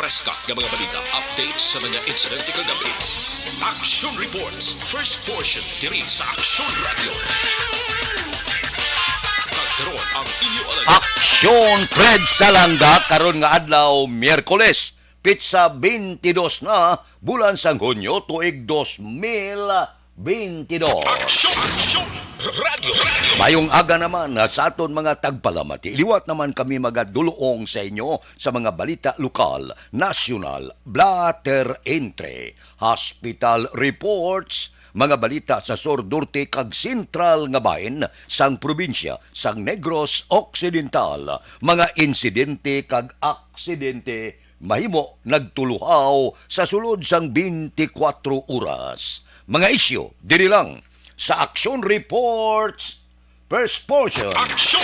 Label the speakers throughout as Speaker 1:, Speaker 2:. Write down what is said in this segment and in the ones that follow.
Speaker 1: preska ng mga balita, updates sa mga insidente kagabi. Action Reports, first portion, diri sa Action Radio. Kagkaroon ang inyo alam.
Speaker 2: Aksyon Fred Salanga karon nga adlaw Miyerkules, pitsa 22 na bulan sang Hunyo tuig 2022.
Speaker 1: Action Radio.
Speaker 2: Mayong aga naman sa aton mga tagpalamati. Liwat naman kami magadulong sa inyo sa mga balita lokal, nasyonal, blatter entre, hospital reports, mga balita sa Sordurte kag sentral nga bahin sang probinsya sang Negros Occidental, mga insidente kag aksidente mahimo nagtuluhaw sa sulod sang 24 oras. Mga isyu diri lang sa Action Reports first portion.
Speaker 1: Action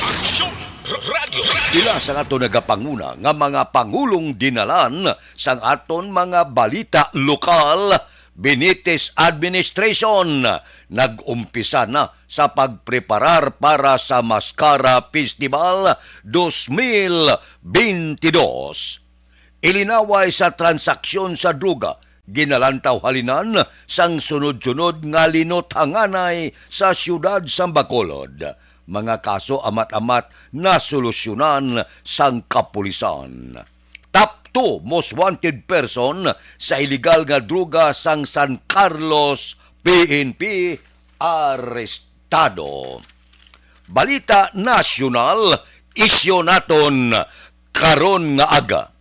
Speaker 1: Radio.
Speaker 2: Ila sa aton nagapanguna nga mga pangulong dinalan sang aton mga balita lokal. Benitez Administration nag-umpisa na sa pagpreparar para sa Mascara Festival 2022. Ilinaway sa transaksyon sa druga, ginalantaw halinan sang sunod-sunod nga linothanganay sa siyudad sang Bacolod. Mga kaso amat-amat na solusyonan sang kapulisan. Top 2 most wanted person sa illegal nga druga sang San Carlos PNP arestado. Balita nasyonal, isyo naton karon nga aga.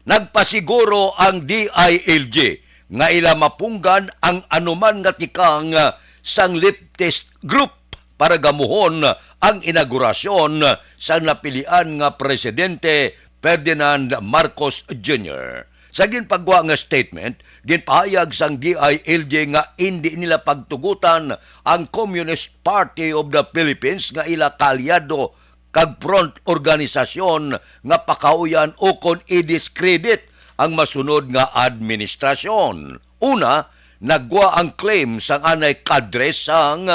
Speaker 2: Nagpasiguro ang DILG nga ila mapunggan ang anuman nga tikang sang leftist group para gamuhon ang inaugurasyon sa napilian nga presidente Ferdinand Marcos Jr. Sa ginpagwa nga statement, ginpahayag sang DILG nga hindi nila pagtugutan ang Communist Party of the Philippines nga ila kalyado kag front organisasyon nga pakauyan o kon i-discredit ang masunod nga administrasyon. Una, nagwa ang claim sang anay kadre sang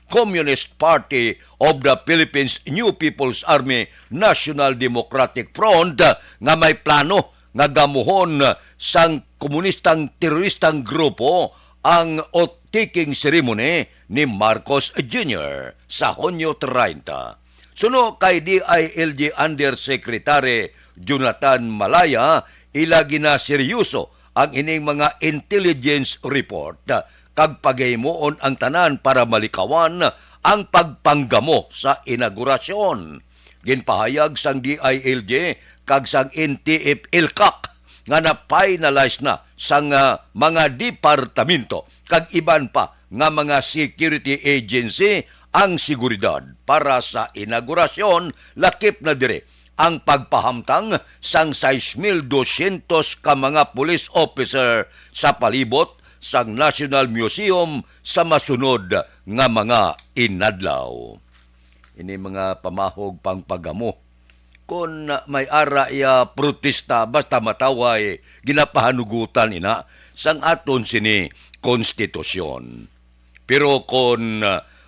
Speaker 2: Communist Party of the Philippines New People's Army National Democratic Front nga may plano nga gamuhon sang komunistang teroristang grupo ang oath-taking ceremony ni Marcos Jr. sa Hunyo 30. Suno kay DILG Undersecretary Jonathan Malaya, ila gina seryoso ang ining mga intelligence report kag pagaymoon ang tanan para malikawan ang pagpanggamo sa inaugurasyon. Ginpahayag sang DILG kag sang NTF-ILCAC nga na-finalize na sang mga departamento kag iban pa nga mga security agency ang seguridad para sa inaugurasyon. Lakip na dire ang pagpahamtang sang 6,200 ka mga police officer sa palibot sang National Museum sa masunod nga mga inadlaw. Ini mga pamahog pang pagamo. Kung may ara ya protesta basta mataway ginapahanugutan ina sang aton sini konstitusyon. Pero kung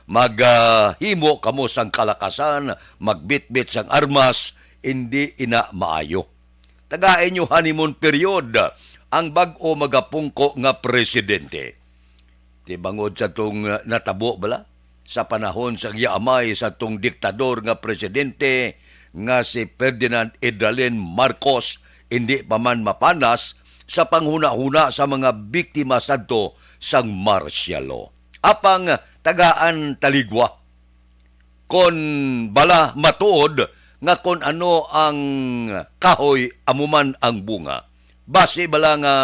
Speaker 2: maghimo kamo sang kalakasan, magbitbit sang armas, hindi ina maayo. Tagain nyo honeymoon period ang bag-o magapungko nga presidente. Tibangod sa tong natabo bala sa panahon sang yaamay sa tong diktador nga presidente nga si Ferdinand Edralin Marcos, hindi pa man mapanas sa panghuna-huna sa mga biktima sadto sang martial law. Apang tagaan taligwa kon bala matuod nga kon ano ang kahoy amuman ang bunga. Base bala nga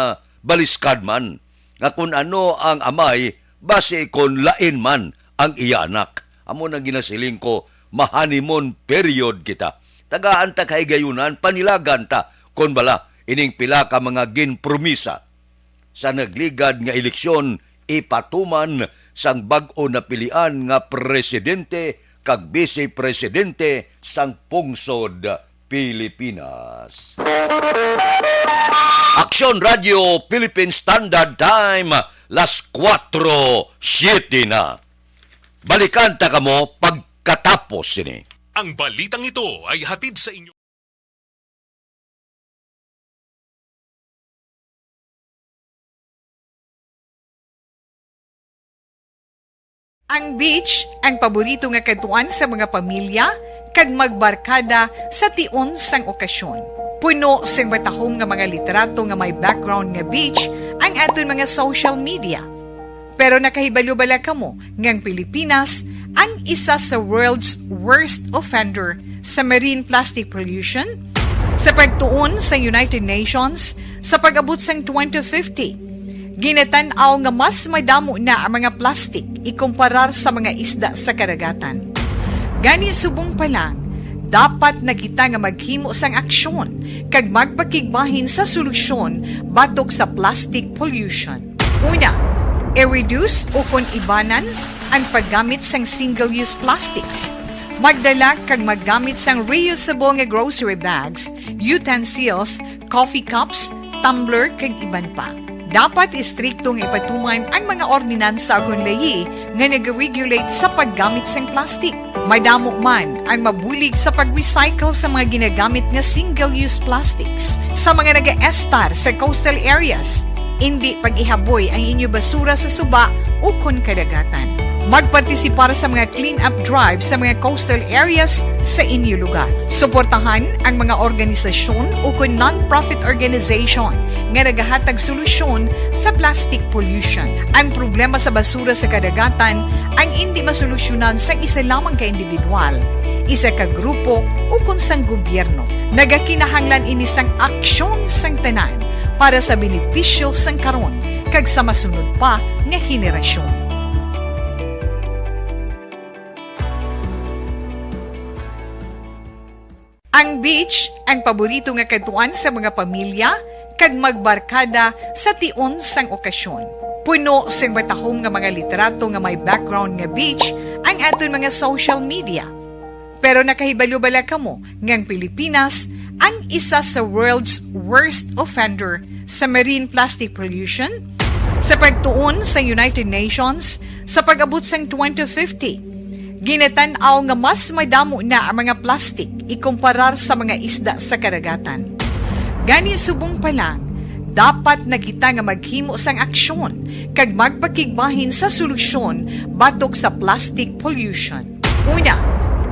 Speaker 2: baliskad man nga kon ano ang amay base kon lain man ang iyanak. Amo nang ginasiling ko mahanimon period kita. Tagaan ta kay gayunan panilagan ta kon bala ining pila ka mga ginpromisa sa nagligad nga eleksyon ipatuman sang bag-o na pilian nga presidente kag vice-presidente sang pungsod Pilipinas. Action Radio Philippine Standard Time, las 4:07 na. Balikan ta kamo pagkatapos sini.
Speaker 3: Ang balitang ito ay hatid sa inyo Ang beach ang paborito nga katuan sa mga pamilya kag magbarkada sa tion sang okasyon. Puno sing matahom nga mga literato nga may background nga beach ang aton mga social media. Pero nakahibalo-bala kamo ngang Pilipinas ang isa sa world's worst offender sa marine plastic pollution sa pagtuon sa United Nations sa pag-abot sang 2050. Ginatan-aw nga mas madamo na ang mga plastic ikumparar sa mga isda sa karagatan. Gani subong pa lang, dapat na kita nga maghimo sang aksyon kag magpakigbahin sa solusyon batok sa plastic pollution. Una, i-reduce o kon ibanan ang paggamit sang single-use plastics. Magdala kag maggamit sang reusable nga grocery bags, utensils, coffee cups, tumbler kag iban pa. Dapat istriktong ipatuman ang mga ordinansa agon layi nga nag-regulate sa paggamit sang plastic. Madamo man ang mabulig sa pag-recycle sa mga ginagamit nga single-use plastics. Sa mga nag-estar sa coastal areas, hindi pag-ihaboy ang inyo basura sa suba o kon kadagatan. Magpartisipar sa mga clean-up drive sa mga coastal areas sa inyo lugar. Suportahan ang mga organisasyon o kung non-profit organization nga nagahatag solusyon sa plastic pollution. Ang problema sa basura sa kadagatan ang hindi masolusyonan sa isa lamang ka individual, isa ka grupo o kung sang gobyerno. Nagakinahanglan ini sang aksyon sang tanan para sa benepisyo sang karon kag sa masunod pa nga henerasyon. Ang beach ang paborito nga katuan sa mga pamilya kag magbarkada sa tion sang okasyon. Puno sing matahom nga mga literato nga may background nga beach ang aton mga social media. Pero nakahibalo-bala kamo ngang Pilipinas ang isa sa world's worst offender sa marine plastic pollution sa pagtuon sa United Nations sa pag-abot sang 2050. Ginatan-aw nga mas madamo na ang mga plastic ikumparar sa mga isda sa karagatan. Gani subong pa lang, dapat na kita nga maghimo sang aksyon kag magpakigbahin sa solusyon batok sa plastic pollution. Una,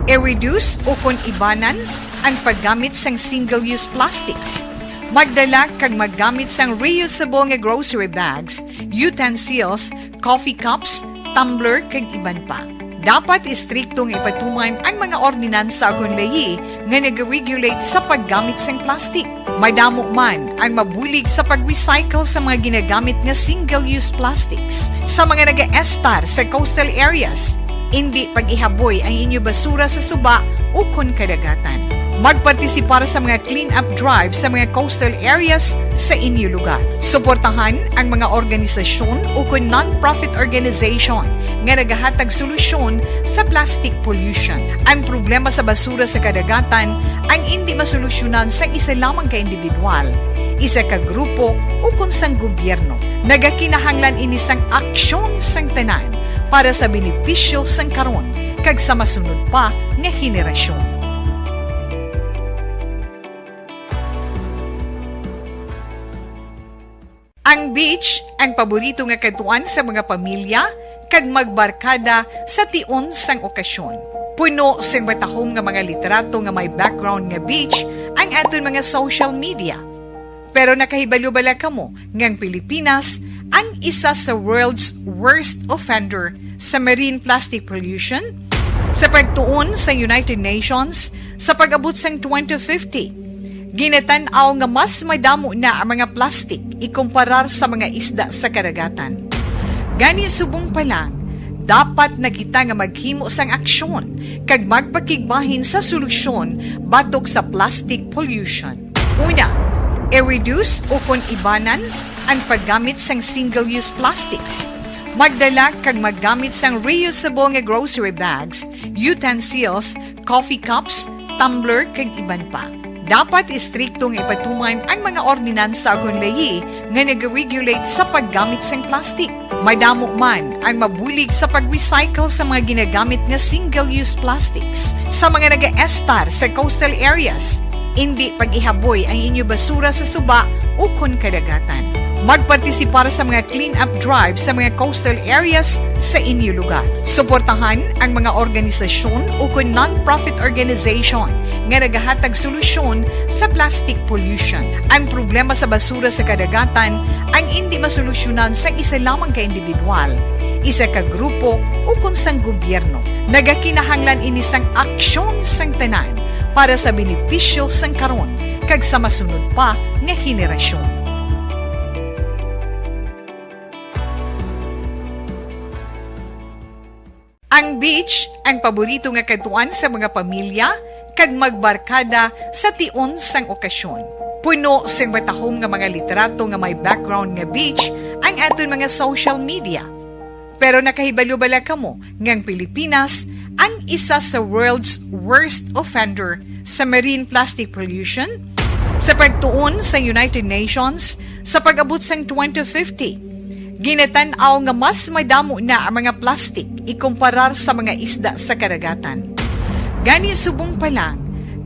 Speaker 3: i-reduce o kon ibanan ang paggamit sang single-use plastics. Magdala kag maggamit sang reusable nga grocery bags, utensils, coffee cups, tumbler kag iban pa. Dapat istriktong ipatuman ang mga ordinansa agon layi nga nag-regulate sa paggamit sang plastic. Madamo man ang mabulig sa pag-recycle sa mga ginagamit nga single-use plastics. Sa mga nag-estar sa coastal areas, hindi pag-ihaboy ang inyo basura sa suba o kon kadagatan. Magpartisipar sa mga clean-up drive sa mga coastal areas sa inyo lugar. Suportahan ang mga organisasyon o kung non-profit organization nga nagahatag solusyon sa plastic pollution. Ang problema sa basura sa kadagatan ang hindi masolusyonan sa isa lamang ka individual, isa ka grupo o kung sang gobyerno. Nagakinahanglan ini sang aksyon sang tanan para sa benepisyo sang karon kag sa masunod pa nga henerasyon. Ang beach ang paborito nga katuan sa mga pamilya kag magbarkada sa tion sang okasyon. Puno sing matahom nga mga literato nga may background nga beach ang aton mga social media. Pero nakahibalo-bala kamo ngang Pilipinas ang isa sa world's worst offender sa marine plastic pollution sa pagtuon sa United Nations sa pag-abot sang 2050. Ginatan-aw nga mas madamo na ang mga plastic ikumparar sa mga isda sa karagatan. Gani subong pa lang, dapat na kita nga maghimo sang aksyon kag magpakigbahin sa solusyon batok sa plastic pollution. Una, i-reduce o kon ibanan ang paggamit sang single-use plastics. Magdala kag maggamit sang reusable nga grocery bags, utensils, coffee cups, tumbler kag iban pa. Dapat istriktong ipatuman ang mga ordinansa agon layi nga nag-regulate sa paggamit sang plastic. Madamo man ang mabulig sa pag-recycle sa mga ginagamit nga single-use plastics. Sa mga nag-estar sa coastal areas, hindi pag-ihaboy ang inyo basura sa suba o kon kadagatan. Magpartisipar sa mga clean-up drive sa mga coastal areas sa inyo lugar. Suportahan ang mga organisasyon o kung non-profit organization nga nagahatag solusyon sa plastic pollution. Ang problema sa basura sa kadagatan ang hindi masolusyonan sa isa lamang ka individual, isa ka grupo o kung sang gobyerno. Nagakinahanglan ini sang aksyon sang tanan para sa benepisyo sang karon kag sa masunod pa nga henerasyon. Ang beach ang paborito nga katuan sa mga pamilya kag magbarkada sa tion sang okasyon. Puno sing batahom nga mga literato nga may background nga beach ang aton mga social media. Pero nakahibalo-bala kamo ngang Pilipinas ang isa sa world's worst offender sa marine plastic pollution sa pagtuon sa United Nations sa pag-abot sang 2050. Ginatan-aw nga mas madamo na ang mga plastic ikumparar sa mga isda sa karagatan. Gani subong pa lang,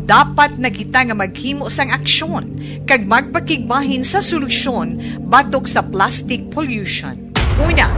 Speaker 3: dapat na kita nga maghimo sang aksyon kag magpakigbahin sa solusyon batok sa plastic pollution. Una,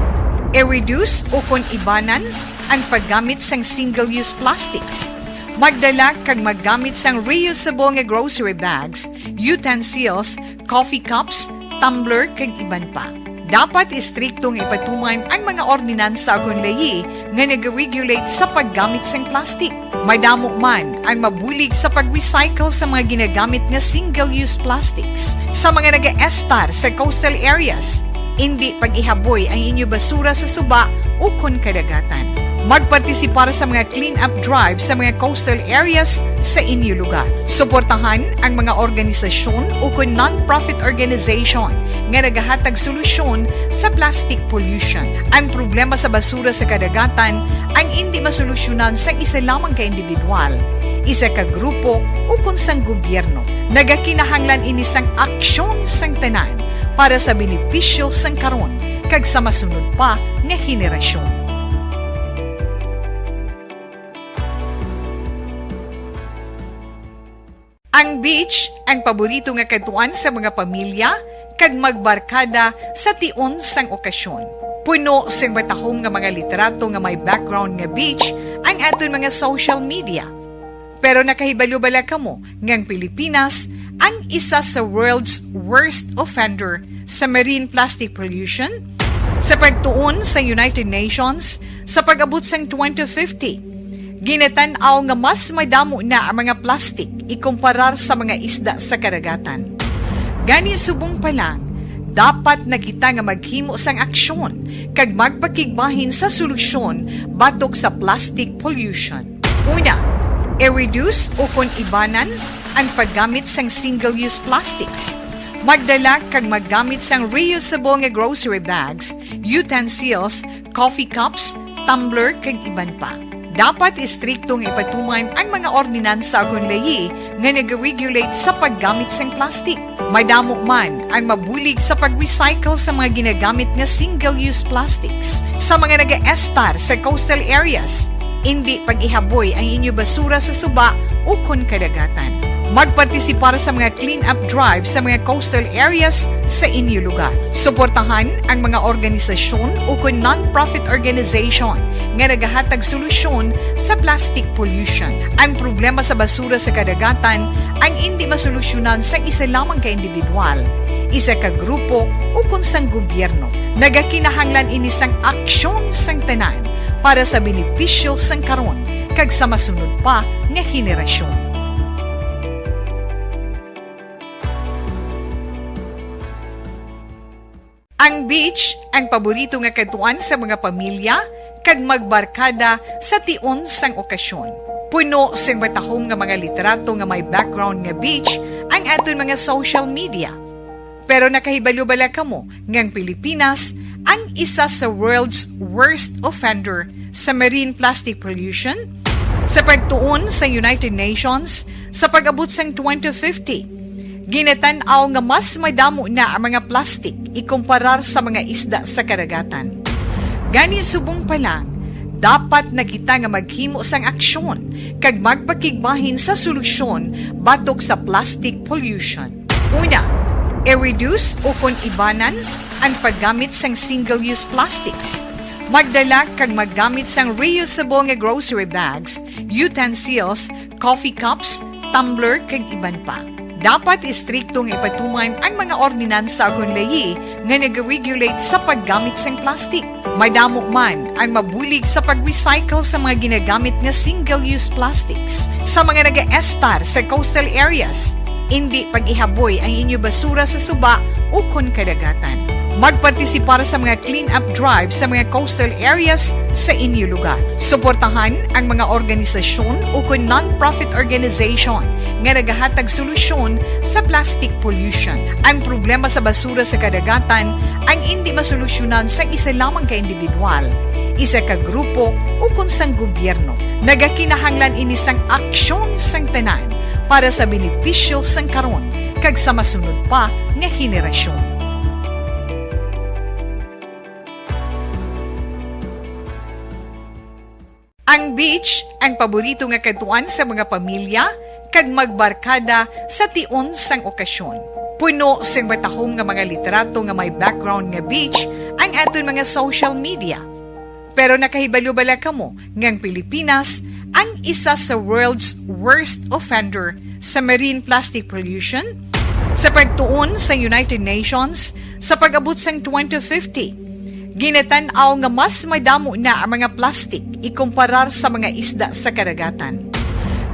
Speaker 3: i-reduce o kung ibanan ang paggamit sang single-use plastics. Magdala kag maggamit sang reusable nga grocery bags, utensils, coffee cups, tumbler kag iban pa. Dapat istriktong ipatuman ang mga ordinansa kung layi nga nag-regulate sa paggamit sang plastic. Madamo man ang mabulig sa pag-recycle sa mga ginagamit nga single-use plastics. Sa mga nag-estar sa coastal areas, hindi pag-ihaboy ang inyo basura sa suba o kun kadagatan. Magpartisipar sa mga clean-up drive sa mga coastal areas sa inyo lugar. Suportahan ang mga organisasyon o kung non-profit organization nga nagahatag solusyon sa plastic pollution. Ang problema sa basura sa kadagatan ang hindi masolusyonan sa isa lamang ka individual, isa ka grupo o kung sang gobyerno. Nagakinahanglan ini sang aksyon sang tanan para sa benepisyo sang karon kag sa masunod pa nga henerasyon. Ang beach ang paborito nga katuan sa mga pamilya kag magbarkada sa tion sang okasyon. Puno sing batahom nga mga literato nga may background nga beach ang aton mga social media. Pero nakahibalo-bala kamo ngang Pilipinas ang isa sa world's worst offender sa marine plastic pollution sa pagtuon sa United Nations sa pag-abot sang 2050. Ginatan-aw nga mas madamo na ang mga plastic ikumparar sa mga isda sa karagatan. Gani subong pa lang, dapat na kita nga maghimo sang aksyon kag magpakigbahin sa solusyon batok sa plastic pollution. Una, i-reduce o kung ibanan ang paggamit sang single-use plastics. Magdala kag maggamit sang reusable nga grocery bags, utensils, coffee cups, tumbler kag iban pa. Dapat istriktong ipatuman ang mga ordinansa kung layi nga nag-regulate sa paggamit sang plastic. Madamo man ang mabulig sa pag-recycle sa mga ginagamit nga single-use plastics. Sa mga nag-estar sa coastal areas, hindi pag-ihaboy ang inyo basura sa suba o kun kadagatan. Magpartisipar sa mga clean-up drive sa mga coastal areas sa inyo lugar. Suportahan ang mga organisasyon o kung non-profit organization nga nagahatag solusyon sa plastic pollution. Ang problema sa basura sa kadagatan ang hindi masolusyonan sa isa lamang ka individual, isa ka grupo o kung sang gobyerno. Nagakinahanglan ini sang aksyon sang tanan para sa benepisyo sang karon kag sa masunod pa nga henerasyon. Ang beach ang paborito nga katuan sa mga pamilya kag magbarkada sa tion sang okasyon. Puno sing batahom nga mga literato nga may background nga beach ang aton mga social media. Pero nakahibalo-bala kamo ngang Pilipinas ang isa sa world's worst offender sa marine plastic pollution sa pagtuon sa United Nations sa pag-abot sang 2050. Ginatan-aw nga mas madamo na ang mga plastic ikumparar sa mga isda sa karagatan. Gani subong pa lang, dapat na kita nga maghimo sang aksyon kag magpakigbahin sa solusyon batok sa plastic pollution. Una, I-reduce o kung ibanan ang paggamit sang single-use plastics. Magdala kag maggamit sang reusable nga grocery bags, utensils, coffee cups, tumbler kag iban pa. Dapat istriktong ipatuman ang mga ordinansa kung layi nga nag-regulate sa paggamit sang plastic. Madamo man ang mabulig sa pag-recycle sa mga ginagamit nga single-use plastics sa mga nag-estar sa coastal areas. Hindi pag-ihaboy ang inyo basura sa suba o kon kadagatan. Magpartisipar sa mga clean-up drive sa mga coastal areas sa inyo lugar. Suportahan ang mga organisasyon o kung non-profit organization nga nagahatag solusyon sa plastic pollution. Ang problema sa basura sa kadagatan ang hindi masolusyonan sa isa lamang ka individual, isa ka grupo o kung sang gobyerno. Nagakinahanglan ini sang aksyon sang tanan para sa benepisyo sang karon kag sa masunod pa nga henerasyon. Ang beach, ang paborito nga katuan sa mga pamilya, kag magbarkada sa tion sang okasyon. Puno sang batahom nga mga literato nga may background nga beach, ang aton mga social media. Pero nakahibalo-bala kamo ngang Pilipinas ang isa sa world's worst offender sa marine plastic pollution? Sa pagtuon sa United Nations, sa pag-abot sang 2050, ginatanaw nga mas madamo na ang mga plastic ikumparar sa mga isda sa karagatan.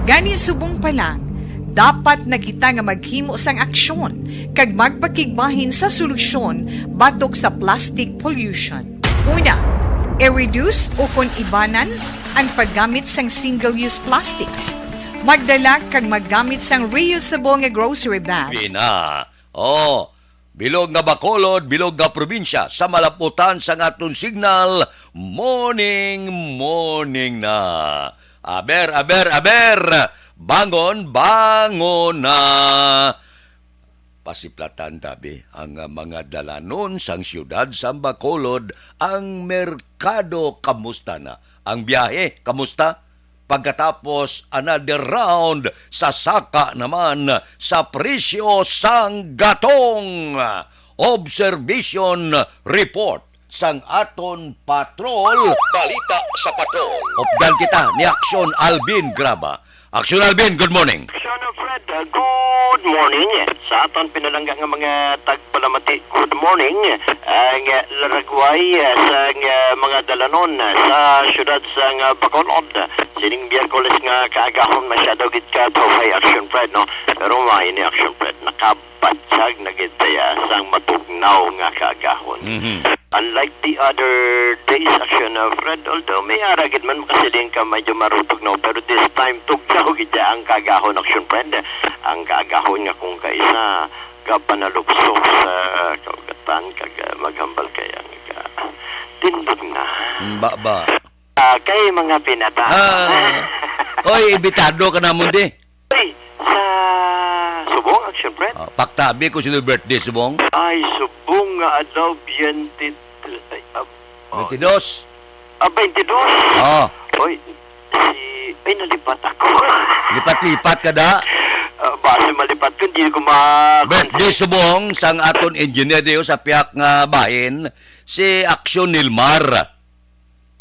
Speaker 3: Gani subong pa lang, dapat na kita nga maghimo sang aksyon kag magpakigbahin sa solusyon batok sa plastic pollution. Una, i-reduce o kung ibanan ang paggamit sang single-use plastics. Magdala kag maggamit sang reusable nga grocery bags.
Speaker 2: Bilog nga Bacolod, bilog nga probinsya, sa malaputan sa aton signal, morning na. Aber, bangon na. Pasiplatan tabi ang mga dalanon sang siyudad sa Bacolod, ang merkado kamusta na? Ang biyahe kamusta? Pagkatapos another round sa saka naman sa presyo sang gatong. Observation report sang aton patrol.
Speaker 1: Balita sa patrol.
Speaker 2: Opdan kita ni Aksyon Alvin Graba. Aksyon Alvin, good morning.
Speaker 4: Sean Fred, good morning. Sa aton pinalangga nga mga tagpalamati, good morning. Ang laragway sa mga dalanon sa syudad sang Bacolod. Sining Biyerkules nga kaagahon masyado gid ka to high action Fred, no? Pero may ni action Fred, nakabatsag na gid saya sang matugnaw nga kaagahon. Unlike the other days action Fred, although may aragid man makasiling ka medyo marutog no, pero this time tugnaw gid ang kaagahon action Fred. Ang kaagahon nga kung kaisa kapanalukso sa kaugatan kag maghambal kaya nga tindog na.
Speaker 2: Ba.
Speaker 4: Kay mga pinata.
Speaker 2: Oy, imbitado ka na mundi.
Speaker 4: Ay, sa Subong action Fred.
Speaker 2: Paktabi ko sino birthday subong.
Speaker 4: Ay, Subong nga adlaw 22.
Speaker 2: 22.
Speaker 4: 22. Oy, ay nalipat ako.
Speaker 2: Lipat-lipat ka da.
Speaker 4: Base malipat ko, hindi ko
Speaker 2: Birthday subong sang aton engineer diyo sa piyak nga bahin, si Aksyon Nilmar.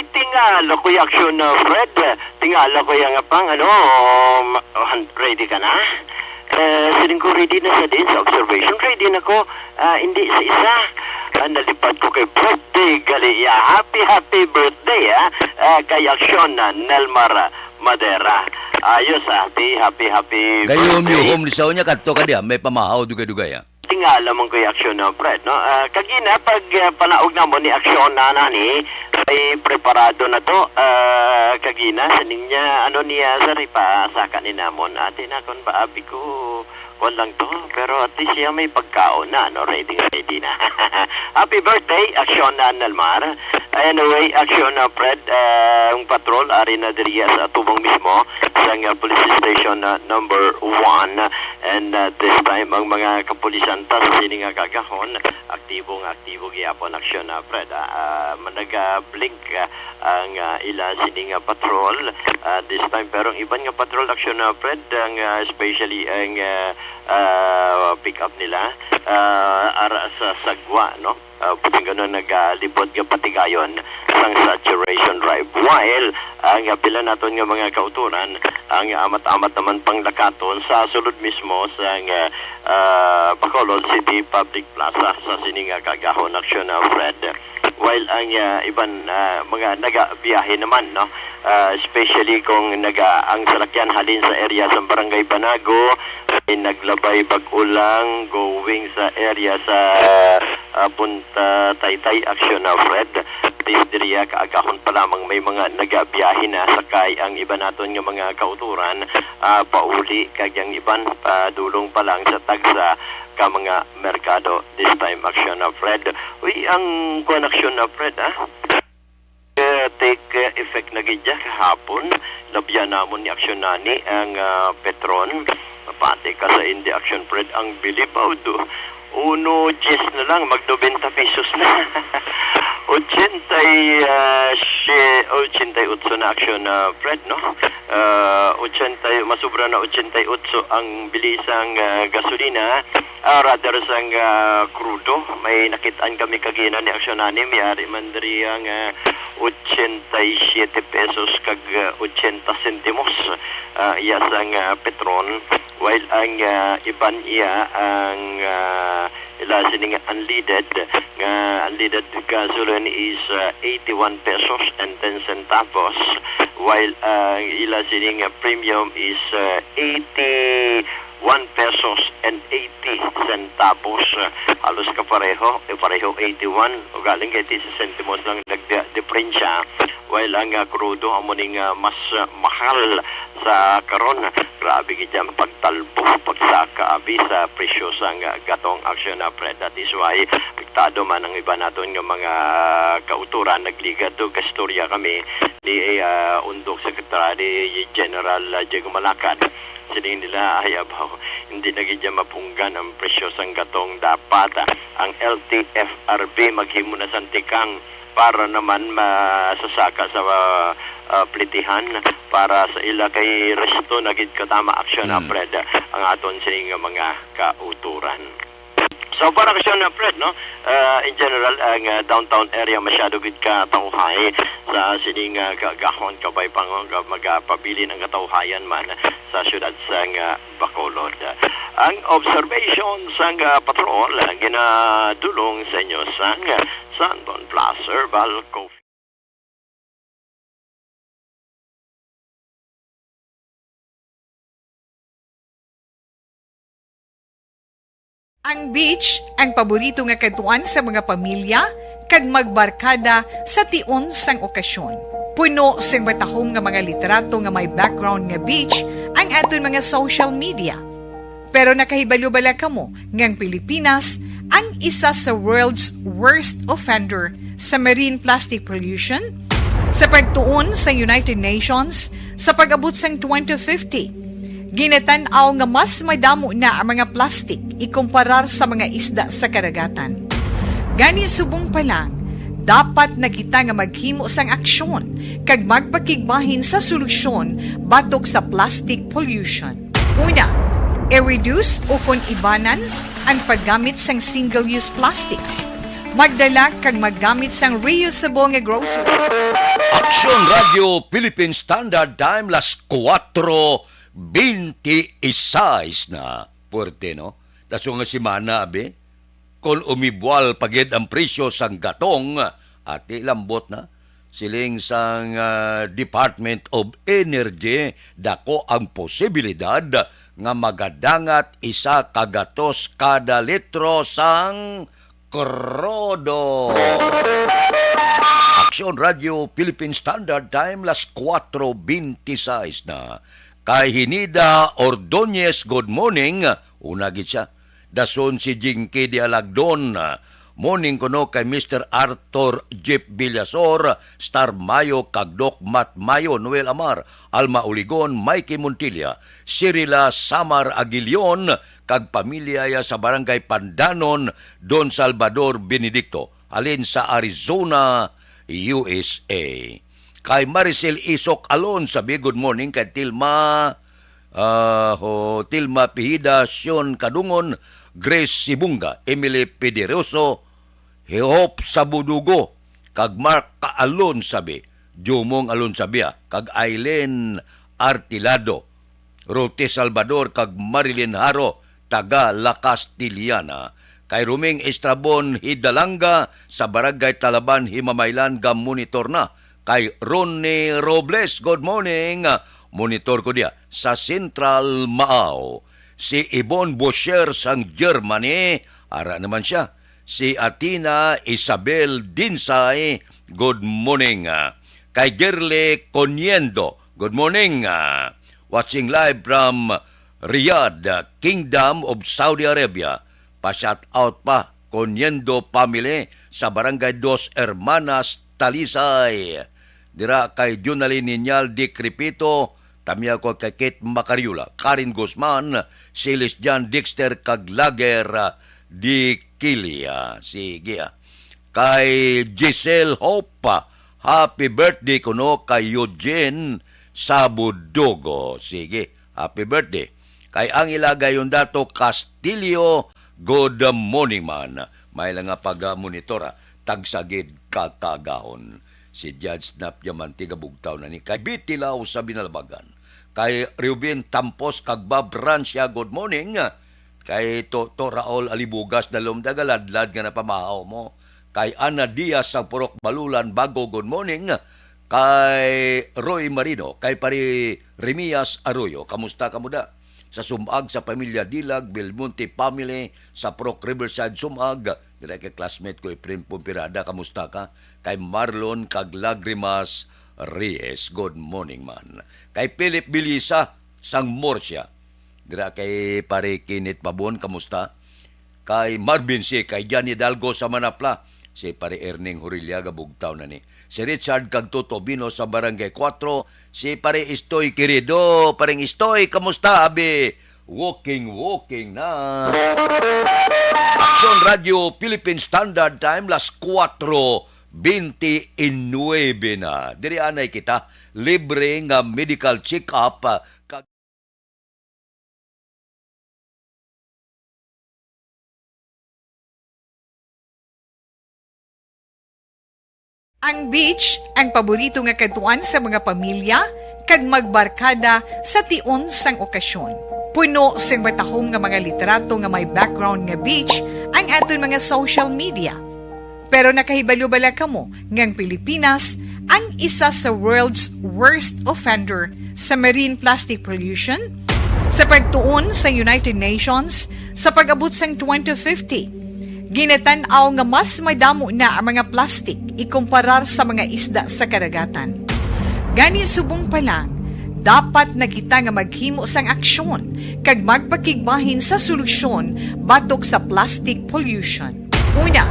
Speaker 4: Tingala ko yung action Fred. Tingala ko yung pang ready ka na? Siling ko ready na sa din sa observation. Ready na ko, hindi sa isa. Nalipad ko kay birthday gali. Happy birthday kay action Nelmar Madera. Ayos happy
Speaker 2: Gayom
Speaker 4: birthday.
Speaker 2: yung home lisaw niya kadto ka diya, may pamahaw dugay-dugay
Speaker 4: Tingala mong ko yung action Fred, no? Kagina pag panaog na mo ni action na nani, ay preparado na to. Kagina sa niya niya sa ripa sa kanina mo natin akon ba abi ko lang to, pero at least siya may pagkaon na, no? Ready na. Happy birthday, Aksyon Nalmar. Anyway, Aksyon Fred, ang patrol, ari na diriya sa tubong mismo, sa police station number 1. And this time, ang mga kapulisan sa sining kagahon, aktibo gyapon Aksyon Fred. Nag-blink ang ila sining patrol this time, pero ang iban nga patrol Aksyon Fred, ang especially ang pick up nila ara sa Sagwa, no? Puting ganun naglibot nga patigayon sang saturation drive. While ang pila naton nga mga kauturan ang amat-amat naman pang lakaton sa sulod mismo sa Bacolod City Public Plaza sa sining kagahon aksyon na Fred. While ang iban mga nagabiyahe naman, no, especially kung ang salakyan halin sa area sa Barangay Banago ay naglabay bag-ulang going sa area sa Punta Taytay aksyon na Fred. Diriya kaagahon pa lamang may mga nagabiyahe na sakay ang iba naton nga mga kauturan pauli kagyang iban padulong pa lang sa tagsa ka mga merkado this time action na Fred. Uy, ang action na Fred take effect na gidya kahapon labyan namon ni aksyon nani ang Petron pati ka sa hindi action Fred ang bilibaw do 1.10 na lang mag 90 pesos na 88 na aksyon na Fred, no? 80 masubra na 88 ang bilisang gasolina rather sang crudo. May nakitaan kami kagina ni aksyon ani mayari man diri ang 87 pesos kag 80 sentimos iya sang petron, while ang iban iya ang ila sining unleaded gasoline is 81 pesos and 10 centavos, while ila sining premium is 81 pesos and 80 centavos. Halos kapareho, pareho 81 o galing kay 10 centimos lang nagdiferensya, while ang crudo amuning mas mahal sa karon. Grabe gidyan pagtalbo pagsaka abi sa presyo sang gatong aksyon na Fred. That is why piktado man ang iba naton nga mga kauturan nagliga do gastorya kami ni Undok Secretary General Diego Malacad. Sining nila ayabaw hindi na gidyan mapunggan ang presyo sang gatong dapat ang LTFRB maghimo na santikang para naman masasaka sa plitihan para sa ila kay resto na gid katama aksyon na Fred ang aton sining mga kauturan. So para aksyon na Fred, no, in general ang downtown area masyado gid ka tawhay sa sining gahon kabay pang magpabili ng katawhayan man sa syudad sang Bacolod. Ang observation sang patrol ginadulong sa inyo sang Santon Plaza Herbal Coffee.
Speaker 3: Ang beach ang paborito nga katuan sa mga pamilya kag magbarkada sa tion sang okasyon. Puno sing batahom nga mga literato nga may background nga beach ang aton mga social media. Pero nakahibalo bala kamo ngang Pilipinas ang isa sa world's worst offender sa marine plastic pollution? Sa pagtuon sa United Nations sa pag-abot sang 2050, ginatanaw nga mas madamo na ang mga plastic ikumparar sa mga isda sa karagatan. Gani subong pa lang, dapat na kita nga maghimo sang aksyon kag magpakigbahin sa solusyon batok sa plastic pollution. Una, i-reduce o kung ibanan ang paggamit sang single-use plastics. Magdala kag maggamit sang reusable nga grocery.
Speaker 2: Aksyon Radio Philippine Standard Time las 4:26 na puwerte, no? Daso nga simana, abe, kung umibwal pagid ang presyo sang gatong, ati lambot na, siling sang Department of Energy, dako ang posibilidad nga magadangat isa kagatos kada litro sang krodo. Aksyon Radio Philippine Standard Time las 4:26 na. Kay Hinida Ordonez, good morning. Una gid siya. Dason si Jinky de Alagdon. Morning kuno kay Mr. Arthur Jeep Villasor, Star Mayo, Kagdok Mat Mayo, Noel Amar, Alma Uligon, Mikey Montilla, Cirila Samar Aguilion, kag pamilya ya sa Barangay Pandanon, Don Salvador Benedicto, alin sa Arizona, USA. Kay Maricel Isok Alon, sabi good morning kay Tilma Tilma Pihida, Sean Kadungon, Grace Sibunga, Emily Pederoso, Hope Sabudugo, kag Mark Kaalon sabi, Jumong Alon sabia, kag Aileen Artilado, Rote Salvador, kag Marilyn Haro, taga La Castiliana, kay Ruming Estrabon Hidalanga, sa Barangay Talaban, Himamaylan, monitor na, kay Ronnie Robles, good morning, monitor ko dia, sa Central Maaw, si Ibon Boscher sang Germany, ara naman siya, si Atina Isabel Dinsay, good morning. Kay Gerle Coniendo, good morning. Watching live from Riyadh, Kingdom of Saudi Arabia. Pa-shout out pa, Coniendo family sa Barangay Dos Hermanas, Talisay. Dira kay Junalyn Ninyal Di Crepito, tamiya ko kay Kate Macariula, Karin Guzman, Silis Jan Dexter Kaglager, Di Kilia. Sige. Kay Giselle Hope, happy birthday kuno kay Eugene Sabudogo. Sige, happy birthday. Kay ang ilagay yung dato Castillo, good morning man. May lang nga pag-monitora, tagsagid kakagahon. Si Judge Snap Yamantiga Bugtaw na ni kay Bitilaw sa Binalbagan. Kay Ruben Tampos kag Bob Rancia, good morning. Kay Toto Raul Alibugas na lumdagaladlad nga na pamahaw mo. Kay Ana Diaz sa Purok Balulan, Bago, good morning. Kay Roy Marino, kay Pari Remias Arroyo, kamusta kamuda? Sa Sumag, sa Pamilya Dilag, Belmonte family, sa Purok Riverside Sumag, dila kay classmate ko, Efren Pumpirada, kamusta ka? Kay Marlon Kaglagrimas Reyes, good morning man. Kay Philip Bilisa, sang Morsia, dila kay Pari Kinit Babon, kamusta? Kay Marvin C, kay Johnny Dalgo sa Manapla, si Pare Erning Huriliaga Bugtaw na ni. Si Richard Cagtuto Bino sa Barangay 4. Si Pare Istoy Querido. Pareng Istoy, kamusta abi? Walking na. Action Radio Philippine Standard Time, las 4:29 na. Diri anay kita, libre nga medical check-up.
Speaker 3: Ang beach, ang paborito nga katuan sa mga pamilya, kag magbarkada sa tion sang okasyon. Puno sang batahom nga mga literato nga may background nga beach, ang aton mga social media. Pero nakahibalo-bala kamo ngang Pilipinas ang isa sa world's worst offender sa marine plastic pollution? Sa pagtuon sa United Nations, sa pag-abot sang 2050, ginatanaw nga mas madamo na ang mga plastik ikumparar sa mga isda sa karagatan. Gani subong pa lang, dapat na kita nga maghimo sang aksyon kag magpakigbahin sa solusyon batok sa plastic pollution. Una,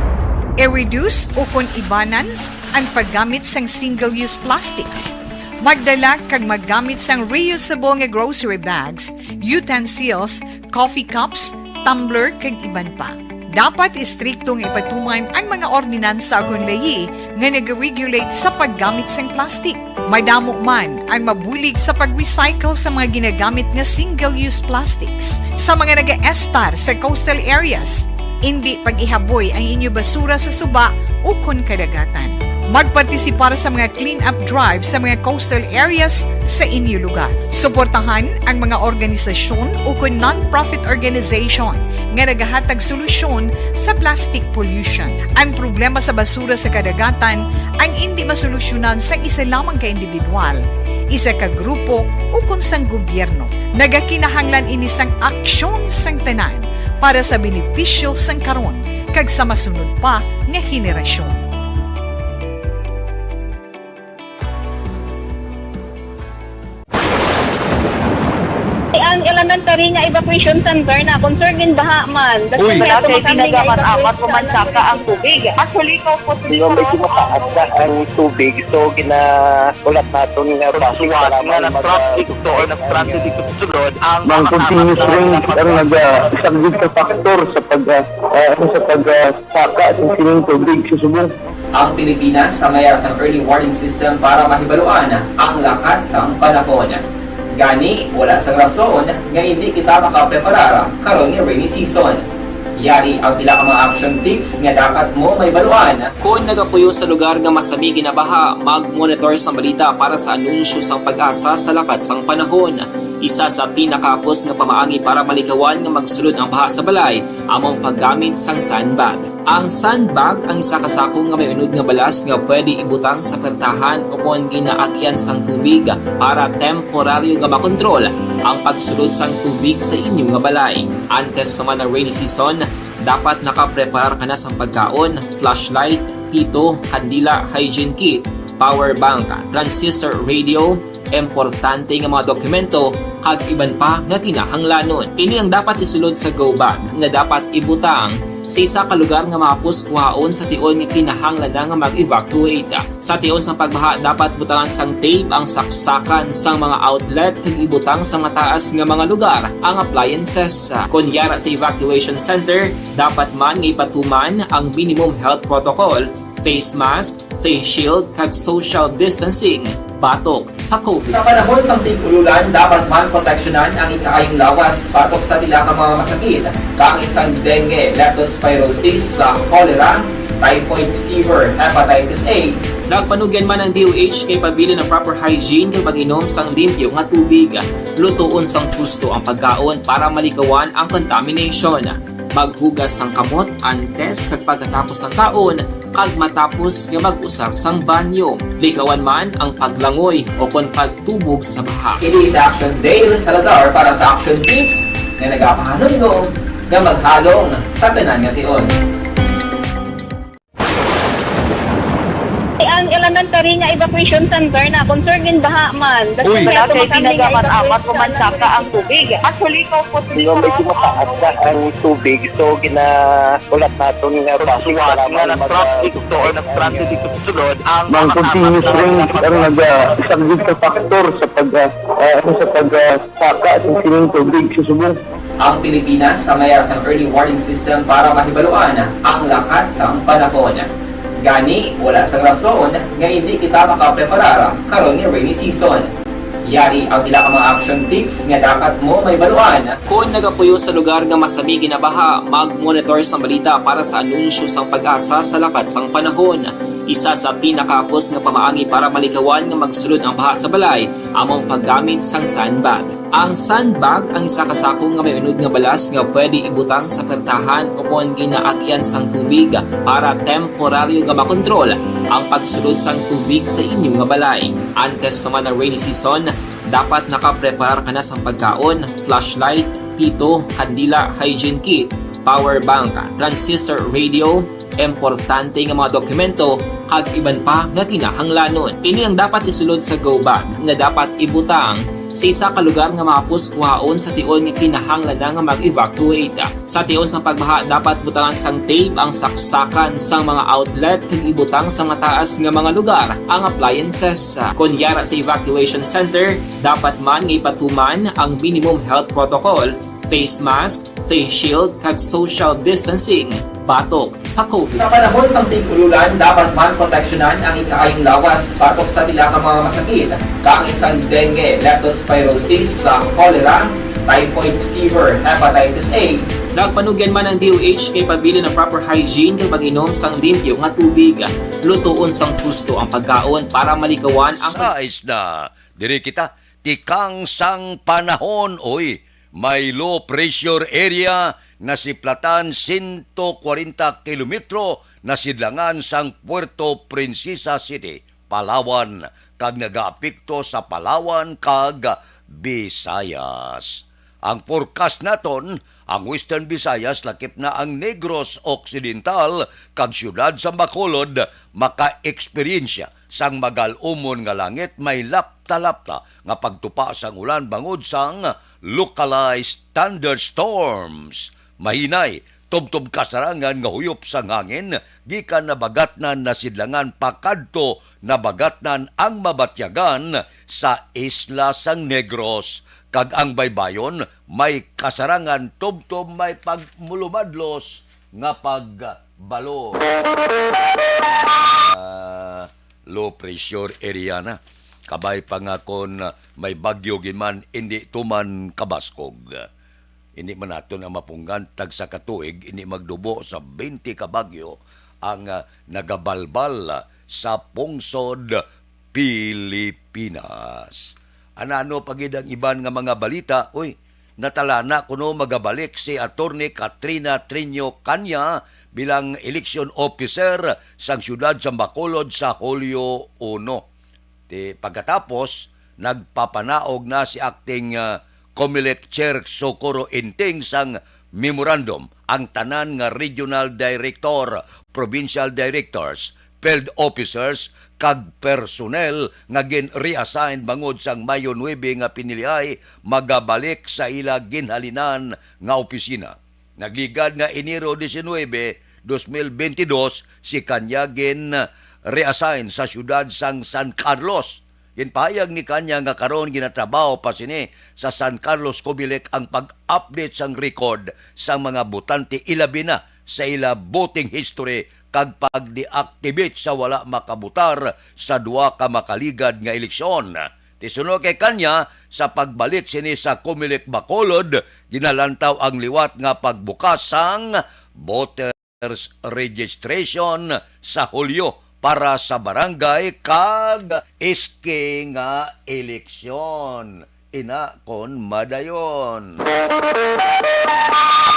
Speaker 3: i-reduce o kung ibanan ang paggamit sang single-use plastics. Magdala kag maggamit sang reusable nga grocery bags, utensils, coffee cups, tumbler kag iban pa. Dapat istriktong ipatuman ang mga ordinansa kung layi nga nag-regulate sa paggamit ng plastic. Madamo man ang mabulig sa pag-recycle sa mga ginagamit nga single-use plastics. Sa mga nag-estar sa coastal areas, hindi pag-ihaboy ang inyo basura sa suba o kun kadagatan. Magpartisipar sa mga clean-up drive sa mga coastal areas sa inyo lugar. Suportahan ang mga organisasyon o kung non-profit organization nga nagahatag solusyon sa plastic pollution. Ang problema sa basura sa kadagatan ang hindi masolusyonan sa isa lamang ka individual, isa ka grupo o kung sang gobyerno. Nagakinahanglan ini sang aksyon sang tanan para sa benepisyo sang karon kag sa masunod pa nga henerasyon.
Speaker 5: Ang elementary nga evacuation center na concern din baha man.
Speaker 6: Uy,
Speaker 5: Kasi
Speaker 6: kasi pinagamat-amat pumansaka ang tubig. Actually, ikaw po
Speaker 7: Yung medyo mataas na ang tubig, so ginaulat natin nga
Speaker 6: pasuwat nga nag-traffic to or nag-transit dito sa sulod ang
Speaker 7: Mang continuous rin ang nag-isang sa factor sa pagsaka sa sining tubig sa subong.
Speaker 8: Ang Pilipinas sa mayroon sa early warning system para mahibaluan ang lakas ng panahon. Gani, wala sa rason nga hindi kita makapreparar karon nga rainy season. Yari ang pila ka mga action tips nga dapat mo may baluan. Kung nagapuyo sa lugar nga masabi ginabaha, mag-monitor sa balita para sa anunsyo sang pag-asa sa lakat sang panahon. Isa sa pinakapos nga pamaagi para malikawan nga magsulod ang baha sa balay, among paggamit sang sandbag. Ang sandbag ang isa kasakong nga may unod nga balas nga pwede ibutang sa pertahan upon ginaagyan sang tubig para temporaryo nga makontrol ang pagsulod sang tubig sa inyong nga balay. Antes naman ng rainy season, dapat nakapreparar ka na sang pagkaon, flashlight, pito, kandila, hygiene kit, power bank, transistor radio, importante nga mga dokumento kag iban pa nga kinahanglanon. Ini ang dapat isulod sa go bag nga dapat ibutang sa isa ka lugar nga mapos kuhaon sa tion nga kinahanglan nga mag-evacuate. Sa tion sang pagbaha dapat butangan sang tape ang saksakan sang mga outlet kag ibutang sa mataas nga mga lugar ang appliances. Kunyara sa evacuation center, dapat man nga ipatuman ang minimum health protocol, face mask, face shield kag social distancing batok sa COVID. Sa panahon sa tig-ululan, dapat man proteksyonan ang ikaayong lawas batok sa nila ka mga masakit. Kang isang dengue, leptospirosis, cholera, typhoid fever, hepatitis A. Nagpanugyan man ang DOH kay pabili ng proper hygiene kay pag-inom sang limpyo nga tubig. Lutuon sang gusto ang pagkaon para malikawan ang contamination. Maghugas sang kamot antes kag pagkatapos ang kaon kag matapos nga mag-usar sang banyo. Likawan man ang paglangoy o kon pagtubog sa baha. It is Action Dale Salazar para sa Action Tips nga nagapahanong nga maghalong sa tanan nga tion.
Speaker 5: Ang elementary nga evacuation center na concern din baha man.
Speaker 2: Uy.
Speaker 5: Kaya
Speaker 6: Kaya pinagamat-amat
Speaker 5: evacuation
Speaker 6: kumansaka ang tubig. Actually, ikaw po
Speaker 7: Hindi ko medyo mataas na ang tubig. So, ulat natin nga
Speaker 6: pagsuwat nga ng traffic to or ng transit dito sa sulod ang
Speaker 7: Mang continuous ring ang isang good factor sa pagsaka sa sining tubig sa subong.
Speaker 8: Ang Pilipinas sa mayroon sang early warning system para mahibaluan ang lakat sa panahon. Gani, wala sang rason nga hindi kita makapreparar karon nga rainy season. Yari ang pila ka mga action tips nga dapat mo may baluan. Kung nagapuyo sa lugar nga masabi ginabaha, mag-monitor sa balita para sa anunsyo sang pag-asa sa lakat sang panahon. Isa sa pinakapos nga pamaagi para malikawan nga magsulod ang baha sa balay, among paggamit sang sandbag. Ang sandbag ang isa kasakong nga may unod nga balas nga pwede ibutang sa pertahan upon ginaagyan sang tubig para temporaryo nga makontrol ang pagsulod sang tubig sa inyong nga balay. Antes naman ng rainy season, dapat nakapreparar ka na sang pagkaon, flashlight, pito, kandila, hygiene kit, power bank, transistor radio, importante nga mga dokumento kag iban pa nga kinahanglanon. Ini ang dapat isulod sa go bag nga dapat ibutang sa isa ka lugar nga mapos kuhaon sa tion nga kinahanglan nga mag-evacuate. Sa tion sang pagbaha dapat butangan sang tape ang saksakan sang mga outlet kag ibutang sa mataas nga mga lugar ang appliances. Kunyara sa evacuation center, dapat man nga ipatuman ang minimum health protocol, face mask, face shield kag social distancing batok sa COVID. Sa panahon sa tig-ululan, dapat man proteksyonan ang ikaayong lawas batok sa nila ka mga masakit. Kang isang dengue, leptospirosis, cholera, typhoid fever, hepatitis A. Nagpanugyan man ang DOH kay pabili ng proper hygiene kay pag-inom sang limpyo nga tubig. Lutuon sang gusto ang pagkaon para malikawan ang
Speaker 2: Sais na diri kita tikang sang panahon oy may low pressure area na siplatan 140 kilometro na sidlangan sang Puerto Princesa City, Palawan, kag nagaapekto sa Palawan kag Visayas. Ang forecast naton, ang Western Visayas lakip na ang Negros Occidental kag siyudad sa Bacolod maka-eksperyensya sang magal-umon nga langit may lapta-lapta nga pagtupa sang ulan bangod sang localized thunderstorms. Mahinay, tubtob kasarangan nga huyop sang hangin, gikan na bagatnan na sidlangan pakadto na bagatnan ang mabatyagan sa isla sang Negros. Kag ang baybayon, may kasarangan tubtob may pagmulumadlos nga pagbalo. Low pressure area na. Kabay pa nga kon may bagyo ginman, hindi tuman kabaskog. Hindi man nato na mapunggan tag sa katuig, hindi magdubo sa 20 ka bagyo ang nagabalbal sa pungsod Pilipinas. Ano pagid ang iban nga mga balita? Uy, natalana kuno magabalik si Attorney Katrina Trinio Kanya bilang election officer sa siyudad sa Bacolod sa Hulyo 1. Pagkatapos, nagpapanaog na si acting Comelec Chair Socorro Inting sang memorandum ang tanan nga regional director, provincial directors, field officers, kag personnel nga gin-reassign bangod sang Mayo 9 nga pinilihay magabalik sa ila ginhalinan nga opisina. Nagligad nga Enero 19, 2022 si Kanya reassign sa siyudad sang San Carlos. Ginpahayag ni Kanya nga karon ginatrabaho pa sini sa San Carlos Comelec ang pag-update sang record sa mga botante ilabi na sa ila voting history kag pag-deactivate sa wala makabutar sa duwa ka makaligad nga eleksyon. Tisunod kay Kanya sa pagbalik sini sa Comelec Bacolod, ginalantaw ang liwat nga pagbukas sang voters registration sa Hulyo para sa barangay kag iske nga eleksyon. Ina kon madayon.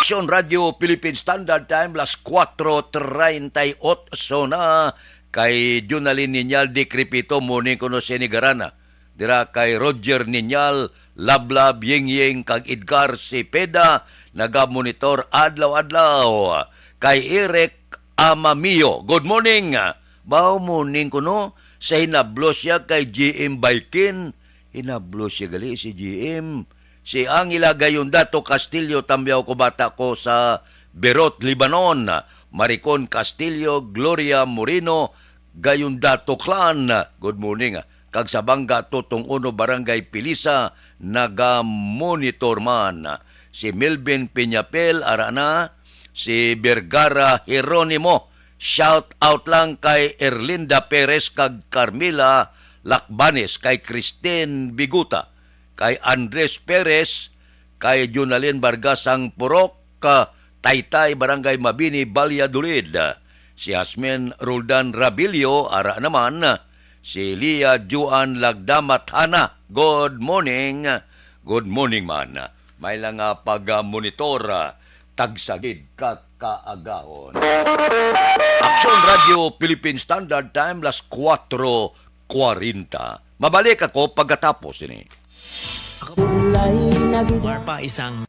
Speaker 2: Aksyon Radio Philippine Standard Time las 4:38 na kay Junalyn Ninyal di Crepito muning kuno Senigarana. Dira kay Roger Ninyal, Lablab, Ying kag Edgar Cepeda naga-monitor adlaw-adlaw. Kay Eric Amamio, good morning. Bao morning kuno sa hinablo siya kay GM Baikin. Hinablo siya gali si GM. Si Angela Gayondato Castillo tambiaw ko bata ko sa Beirut, Lebanon. Maricon Castillo, Gloria Moreno, Gayondato Clan. Good morning. Kag sa Bangga Tutong Uno Barangay Pilisa, naga-monitor man. Si Melvin Peñapel, arana. Si Vergara Jeronimo. Shout out lang kay Erlinda Perez kag Carmila Lakbanes, kay Christine Biguta, kay Andres Perez, kay Junalyn Bargasang Purok, Taytay Barangay Mabini, Valladolid. Si Asmin Roldan Rabilio, ara naman. Si Lia Juan Lagdamat Hana, good morning. Good morning man. May lang pag-monitor, tagsagid kaagahon. Aksyon Radio Philippine Standard Time las 4:40. Mabalik ako pagkatapos ini.
Speaker 9: Pa isang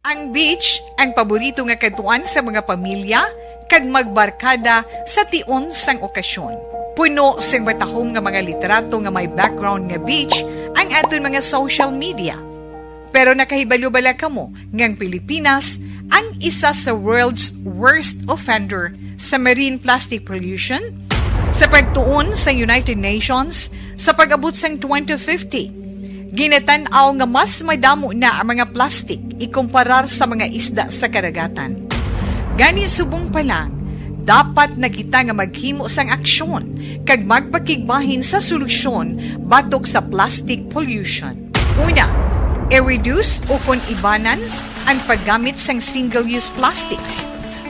Speaker 3: Ang beach, ang paborito nga katuan sa mga pamilya, kag magbarkada sa tion sang okasyon. Puno sang batahom nga mga literato nga may background nga beach ang aton mga social media. Pero nakahibalo-bala kamo ngang Pilipinas ang isa sa world's worst offender sa marine plastic pollution? Sa pagtuon sa United Nations, sa pag-abot sang 2050, ginatanaw nga mas madamo na ang mga plastic ikumparar sa mga isda sa karagatan. Gani subong pa lang, dapat na kita nga maghimo sang aksyon kag magpakigbahin sa solusyon batok sa plastic pollution. Una, i-reduce o kung ibanan ang paggamit sang single-use plastics.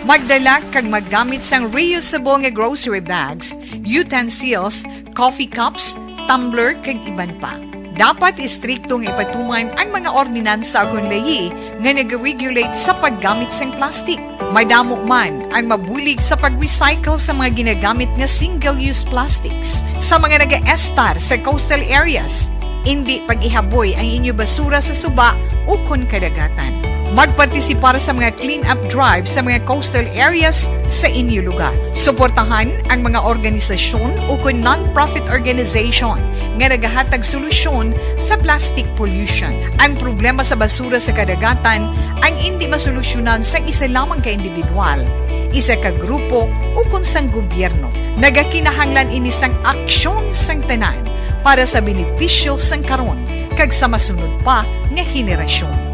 Speaker 3: Magdala kag maggamit sang reusable nga grocery bags, utensils, coffee cups, tumbler kag iban pa. Dapat istriktong ipatuman ang mga ordinansa akong layi nga nag-regulate sa paggamit sang plastic. Madamo man ang mabulig sa pag-recycle sa mga ginagamit nga single-use plastics. Sa mga nag-estar sa coastal areas, hindi pag-ihaboy ang inyo basura sa suba o kun kadagatan. Magpartisipar sa mga clean-up drive sa mga coastal areas sa inyo lugar. Suportahan ang mga organisasyon o kung non-profit organization nga nagahatag solusyon sa plastic pollution. Ang problema sa basura sa kadagatan ang hindi masolusyonan sa isa lamang ka individual, isa ka grupo o kung sang gobyerno. Nagakinahanglan ini sang aksyon sang tanan para sa benepisyo sang karon kag sa masunod pa nga henerasyon.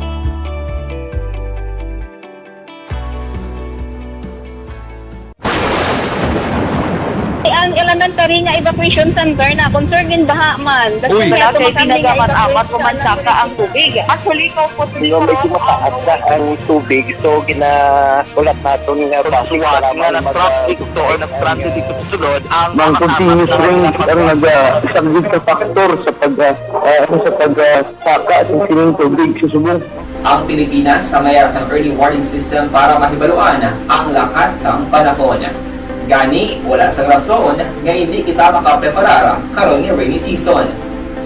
Speaker 5: Ang elementary nga evacuation center na concerned din baha man.
Speaker 2: Uy.
Speaker 5: kaya
Speaker 6: Kaya
Speaker 5: tumakami nga
Speaker 6: pinagaman-amat
Speaker 5: evacuation
Speaker 6: kumansaka ang tubig. Actually, ikaw po
Speaker 7: Hindi medyo mataas na ang tubig. So, ulat natin nga passing para
Speaker 6: nga ng traffic to or nag-transit dito sa sulod ang
Speaker 7: Mang continuous rain ang nag-isang sa factor sa pagsaka sa sining tubig sa subong.
Speaker 8: Ang Pilipinas sa mayroon sa early warning system para mahibaluan ang lakat sa panahon. Gani, wala sa rason nga hindi kita makapreparar karon ni rainy season.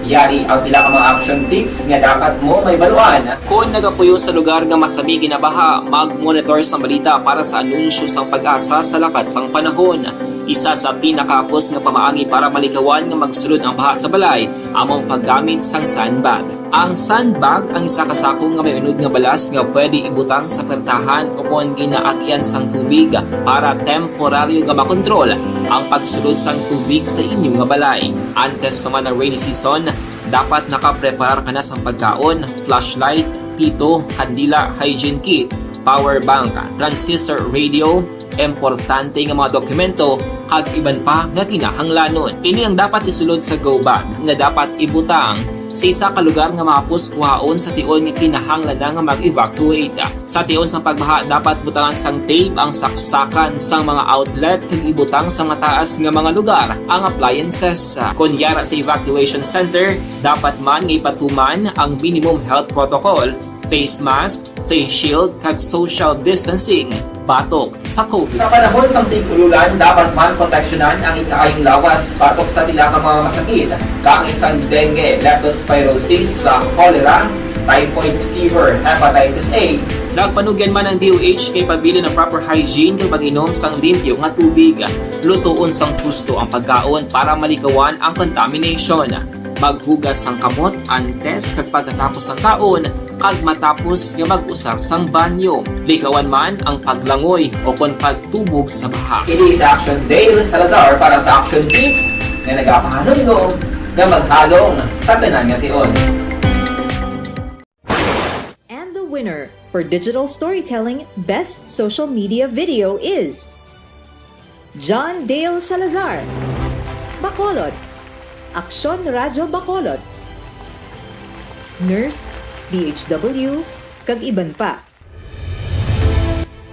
Speaker 8: Yari ang pila ka mga action tips nga dapat mo may baluan. Kung nagapuyo sa lugar nga masabi ginabaha, mag-monitor sa balita para sa anunsyo sang pag-asa sa lakat sang panahon. Isa sa pinakapos nga pamaagi para malikawan nga magsulod ang baha sa balay, among paggamit sang sandbag. Ang sandbag ang isa ka sako nga may unod nga balas nga pwede ibutang sa pertahan o kung ginaagyan sang tubig para temporaryo nga makontrol ang pagsulod sang tubig sa inyong nga balay. Antes naman ng rainy season, dapat nakapreparar ka na sa pagkaon, flashlight, pito, kandila, hygiene kit, power bank, transistor radio, importante nga mga dokumento kag iban pa nga kinahanglanon. Ini ang dapat isulod sa go bag nga dapat ibutang sa isa ka lugar nga mapus kuhaon sa tion nga kinahanglan nga mag-evacuate. Sa tion sa pagbaha dapat butangan sang tape ang saksakan sang mga outlet kag ibutang sa mataas nga mga lugar ang appliances. Kunyara sa evacuation center, dapat man nga ipatuman ang minimum health protocol, face mask, face shield kag social distancing batok sa COVID. Sa panahon sa tig-ululan, dapat man proteksyonan ang ikaayong lawas batok sa pila ka mga masakit, kang isang dengue, leptospirosis, cholera, typhoid fever, hepatitis A. Nagpanugyan man ang DOH kay pabili ng proper hygiene kay pag-inom sang limpyo nga tubig. Lutuon sang gusto ang pagkaon para malikawan ang contamination. Maghugas sang kamot antes kag pagkatapos ang kaon kag matapos nga mag-usar sang banyo. Likawan man ang paglangoy o kon pagtubog sa baha. Kini sa Action Dale Salazar para sa Action Tips nga nagapahanunggo nga maghalong sa tanan nga tion.
Speaker 9: And the winner for Digital Storytelling Best Social Media Video is John Dale Salazar, Bacolod, Aksyon Radyo Bacolod, Nurse, BHW, kag iban pa.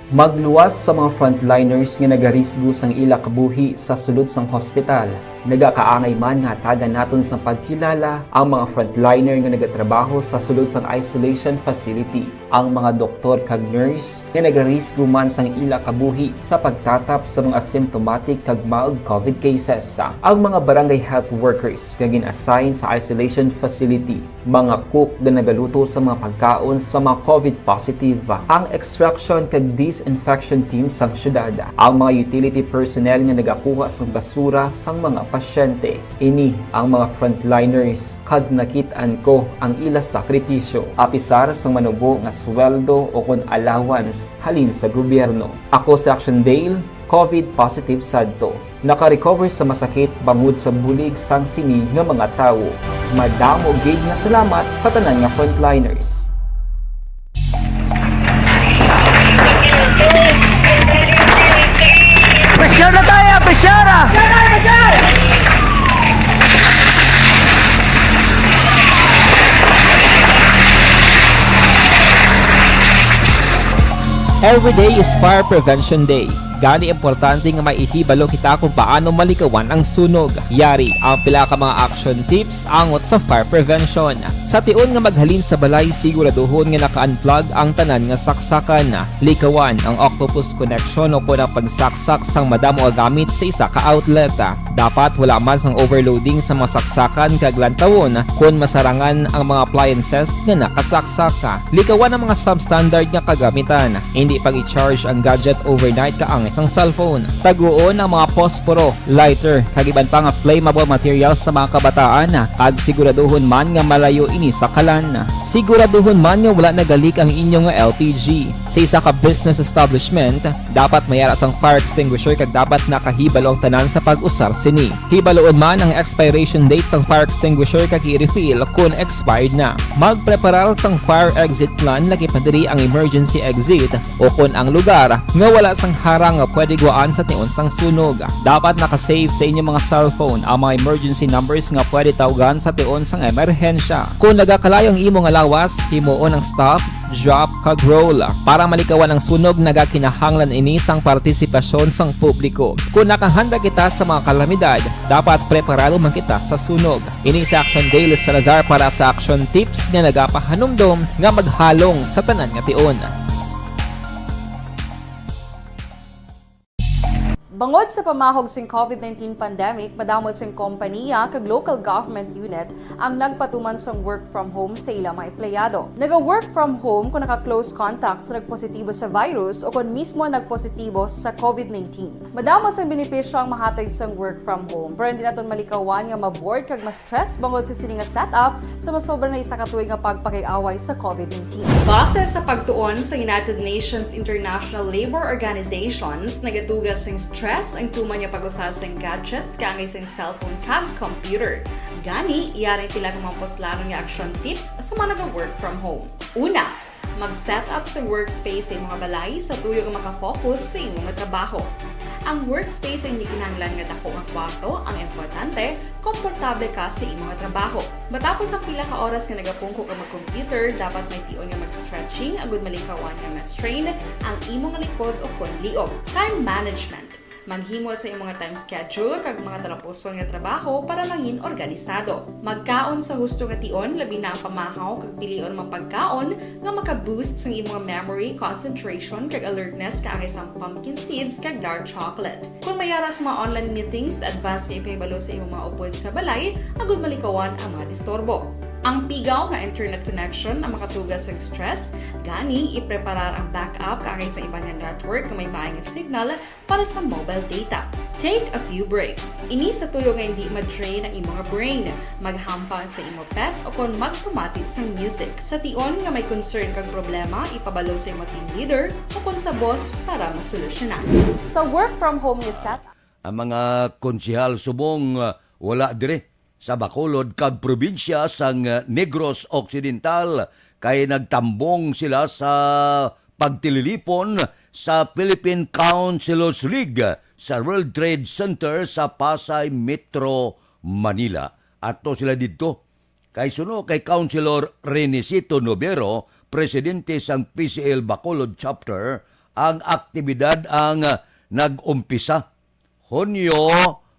Speaker 8: Magluwas sa mga frontliners nga nagarisgo sang ila kabuhi sa sulod sang hospital. Nagakaangay man nga tagan naton sa pagkilala ang mga frontliner nga nagatrabaho sa sulod sang isolation facility. Ang mga doktor kag nurse nga nagarisgo man sang ila kabuhi sa pagtatap sa mga asymptomatic kag mild COVID cases. Ang mga barangay health workers nga gin-assign sa isolation facility, mga cook nga nagaluto sa mga pagkaon sa mga COVID positive, ang extraction kag disinfection team sang syudad, ang mga utility personnel nga nagakuha sang basura sang mga pasyente. Ini ang mga frontliners kag nakit-an ko ang ila sakripisyo apisar sang manubo nga sweldo o kon allowance halin sa gobyerno. Ako sa Action Dale, COVID positive sadto. Naka-recover sa masakit bangod sa bulig sang sini nga mga tawo. Madamo gid nga salamat sa tanan nga frontliners.
Speaker 6: Presyara tayo! Presyara!
Speaker 8: Every day is Fire Prevention Day. Gani importante nga maihibalo kita kung paano malikawan ang sunog. Yari ang pila ka mga action tips angot sa fire prevention. Sa tion nga maghalin sa balay, siguraduhon nga naka-unplug ang tanan nga saksakan. Likawan ang octopus connection o kung pagsaksak sang madamo gamit sa isa ka outlet. Dapat wala man sang overloading sa mga saksakan kag lantawon kung masarangan ang mga appliances nga nakasaksaka. Likawan ang mga substandard nga kagamitan. Hindi pag i-charge ang gadget overnight kaangay isang cellphone. Taguon ang mga posporo, lighter, kagiban pa nga flammable materials sa mga kabataan, ag siguraduhon man nga malayo ini sa kalan. Siguraduhon man nga wala nagalik ang inyong LPG. Sa isa ka business establishment, dapat mayara sang fire extinguisher kag dapat nakahibalo ang tanan sa pag-usar sini. Hibaloon man ang expiration date sang fire extinguisher kag i-refill kung expired na. Magpreparar sang fire exit plan lagi padiri ang emergency exit o kung ang lugar nga wala sang harang nga pwede guaan sa tiun sang sunog. Dapat nakasave sa inyong mga cellphone ang mga emergency numbers nga pwede tawagan sa tiun sang emerhensya. Kung nagakalayo ang imong alawas, himuon ang stop, drop kag roll para malikawan ang sunog nagakinahanglan ini sang partisipasyon sang publiko. Kung nakahanda kita sa mga kalamidad, dapat preparado man kita sa sunog. Ini sa Action Daily Salazar para sa action tips nga nagapahanumdom nga maghalong sa tanan nga tion.
Speaker 10: Bangod sa pamahog sing COVID-19 pandemic, madamo sing kompanya kag local government unit ang nagpatuman sang work from home sa ilang mga empleyado. Naga-work from home kung naka-close contact sa nagpositibo sa virus o kung mismo nagpositibo sa COVID-19. Madamo sang benepisyo ang mahatag sang work from home, pero hindi naton malikawan nga ma-bored kag ma-stress bangod sa sini nga setup sa masobra na isa ka tuig nga pagpakiaway sa COVID-19. Base sa pagtuon sa United Nations International Labor Organizations, nagatugas sing stress ang tuman niya pag-usar sa gadgets kangay sa cellphone kag computer. Gani, iyaring tila kung mga poslano nga action tips sa mga nag-work from home. Una, mag-set up sa workspace sa mga balay sa tuyo nga makafocus sa imong trabaho. Ang workspace ay hindi kinahanglan nga dako nga kwarto, ang importante, komportable ka sa imong trabaho. Matapos ang pila ka oras nga nagapungko ka mag-computer, dapat may tion nga mag-stretching agud malikawan nga ma-strain ang imong likod o kon liog. Time management. Maghimo sa imong time schedule kag mga talapuson nga trabaho para maging organisado. Magkaon sa husto nga tion, labi na ang pamahaw kag pilion mga pagkaon nga maka-boost sa imong memory, concentration kag alertness kaangay sang pumpkin seeds kag dark chocolate. Kung mayara sa mga online meetings, advance nga ipahibalo sa imong mga upod sa balay, agud malikawan ang mga disturbo. Ang pigaw nga internet connection ang makatugas sa stress, gani ipreparar ang backup kaangay sa ibang network nga may maayong signal para sa mobile data. Take a few breaks. Ini sa tuyo nga hindi ma-drain ang imong brain, maghampang sa imong pet o kung magpumatit sa music. Sa tion nga may concern kag problema, ipabalo sa imong team leader o kung sa boss para masolusyonan. Sa work from home nga setup,
Speaker 2: ang mga konsehal subong wala dire sa Bacolod kag probinsya sang Negros Occidental kay nagtambong sila sa pagtililipon sa Philippine Councilors League sa World Trade Center sa Pasay Metro, Manila. Ato sila dito kay suno kay Councilor Renisito Novero, presidente sang PCL Bacolod chapter, ang aktibidad ang nag-umpisa Hunyo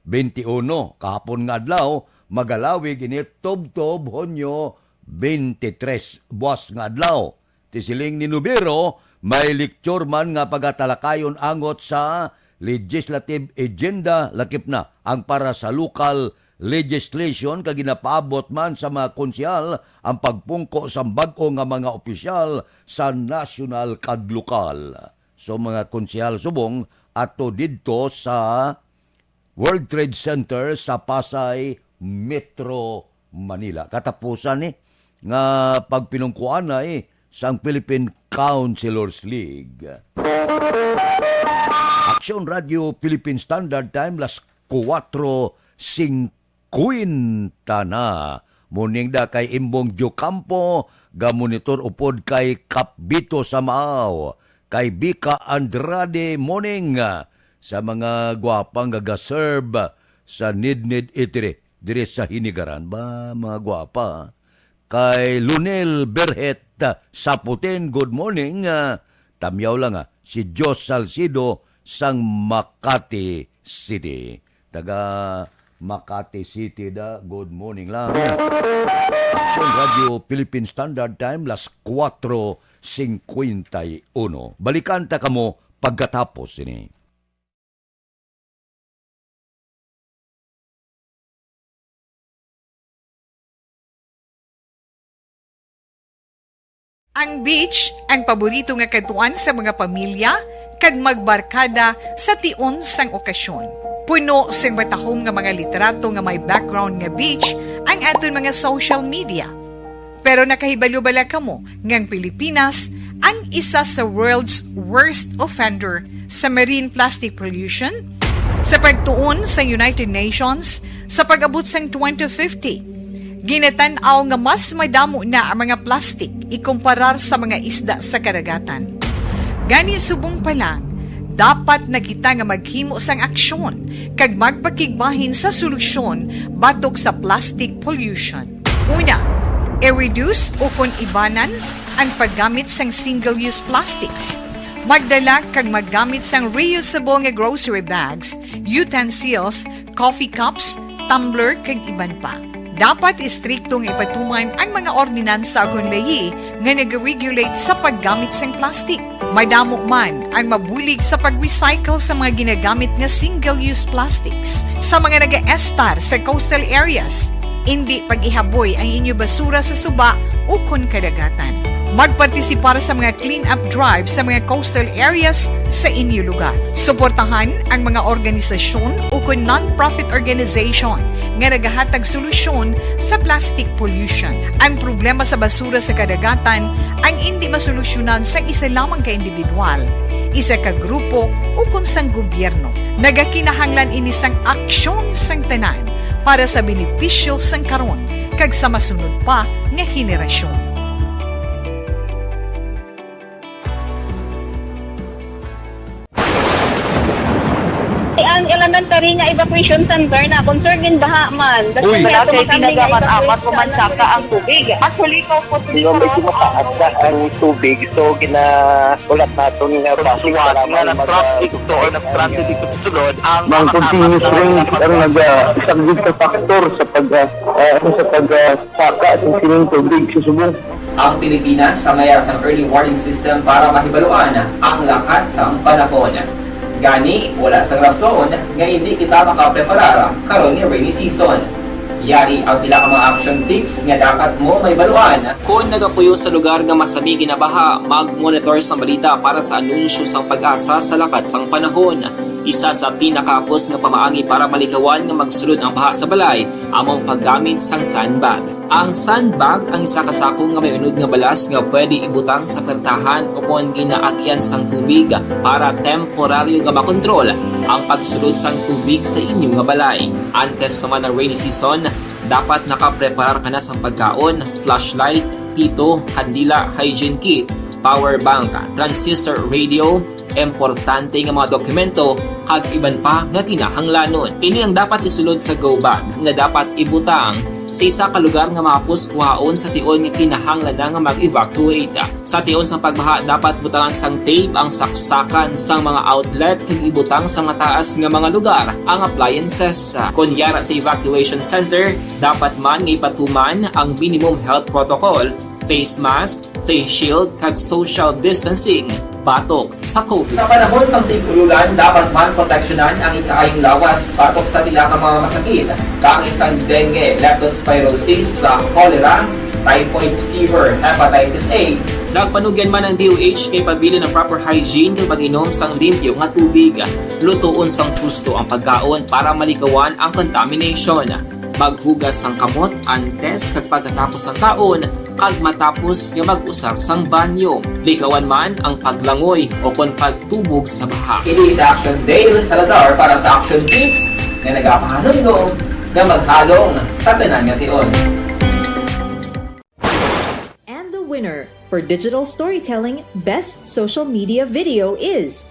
Speaker 2: 21 kahapon nga adlaw, magalawi gini Tob-Tob Hunyo 23 buwas nga adlaw. Tisiling ni Nubero, may lecture man nga pagatalakayon angot sa legislative agenda lakip na ang para sa local legislation kag ginapaabot man sa mga konsyal ang pagpungko sa bag-o nga mga opisyal sa national kag lokal. So mga konsyal subong ato didto sa World Trade Center sa Pasay Metro, Manila. Katapusan nga pagpinungkuan na sang Philippine Councilors League. Action Radio Philippine Standard Time las 4:50 na. Muning da kay Imbong Diocampo, gamonitor upod kay Kapbito Samao, kay Bika Andrade morning sa mga gwapang gaga-serve sa Nidnid Itire dire sa Hinigaran ba mga gwapa. Kay Lunel Berhet Saputin, good morning. Tamyaw lang si Jos Salcido sang Makati City. Taga Makati City da, good morning lang. Action Radio Philippine Standard Time las 4:51. Balikan ta kamo pagkatapos ini.
Speaker 3: Ang beach ang paborito nga katuan sa mga pamilya kag magbarkada sa tion sang okasyon. Puno sing matahom nga mga literato nga may background nga beach ang aton mga social media. Pero nakahibalo bala kamo ngang Pilipinas ang isa sa world's worst offender sa marine plastic pollution? Sa pagtuon sa United Nations sa pag-abot sang 2050, ginatanaw nga mas madamo na ang mga plastic ikumparar sa mga isda sa karagatan. Gani subong pa lang, dapat na kita nga maghimo sang aksyon kag magpakigbahin sa solusyon batok sa plastic pollution. Una, i-reduce o kung ibanan ang paggamit sang single-use plastics. Magdala kag maggamit sang reusable nga grocery bags, utensils, coffee cups, tumbler kag iban pa. Dapat istriktong ipatuman ang mga ordinansa kung layi nga nag-regulate sa paggamit sang plastic. Madamo man ang mabulig sa pag-recycle sa mga ginagamit nga single-use plastics. Sa mga nag-estar sa coastal areas, hindi pag-ihaboy ang inyo basura sa suba o kun kadagatan. Magpartisipar sa mga clean-up drive sa mga coastal areas sa inyo lugar. Suportahan ang mga organisasyon o kung non-profit organization nga nagahatag solusyon sa plastic pollution. Ang problema sa basura sa kadagatan ang hindi masolusyonan sa isa lamang ka individual, isa ka grupo o kung sang gobyerno. Nagakinahanglan ini sang aksyon sang tanan para sa benepisyo sang karon kag sa masunod pa nga henerasyon.
Speaker 5: Ang elementary nga evacuation center na concerned din baha man.
Speaker 2: Uy.
Speaker 5: Kaya
Speaker 6: Kaya pinagamat-amat
Speaker 5: evacuation
Speaker 6: pumansaka ang
Speaker 5: center.
Speaker 6: tubig. Actually, ko po
Speaker 7: Medyo mataas na ang tubig. So, ginaulat natin nga
Speaker 6: pagsuwat nga ng traffic to or nag-transit dito sa sulod ang
Speaker 7: Mang continuous rain ang isang good sa factor sa pagsaka sa sining tubig sa subong.
Speaker 8: Ang Pilipinas sa mayroon sa early warning system para mahibaluan ang lakat sa panahon. Gani, wala sa rason nga hindi kita makapreparar karon ni rainy season. Yari ang pila ka mga action tips nga dapat mo may baluan. Kung nagapuyo sa lugar nga masabi ginabaha, mag-monitor sa balita para sa anunsyo sang pag-asa sa lakat sang panahon. Isa sa pinakapos nga pamaagi para malikawan nga magsulod ang baha sa balay, among paggamit sang sandbag. Ang sandbag ang isa ka sako nga may unod nga balas nga pwede ibutang sa pertahan o kung ginaagyan sang tubig para temporaryo nga makontrol ang pagsulod sang tubig sa inyong nga balay. Antes naman ng rainy season, dapat nakapreparar ka na sa pagkaon, flashlight, pito, kandila, hygiene kit, power bank, transistor radio, importante nga mga dokumento kag iban pa nga kinahanglanon. Ini ang dapat isulod sa go bag nga dapat ibutang sa isa ka lugar nga mapus kuhaon sa tion nga kinahanglan nga mag-evacuate. Sa tion sa pagbaha dapat butangan sang tape ang saksakan sang mga outlet kag ibutang sa mataas nga mga lugar ang appliances. Kunyara sa evacuation center, dapat man nga ipatuman ang minimum health protocol, face mask, face shield kag social distancing batok sa COVID. Sa panahon sa tig-ululan, dapat man proteksyonan ang ikaayong lawas batok sa pila ka mga masakit, kang isang dengue, leptospirosis, cholera, typhoid fever, hepatitis A. Nagpanugyan man ang DOH kay pabili ng proper hygiene kay pag-inom sang limpyo nga tubig. Lutuon sang gusto ang pagkaon para malikawan ang contamination. Maghugas sang kamot antes kag pagkatapos ang kaon kag matapos nga mag-usar sang banyo. Likawan man ang paglangoy o kon pagtubog sa baha. Kini sa Action Dale Salazar para sa Action Tips nga nagapahanundong nga maghalong sa tanan nga tion.
Speaker 9: And the winner for Digital Storytelling Best Social Media Video is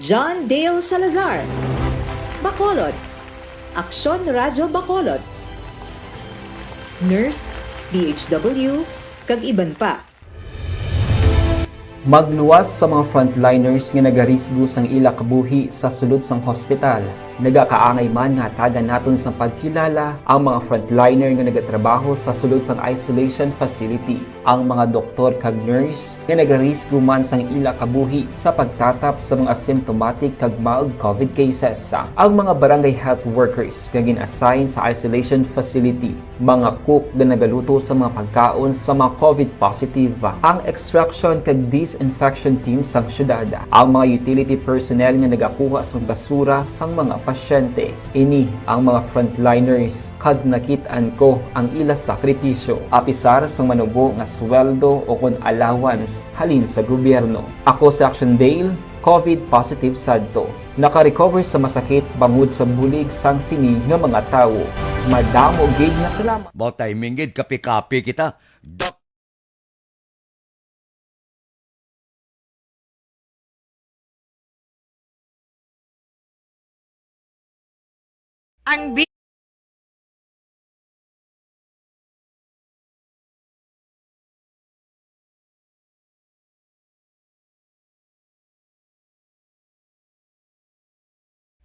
Speaker 9: John Dale Salazar, Bacolod, Aksyon Radyo Bacolod, Nurse, DHW, kag iban pa.
Speaker 8: Magluwas sa mga frontliners nga nagarisgo sang ila kabuhi sa sulod sang hospital. Nagakaangay man nga tagan naton sa pagkilala ang mga frontliner nga nagatrabaho sa sulod sang isolation facility. Ang mga doktor kag nurse nga nagarisgo man sang ila kabuhi sa pagtatap sa mga asymptomatic kag mild COVID cases. Ang mga barangay health workers nga gin-assign sa isolation facility, mga cook nga nagaluto sa mga pagkaon sa mga COVID positive, ang extraction kag disinfection team sang syudad, ang mga utility personnel nga nagakuha sang basura sang mga pasyente. Ini ang mga frontliners kag nakitaan ko ang ila sakripisyo apisar sang manubo nga sweldo o kon allowance halin sa gobyerno. Ako si Action Dale, COVID positive sadto. Naka-recover sa masakit bangod sa bulig sang sini nga mga tawo. Madamo gid na salamat.
Speaker 2: Bao timing gid kapi-kapi kita. Dok
Speaker 3: Ang beach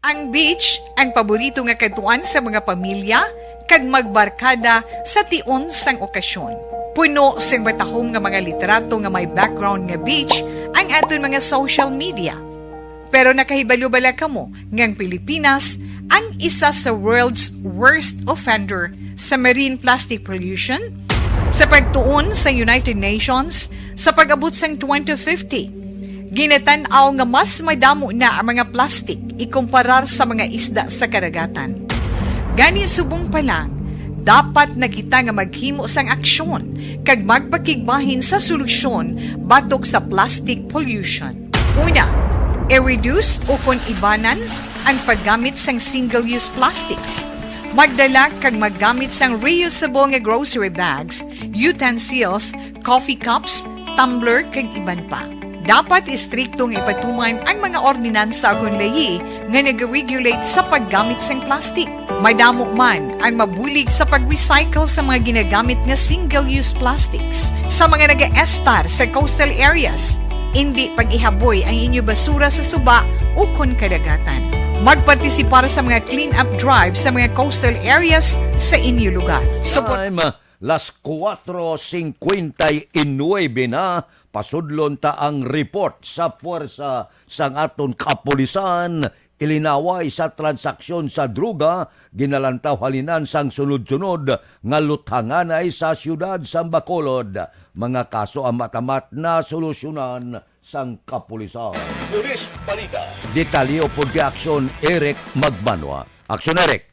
Speaker 3: Ang beach ang paborito nga katuan sa mga pamilya kag magbarkada sa tion sang okasyon. Puno sing batahom nga mga literato nga may background nga beach ang aton mga social media. Pero nakahibalo bala kamo nga ang Pilipinas ang isa sa world's worst offender sa marine plastic pollution? Sa pagtuon sa United Nations sa pag-abot sang 2050, ginatanaw nga mas madamo na ang mga plastik ikumparar sa mga isda sa karagatan. Gani subong pa lang, dapat na kita nga maghimo sang aksyon kag magpakigbahin sa solusyon batok sa plastic pollution. Una, i-reduce o kon ibanan ang paggamit sang single-use plastics. Magdala kag maggamit sang reusable nga grocery bags, utensils, coffee cups, tumbler kag iban pa. Dapat istriktong ipatuman ang mga ordinansa akong layi nga nag-regulate sa paggamit sang plastic. Madamo man ang mabulig sa pag-recycle sa mga ginagamit nga single-use plastics. Sa mga nag-estar sa coastal areas, hindi pag-ihaboy ang inyo basura sa suba o kon kadagatan. Magpartisipar sa mga clean-up drive sa mga coastal areas sa inyo lugar.
Speaker 2: time las 4:59 na pasudlon ta ang report sa puwersa sang aton kapulisan ilinaway sa transaksyon sa druga ginalantaw halinan sang sunod-sunod nga luthanganay sa siyudad sang Bacolod. Mga kaso ang matamat na solusyonan sang kapulisan.
Speaker 1: Pulis Balita.
Speaker 2: Detalyo pod kay Aksyon Eric Magbanwa. Aksyon Eric.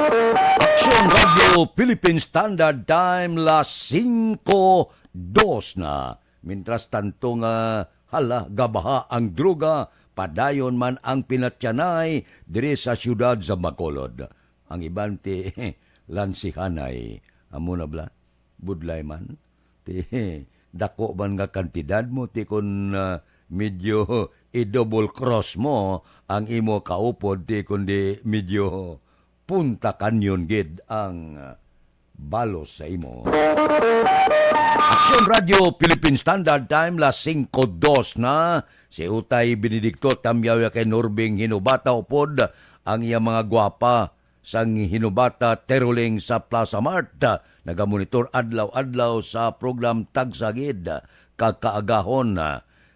Speaker 2: Aksyon Radio Philippine Standard Time las 5:02 na. Mintras tanto nga hala gabaha ang droga, padayon man ang pinatyanay diri sa syudad sa Bacolod. Ang iban ti lansihanay. Amo na bla? Budlay man. Ti dako man nga kantidad mo ti kun medyo i-double cross mo ang imo kaupod ti kundi medyo punta kanyon gid ang balos sa imo. Aksyon Radio Philippine Standard Time las 5:02 na. Si Utay Benedicto tamyaw kay Norbing Hinubata upod ang iya mga gwapa sang Hinubata teruling sa Plaza Mart. Nagamonitor adlaw-adlaw sa program Tagsagid kakaagahon.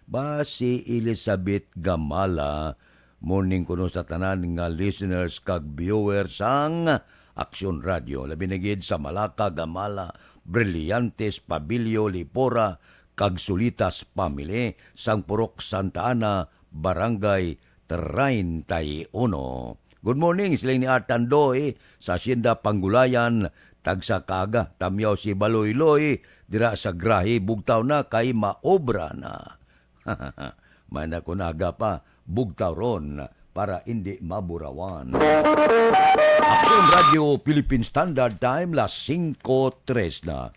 Speaker 2: Ba si Elizabeth Gamala, morning kuno sa tanan nga listeners kag viewers sang Aksyon Radio. Labi na gid sa Malacca, Gamala, Brillantes, Pabilio, Lipora, kag Sulitas Family, sang Purok Santa Ana, Barangay 31. Good morning, sila ni Artandoy sa Hacienda Panggulayan, tagsa kaga, tamyaw si Baloy-Loy, dira sa Grahe, bugtaw na kay maobra na. Mana ko naga pa, bugtaw ron para hindi maburawan. Aksyon Radio Philippine Standard Time las 5:03 na.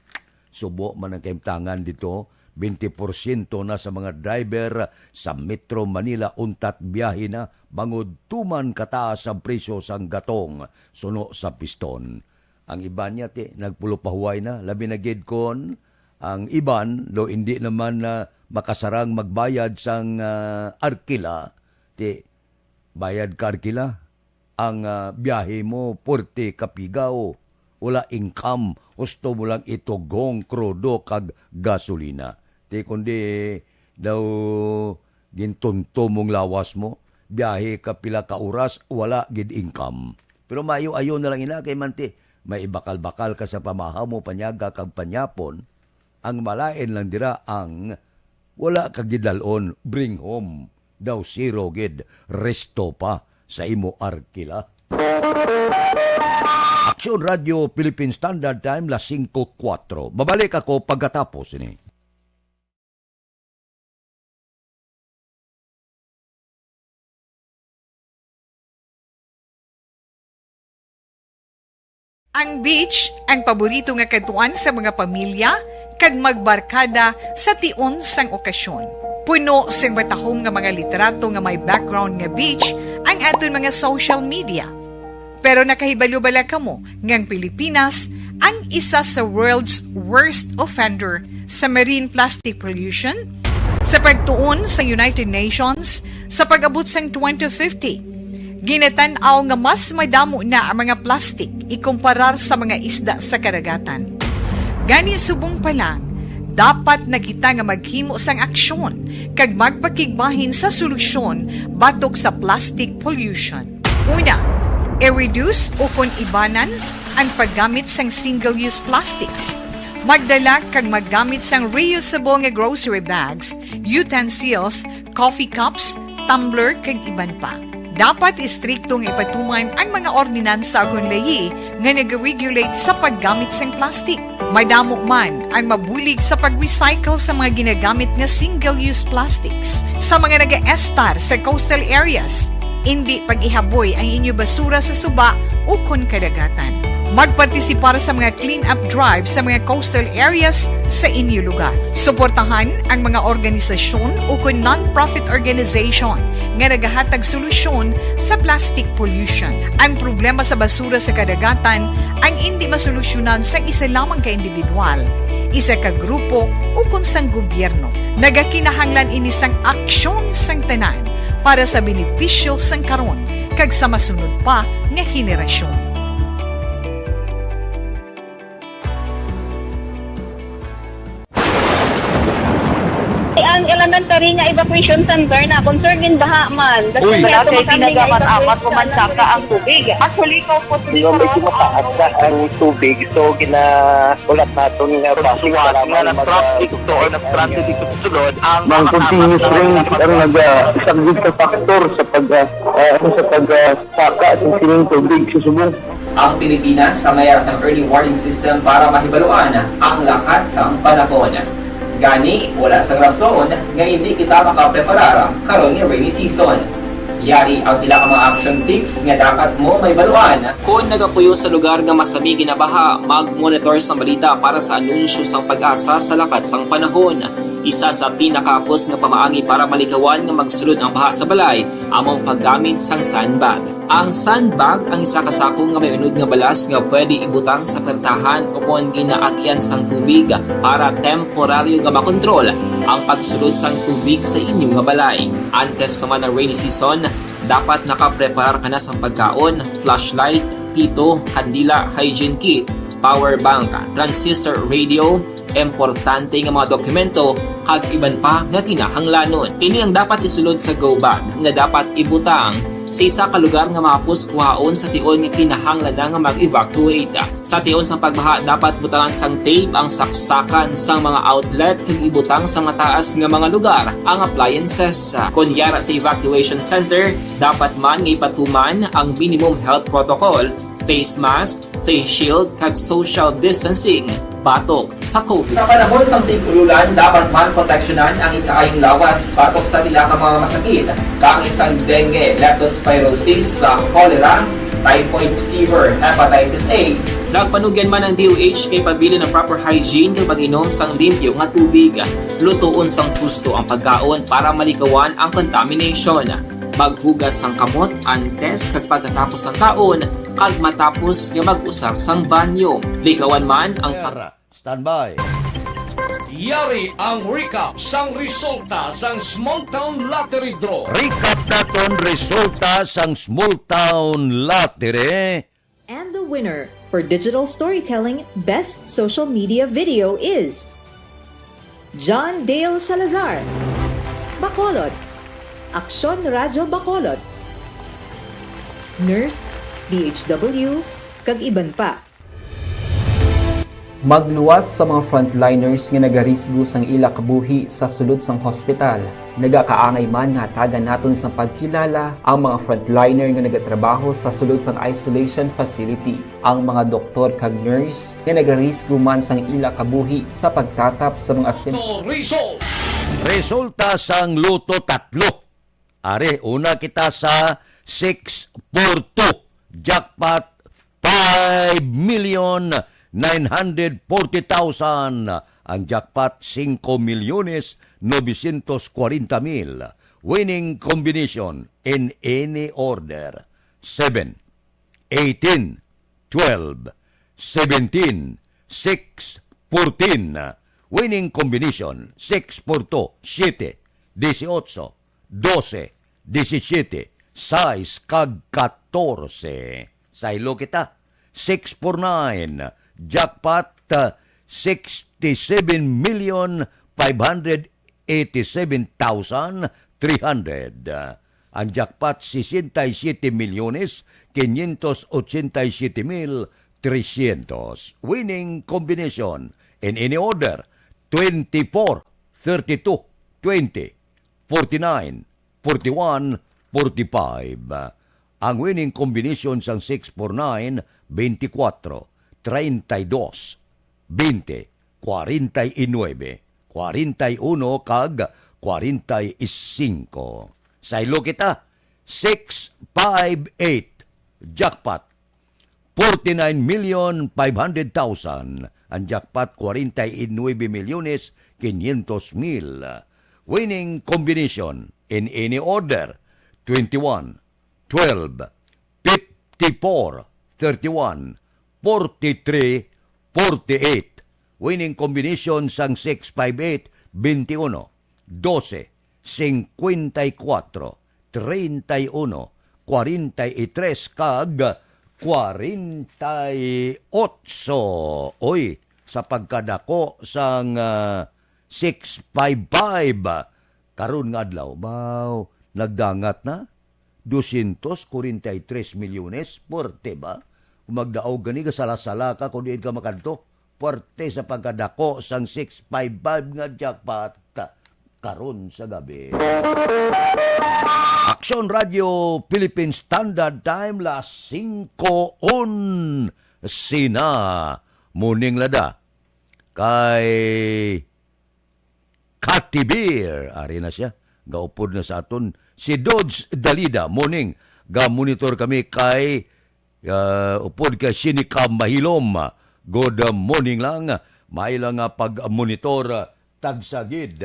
Speaker 2: Subo man ang kaimtangan dito, 20% na sa mga driver sa Metro Manila untat biyahe na bangod tuman kataas ang presyo sang gatong suno sa piston. Ang iban niya ti nagpulopahuay na, labi na gid kon ang iban do hindi naman makasarang magbayad sang arkila ti bayad ka arkila ang biyahe mo porte kapigaw wala income gusto mo lang itugong krudo kag gasolina ti kundi daw gintunto mong lawas mo biyahe ka pila ka oras wala gid income pero maayo-ayo na lang ina kay manti may ibakal-bakal ka sa pamahaw mo panyaga kag panyapon ang malain lang dira ang wala kag gidalon bring home daw zero gid resto pa sa imo arkila. Aksyon Radio Philippine Standard Time las 5:04. Babalik ako pagkatapos ini.
Speaker 3: Ang beach, ang paborito nga katuan sa mga pamilya, kag magbarkada sa tion sang okasyon. Puno sang batahom nga mga literato nga may background nga beach ang aton mga social media. Pero nakahibalo-bala kamo ngang Pilipinas ang isa sa world's worst offender sa marine plastic pollution? Sa pagtuon sa United Nations, sa pag-abot sang 2050, ginatanaw nga mas madamo na ang mga plastic ikumparar sa mga isda sa karagatan. Gani subong pa lang, dapat na kita nga maghimo sang aksyon kag magpakigbahin sa solusyon batok sa plastic pollution. Una, i-reduce o kung ibanan ang paggamit sang single-use plastics. Magdala kag maggamit sang reusable nga grocery bags, utensils, coffee cups, tumbler kag iban pa. Dapat istriktong ipatuman ang mga ordinansa kung layi nga nag-regulate sa paggamit sang plastic. Madamo man ang mabulig sa pag-recycle sa mga ginagamit nga single-use plastics. Sa mga nag-estar sa coastal areas, hindi pag-ihaboy ang inyo basura sa suba o kun kadagatan. Magpartisipar sa mga clean-up drive sa mga coastal areas sa inyo lugar. Suportahan ang mga organisasyon o kung non-profit organization nga nagahatag solusyon sa plastic pollution. Ang problema sa basura sa kadagatan ang hindi masolusyonan sa isa lamang ka individual, isa ka grupo o kung sang gobyerno. Nagakinahanglan ini sang aksyon sang tanan para sa benepisyo sang karon kag sa masunod pa nga henerasyon.
Speaker 5: Ang elementary nga evacuation center na concern din baha man.
Speaker 6: Uy, dati pinagamat-amat kumansaka ang tubig. Actually, po
Speaker 7: Di ba medyo mataas na ang tubig, so ginaulat natin nga
Speaker 6: pasuwat nga nag-traffic to or nag-transit dito sa sulod ang
Speaker 7: mga continuous rain ang nag-isang sa factor sa pagsaka sa sining tubig sa subong.
Speaker 8: Ang Pilipinas sa mayroon sa early warning system para mahibaluan ang lakat sa panahon. Gani, wala sa rason nga hindi kita makapreparar karon nga rainy season. Yari ang pila ka mga action tips nga dapat mo may baluan. Kung nagapuyo sa lugar nga masabi ginabaha, mag-monitor sa balita para sa anunsyo sang pag-asa sa lakat sang panahon. Isa sa pinakapos nga pamaagi para malikawan nga magsulod ang baha sa balay, among paggamit sang sandbag. Ang sandbag ang isa kasakong nga may unod nga balas nga pwede ibutang sa pertahan upon ginaagyan sang tubig para temporaryo nga makontrol ang pagsulod sang tubig sa inyong nga balay. Antes naman ng rainy season, dapat nakapreparar ka na sa pagkaon, flashlight, pito, kandila, hygiene kit, power bank, transistor radio, importante nga mga dokumento, kag iban pa nga kinahanglanon. Ini ang dapat isulod sa go bag nga dapat ibutang sa isa ka lugar nga mapus kuhaon sa tion nga kinahanglan nga mag-evacuate. Sa tion sa pagbaha dapat butangan sang tape ang saksakan sang mga outlet kag ibutang sa mataas nga mga lugar ang appliances. Kunyara sa evacuation center, dapat man nga ipatuman ang minimum health protocol, face mask, face shield kag social distancing batok sa COVID. Sa panahon sa tig-ululan, dapat man proteksyonan ang ikaayong lawas batok sa nila ka mga masakit. Kang isang dengue, leptospirosis, cholera, typhoid fever, hepatitis A. Nagpanugyan man ang DOH kay pabili ng proper hygiene kay pag-inom sang limpyo nga tubig. Lutuon sang gusto ang pagkaon para malikawan ang contamination. Maghugas sang kamot antes kag pagkatapos ang kaon kag matapos nga mag-usar sang banyo. Likawan man ang
Speaker 2: Standby.
Speaker 1: Yari ang recap sang resulta sang Small Town Lottery Draw.
Speaker 2: Recap naton resulta sang Small Town Lottery.
Speaker 9: And the winner for digital storytelling best social media video is John Dale Salazar, Bacolod, Aksyon Radyo Bacolod, Nurse, DHW, kag iban pa.
Speaker 8: Magluwas sa mga frontliners nga nagarisgo sang ila kabuhi sa sulod sang hospital. Nagakaangay man nga tagan naton sa pagkilala ang mga frontliner nga nagatrabaho sa sulod sang isolation facility. Ang mga doktor kag nurse nga nagarisgo man sang ila kabuhi sa pagtatap sa mga
Speaker 2: Resulta sang luto 3. Are, una kita sa 642. Jackpot 5,940,000. Ang jackpot 5,940,000. Winning combination in any order 7, 18, 12, 17, 6, 14. Winning combination 6 por 2, 7, 18, 12, 17, 6 kag 14. Saylo kita. 6 por 9. Jackpot 67,587,300. Ang jackpot 67,587,300. Winning combination in any order 24, 32, 20, 49, 41, 45. Ang winning combination sang 6 por 9, 24, 32, 20, 49, 41 kag 45. Saylo kita, 658 jackpot, 49,500,000. Ang jackpot, 49,500,000. Winning combination in any order, 21, 12, 54, 31, 43, 48. Winning combination sang 658, 21, 12, 54, 31, 43 kag 48. Oy, sa pagkadako sang 655 karon nga adlaw, baw nagdangat na 243 milyones porte ba? Kung magdaog gani ka sala-sala ka kung diin ka makanto, porte sa pagkadako sang 655 nga jackpot. karon sa gabi. Aksyon Radio Philippine Standard Time las 5:11 sina muning lada kay Katibir ari na siya gaupod na sa aton si Dodge Dalida muning ga monitor kami kay upod kay Sinika Mahilom. Good morning lang. May lang pag-monitor tagsagid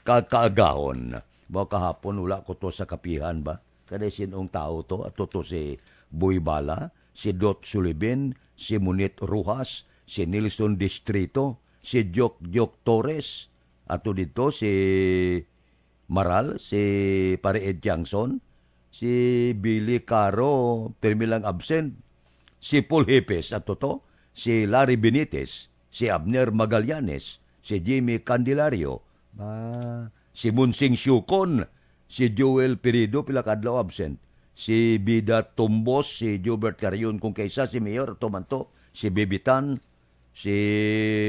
Speaker 2: kakaagahon. Ba kahapon wala ko to sa kapihan ba? Kada sinong tao to? Ato to si Boy Bala, si Dot Sulibin, si Munit Rujas, si Nilson Distrito, si Jok Torres, ato dito si Maral, si Pareed Jackson, si Billy Caro, permilang absent, si Paul Hepes, ato to, si Larry Benitez, si Abner Magallanes, si Jimmy Candelario, si Munsing Syukon, si Joel Perido, pila kadlaw absent, si Bida Tumbos, si Jubert Carion kung kaysa, si Mayor Tomanto, si Bibitan, si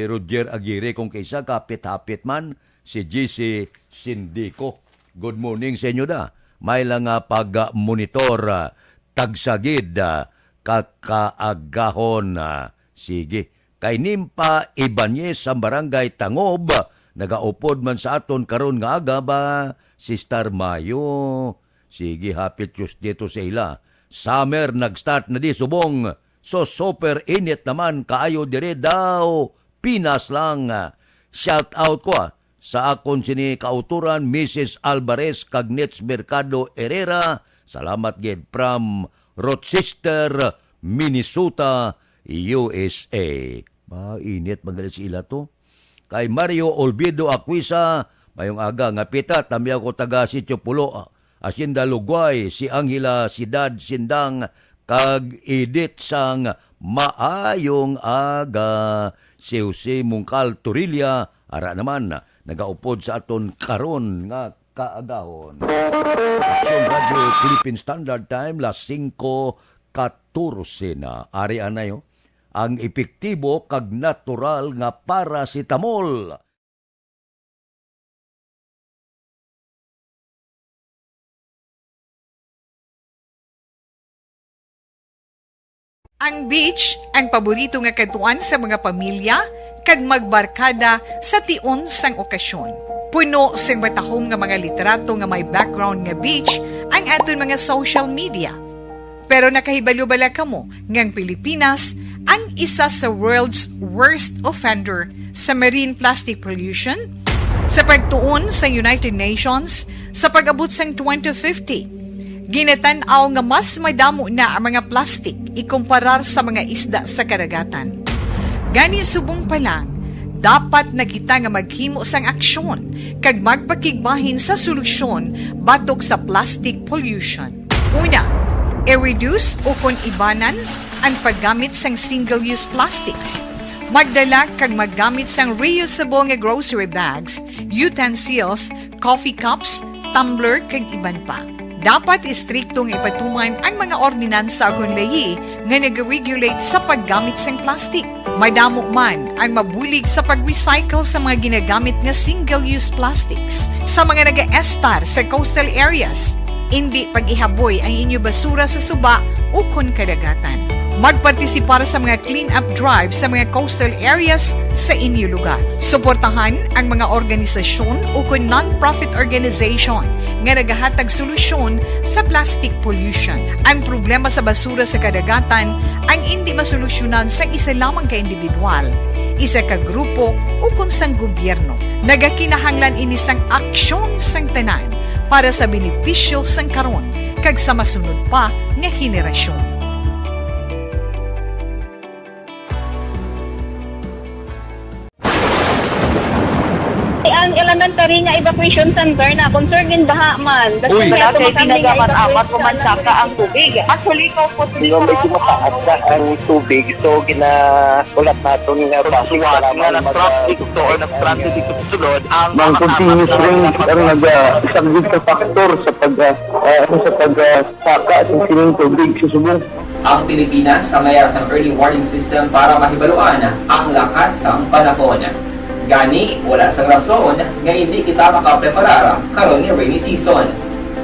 Speaker 2: Roger Aguirre kung kaysa, kapit-hapit man, si GC Sindico. Good morning sa inyo da. May lang pag-monitor, tagsagid, kakaagahon. Sige. Kay Nimpa Ibanez sa Barangay Tangob, nagaupod man sa aton karon nga aga ba si Star Mayo. Sige, happy Tuesday to sa ila. Summer nag-start na di subong. So super init naman kaayo dire daw. Pinas lang. Shout out ko sa akon sini kauturan Mrs. Alvarez Cagnets Mercado Herrera. Salamat gid from Rochester, Minnesota, USA. Init magalit sila to. Kay Mario Olvido Aquisa, mayong aga nga pita, tamya ko taga Sitio Pulo, Asinda Lugway, si Angela Sidad Sindang, kag Edith sang maayong aga. Si Jose Mungkal Turilla, ara naman, nagaupod sa aton karon nga kaagahon. Aksyon Radio Philippine Standard Time, las 5:14 na. Ari anayo, ang epektibo kag natural nga paracetamol.
Speaker 3: Ang beach, ang paborito nga katuan sa mga pamilya, kag magbarkada sa tion sang okasyon. Puno sang batahom nga mga literato nga may background nga beach, ang aton mga social media. Pero nakahibalo-bala kamo ngang Pilipinas ang isa sa world's worst offender sa marine plastic pollution? Sa pagtuon sa United Nations, sa pag-abot sang 2050, ginatanaw nga mas madamo na ang mga plastic ikumparar sa mga isda sa karagatan. Gani subong pa lang, dapat na kita nga maghimo sang aksyon kag magpakigbahin sa solusyon batok sa plastic pollution. Una, i-reduce o kung ibanan ang paggamit sang single-use plastics. Magdala kag maggamit sang reusable nga grocery bags, utensils, coffee cups, tumbler kag iban pa. Dapat istriktong ipatuman ang mga ordinansa kung lahi nga nag-regulate sa paggamit sang plastic. Madamo man ang mabulig sa pag-recycle sa mga ginagamit nga single-use plastics. Sa mga nag-estar sa coastal areas, hindi pag-ihaboy ang inyo basura sa suba o kun kadagatan. Magpartisipar sa mga clean-up drive sa mga coastal areas sa inyo lugar. Suportahan ang mga organisasyon o kung non-profit organization nga nagahatag solusyon sa plastic pollution. Ang problema sa basura sa kadagatan ang hindi masolusyonan sa isa lamang ka individual, isa ka grupo o kung sang gobyerno. Nagakinahanglan ini sang aksyon sang tanan para sa benepisyo sang karon kag sa masunod pa nga henerasyon.
Speaker 5: Ang elementary nga evacuation center na concern din baha man.
Speaker 6: Uy, kasi tinagaman amat kumansaka ang tubig. Actually, ko po
Speaker 7: Di ba medyo mataas na ang tubig, so ginaulat natin nga
Speaker 6: pasiwala nga nag-traffic to or nag-transit dito sa sulod ang
Speaker 7: ng continuous rain ang nag-isang sa factor sa pagsaka sa sining tubig sa subong.
Speaker 8: Ang Pilipinas sa mayas ang early warning system para mahibaluan ang lakas sa panahon. Gani, wala sang rason nga hindi kita makapreparar karon ni rainy season.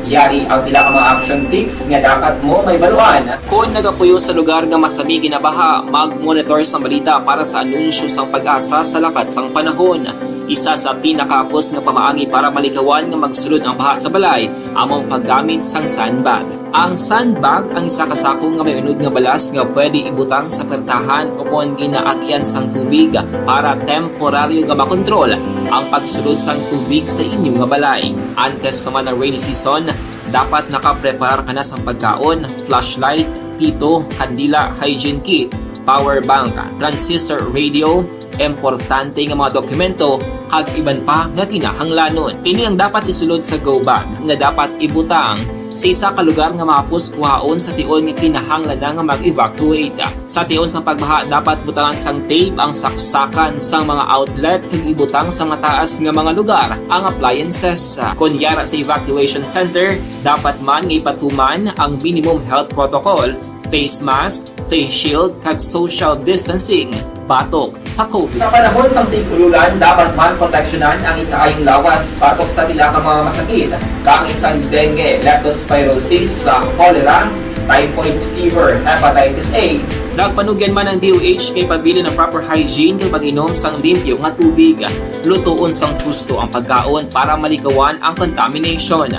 Speaker 8: Yari ang pila ka mga action tips nga dapat mo may baluan. Kung nagapuyo sa lugar nga masabi ginabaha, mag-monitor sa balita para sa anunsyo sang pag-asa sa lakat sang panahon. Isa sa pinakapos nga pamaagi para malikawan nga magsulod ang baha sa balay, among paggamit sang sandbag. Ang sandbag ang isa ka sako nga may unod nga balas nga pwede ibutang sa pertahan o kung ginaagyan sang tubig para temporaryo nga makontrol ang pagsulod sang tubig sa inyong nga balay. Antes naman ng rainy season, dapat nakapreparar ka na sa pagkaon, flashlight, pito, kandila, hygiene kit, power bank, transistor radio, importante nga mga dokumento kag iban pa nga kinahanglanon. Ini ang dapat isulod sa go bag nga dapat ibutang sa isa ka lugar nga mapus kuhaon sa tion nga kinahanglan nga mag-evacuate. Sa tion sa pagbaha dapat butangan sang tape ang saksakan sang mga outlet kag ibutang sa mataas nga mga lugar ang appliances. Kunyara sa evacuation center, dapat man nga ipatuman ang minimum health protocol, face mask, face shield kag social distancing batok sa COVID. Sa panahon sa tigululan, dapat man proteksyonan ang ikaayong lawas batok sa pila ka mga masakit, kang isang dengue, leptospirosis, cholera, typhoid fever, hepatitis A. Nagpanugyan man ang DOH kay pabili ng proper hygiene kay pag-inom sang limpyo nga tubig. Lutuon sang husto ang pagkaon para malikawan ang contamination.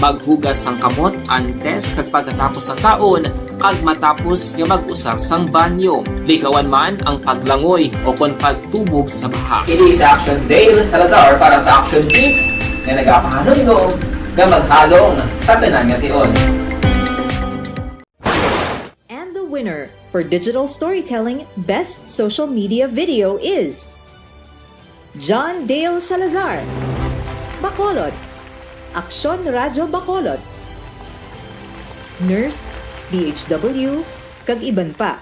Speaker 8: Maghugas sang kamot antes kag pagkatapos ang kaon kag matapos nga mag-usar sang banyo. Likawan man ang paglangoy o kon pagtubog sa baha. Kini sa Action Dale Salazar para sa action tips nga nagapahanundong nga maghalong sa tanan nga tion.
Speaker 9: And the winner for Digital Storytelling Best Social Media Video is John Dale Salazar, Bacolod, Aksyon Radyo Bacolod, Nurse, BHW, kag iban pa.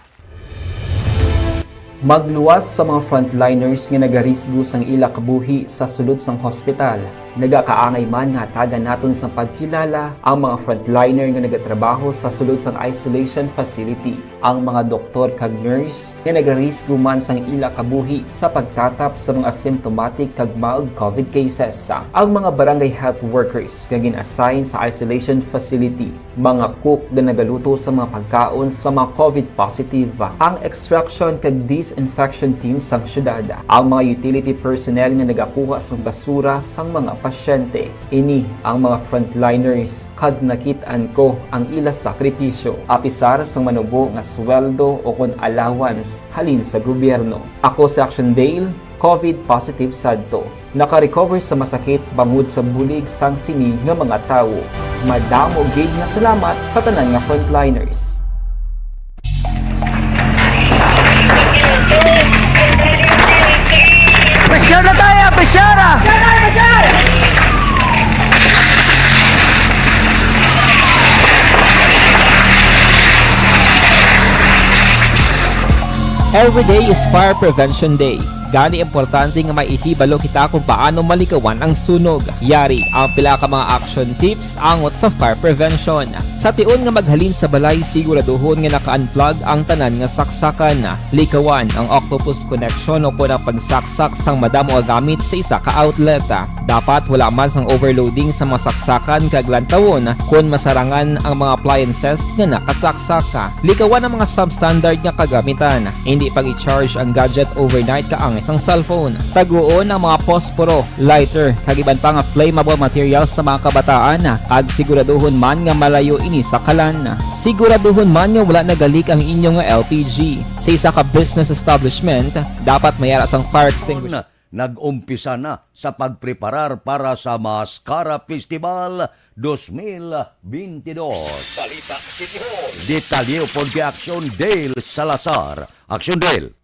Speaker 8: Magluwas sa mga frontliners nga nagarisgo sang ila kabuhi sa sulod sang hospital. Nagakaangay man nga tagan naton sa pagkilala ang mga frontliner nga nagatrabaho sa sulod sang isolation facility. Ang mga doktor kag nurse nga nagarisgo man sang ila kabuhi sa pagtatap sa mga symptomatic kag mild COVID cases. Ang mga barangay health workers nga gin-assign sa isolation facility, mga cook nga nagaluto sa mga pagkaon sa mga COVID positive, ang extraction kag disinfection team sang syudad, ang mga utility personnel nga nagakuha sang basura sang mga pasyente. Ini ang mga frontliners kad nakitaan ko ang ila sakripisyo apisar sang manubo nga sweldo o kon allowance halin sa gobyerno. Ako sa Action Dale, COVID positive sadto. Naka-recover sa masakit bangod sa bulig sang sini nga mga tawo. Madamo gid nga salamat sa tanan nga frontliners.
Speaker 7: Presyara tayo! Presyara!
Speaker 8: Every day is Fire Prevention Day. Gani importante nga maihibalo kita kung paano malikawan ang sunog. Yari ang pila ka mga action tips angot sa fire prevention. Sa tion nga maghalin sa balay, siguraduhon nga naka-unplug ang tanan nga saksakan. Likawan ang octopus connection o kung ang pagsaksak sang madamo nga gamit sa isa ka outlet. Dapat wala man sang overloading sa mga saksakan kag lantawon kung masarangan ang mga appliances nga nakasaksaka. Likawan ang mga substandard nga kagamitan. Hindi pag i-charge ang gadget overnight kaang isang cellphone. Taguon ang mga posporo, lighter, kag iban pa nga flammable materials sa mga kabataan. Kag siguraduhon man nga malayo ini sa kalan. Siguraduhon man nga wala nagalik ang inyong LPG. Sa isa ka business establishment, dapat mayara sang fire extinguisher.
Speaker 2: Nag-umpisa na sa pagpreparar para sa Mascara Festival 2022.
Speaker 1: Balita City Hall.
Speaker 2: Detalye po kay Action Dale Salazar. Action Dale.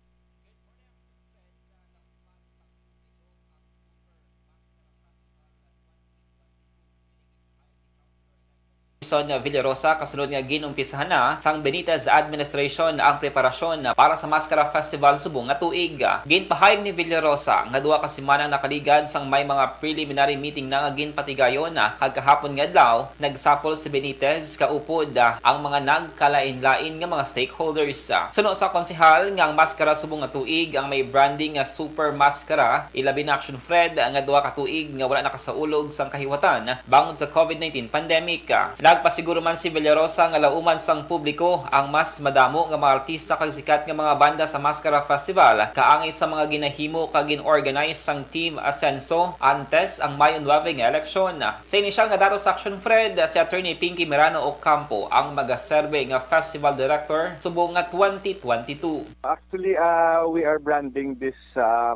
Speaker 8: Jason Villarosa kasunod nga ginumpisahan na sang Benitez Administration ang preparasyon para sa Mascara Festival subong nga tuig. Ginpahayag ni Villarosa nga duha ka semana nakaligad sang may mga preliminary meeting na nga ginpatigayon kagkahapon nga adlaw nagsapol si Benitez kaupod ang mga nagkalain-lain nga mga stakeholders. Suno sa konsehal nga ang maskara subong nga tuig ang may branding nga super maskara ilabi na Action Fred nga duha ka tuig nga wala nakasaulog sang kahiwatan bangod sa COVID-19 pandemic. Nagpasiguro man si Villarosa nga lauman sang publiko ang mas madamo nga mga artista kag sikat nga mga banda sa Mascara Festival kaangay sa mga ginahimo kag gin-organize sang Team Ascenso antes ang Mayo 9 nga eleksyon. Sa inisyal nga datos sa Action Fred, si Attorney Pinky Mirano Ocampo ang magaserbe nga Festival Director subong nga 2022.
Speaker 7: Actually, we are branding this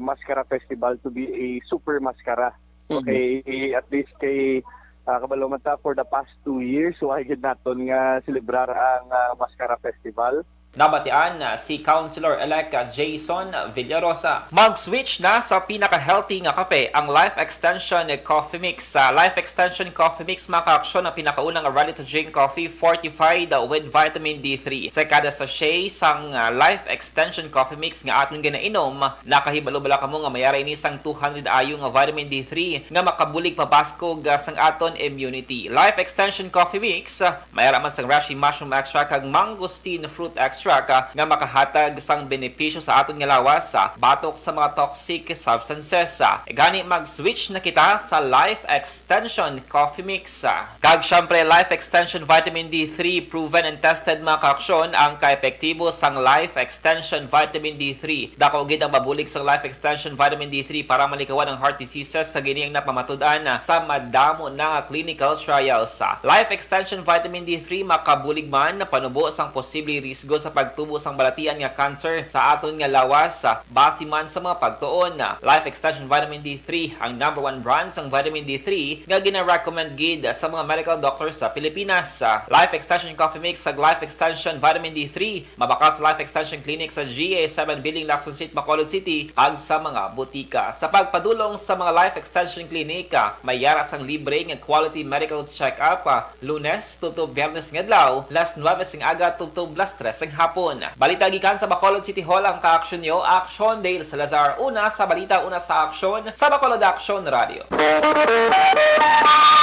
Speaker 7: Mascara Festival to be a super mascara. Okay, at least kay kabalo man ta for the past 2 years, so ay gid naton nga celebrar ang Mascara Festival.
Speaker 8: Nabatian si Councilor-elect Jason Villarosa. Mag-switch na sa pinaka-healthy nga kape ang Life Extension Coffee Mix. Sa Life Extension Coffee Mix, maka-aksyon ang pinakaunang ready-to-drink coffee fortified with vitamin D3. Sa kada sachet sang Life Extension Coffee Mix nga aton ginainom, nakahibalo-bala ka mo nga mayara ini sang 200 ayo nga vitamin D3 nga makabulig pabaskog sang aton immunity. Life Extension Coffee Mix, mayara man sang reishi mushroom extract kag mangosteen fruit extract nga makahatag sang benepisyo sa aton nga lawas sa batok sa mga toxic substances. Gani mag-switch na kita sa Life Extension Coffee Mix. Kag syempre Life Extension Vitamin D3 proven and tested mga kaaksyon ang kaepektibo sang Life Extension Vitamin D3. Dako gid ang mabulig sang Life Extension Vitamin D3 para malikawan ang heart diseases sa giniyang napamatudan sa madamo na clinical trials. Life Extension Vitamin D3 makabulig man na panubo sang posible risgo sa pagtubo sang balatian nga cancer sa aton nga lawas base man sa mga pagtuon. Life Extension Vitamin D3 ang number 1 brand sang vitamin D3 nga gina-recommend gid sa mga medical doctors sa Pilipinas. Life Extension Coffee Mix sa Life Extension Vitamin D3 mabakas Life Extension Clinic sa GA7 Building, Lacson Street, Bacolod City ag sa mga butika. Sa pagpadulong sa mga Life Extension Clinic, may yara sang libre nga quality medical check-up Lunes tutob Biyernes nga adlaw, las 9 sing aga tutob las 3 sing hapon. Balita gikan sa Bacolod City Hall ang kaaksyon nyo, Action Dale Salazar. Una sa balita, una sa aksyon sa Bacolod Action Radio.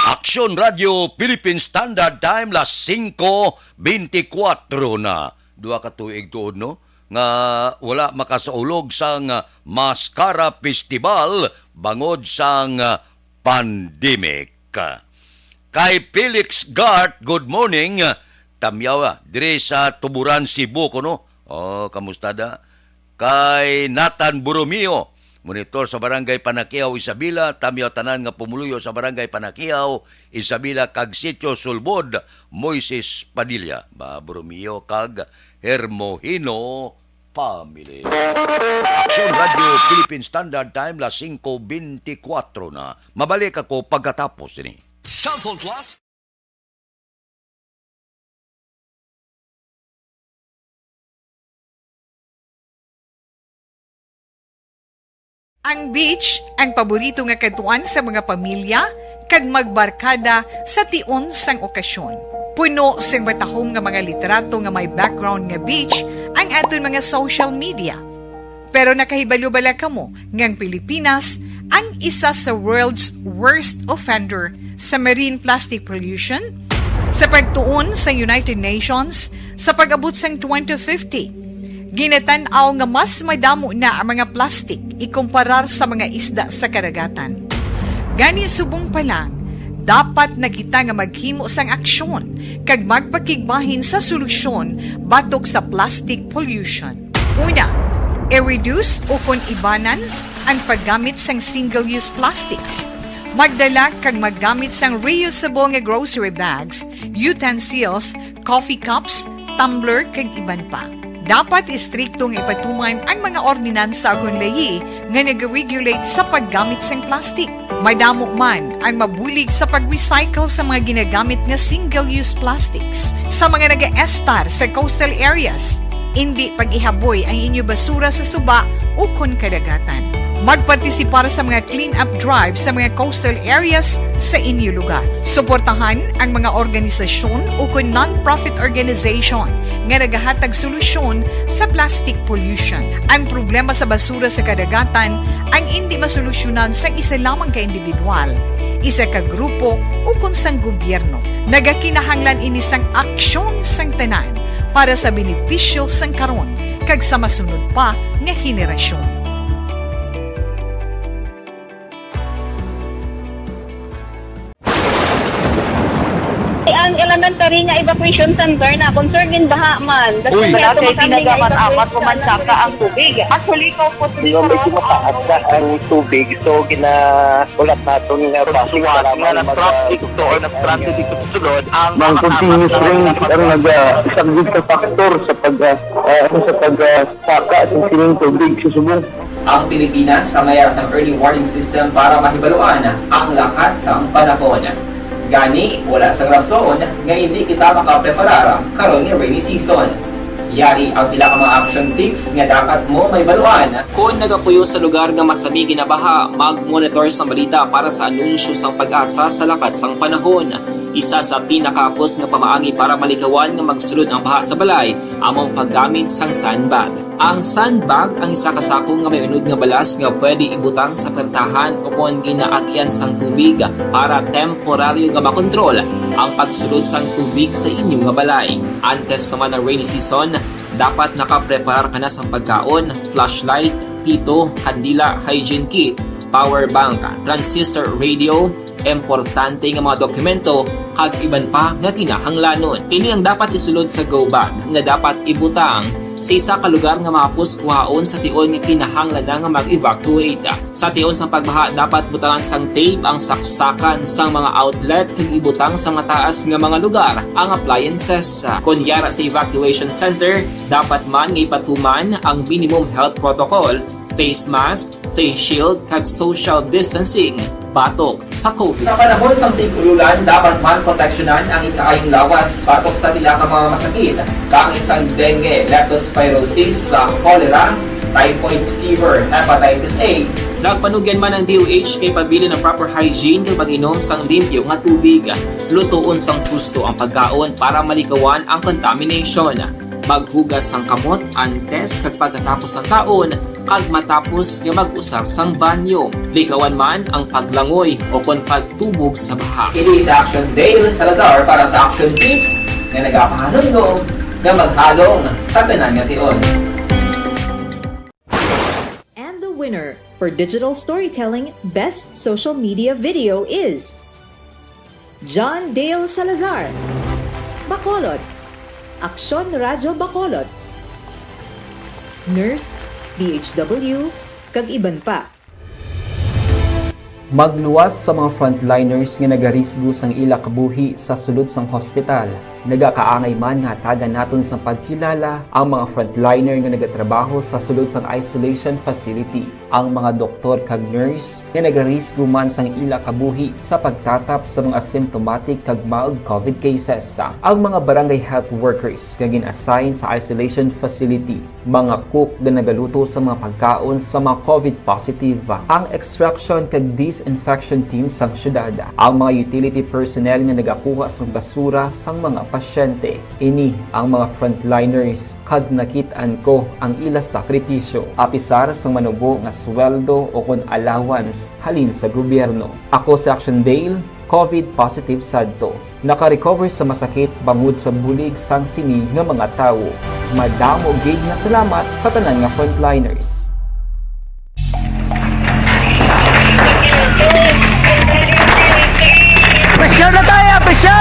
Speaker 2: Action Radio Philippine Standard Time las 5:24 na. Duha ka tuig tuod no nga wala makasaulog sang Mascara Festival bangod sang pandemic. Kay Felix Gart, good morning. Tamyaw dire sa Tuburan, Cebu kuno. Oh, kamusta da? Kay Nathan Borromeo, monitor sa Barangay Panakiaw, Isabela. Tamyaw tanan nga pumuluyo sa Barangay Panakiaw, Isabela kag Sitio Sulbod, Moises Padilla. Borromeo kag Hermohino family. Action Radio Philippine Standard Time las 5:24 na. Mabalik ako pagkatapos ini.
Speaker 1: Cellphone Plus.
Speaker 3: Ang beach ang paborito nga katuan sa mga pamilya kag magbarkada sa tion sang okasyon. Puno sang matahom nga mga literato nga may background nga beach ang aton mga social media. Pero nakahibalo-bala kamo nga ang Pilipinas ang isa sa world's worst offender sa marine plastic pollution sa pagtuon sa United Nations sa pag-abot sang 2050. Ginatanaw nga mas madamo na ang mga plastik ikumparar sa mga isda sa karagatan. Gani subong pa lang, dapat na kita nga maghimo sang aksyon kag magpakigbahin sa solusyon batok sa plastic pollution. Una, i-reduce o kon ibanan ang paggamit sang single-use plastics. Magdala kag maggamit sang reusable nga grocery bags, utensils, coffee cups, tumbler kag iban pa. Dapat istriktong ipatuman ang mga ordinansa akong layi nga nag-regulate sa paggamit sang plastic. Madamo man ang mabulig sa pag-recycle sa mga ginagamit nga single-use plastics. Sa mga nag-estar sa coastal areas, hindi pag-ihaboy ang inyo basura sa suba o kon kadagatan. Magpartisipar sa mga clean-up drive sa mga coastal areas sa inyo lugar. Suportahan ang mga organisasyon o kung non-profit organization nga nagahatag solusyon sa plastic pollution. Ang problema sa basura sa kadagatan ang hindi masolusyonan sa isa lamang ka individual, isa ka grupo o kung sang gobyerno. Nagakinahanglan ini sang aksyon sang tanan para sa benepisyo sang karon kag sa masunod pa nga henerasyon.
Speaker 5: Ang elementary nga evacuation center na concerned din baha man.
Speaker 2: Uy.
Speaker 6: Wala kay ginagaman-amat pumansaka ang tubig. Actually, ikaw po
Speaker 7: So, medyo mataas na ang tubig. So, ulat natin nga passing para
Speaker 6: traffic to or traffic dito sulod ang
Speaker 7: mga continuous rain ang isang good factor sa pagsaka at sining tubig sa subong.
Speaker 8: Ang Pilipinas sa mayroon sa early warning system para mahibaluan ang lakat sa panahon. Gani, wala sa rason nga hindi kita makapreparar karon ni rainy season. Yari ang pila ka mga action tips nga dapat mo may baluan. Kung nagapuyo sa lugar nga masabi ginabaha, mag-monitor sa balita para sa anunsyo sang pag-asa sa lakat sang panahon. Isa sa pinakapos nga pamaagi para malikawan nga magsulod ang baha sa balay, among paggamit sang sandbag. Ang sandbag ang isa ka sako nga may unod nga balas nga pwede ibutang sa pertahan o kung ginaagyan sang tubig para temporaryo nga makontrol ang pagsulod sang tubig sa inyong nga balay. Antes naman ng rainy season, dapat nakapreparar ka na sa pagkaon, flashlight, pito, kandila, hygiene kit, power bank, transistor radio, importante nga mga dokumento kag iban pa nga kinahanglanon. Ini ang dapat isulod sa go bag nga dapat ibutang sa isa ka lugar nga mapus kuhaon sa tion nga kinahanglan nga mag-evacuate. Sa tion sa pagbaha dapat butangan sang tape ang saksakan sang mga outlet kag ibutang sa mataas nga mga lugar ang appliances. Kunyara sa evacuation center, dapat man nga ipatuman ang minimum health protocol, face mask, face shield kag social distancing. Batok sa COVID. Sa panahon sa tig-ululan, dapat man proteksyonan ang ikaayong lawas batok sa tila ka mga masakit. Kang isang dengue, leptospirosis, cholera, typhoid fever, hepatitis A. Nagpanugyan man ang DOH kay pabili ng proper hygiene kay pag-inom sang limpyo nga tubig. Lutuon sang gusto ang pagkaon para malikawan ang contamination. Maghugas sang kamot antes kag pagkatapos ang kaon kag matapos nga mag-usar sang banyo. Likawan man ang paglangoy o kon pagtubog sa baha. Kini sa Action Dale Salazar para sa Action Tips nga nagapahanundong nga maghalong sa tanan nga tion.
Speaker 9: And the winner for Digital Storytelling Best Social Media Video is John Dale Salazar, Bacolod, Aksyon Radyo Bacolod, Nurse, DHW, kag iban pa.
Speaker 8: Magluwas sa mga frontliners nga nagarisgo sang ila kabuhi sa sulod sang hospital. Nagakaangay man nga tagan naton sa pagkilala ang mga frontliner nga nagatrabaho sa sulod sang isolation facility. Ang mga doktor kag nurse nga nagarisgo man sang ila kabuhi sa pagtatap sa mga asymptomatic kag mild COVID cases. Ang mga barangay health workers nga gin-assign sa isolation facility, mga cook nga nagaluto sa mga pagkaon sa mga COVID positive. Ang extraction kag disinfection team sang syudad, ang mga utility personnel nga nagakuha sang basura sang mga pasyente. Ini ang mga frontliners kag nakit-an ko ang ila sakripisyo apisar sang manubo nga sweldo o kon allowance halin sa gobyerno. Ako sa Action Dale, COVID positive sadto. Naka-recover sa masakit bangod sa bulig sang sini nga mga tawo. Madamo gid nga salamat sa tanan nga frontliners.
Speaker 6: Pressure na tayo! Pressure!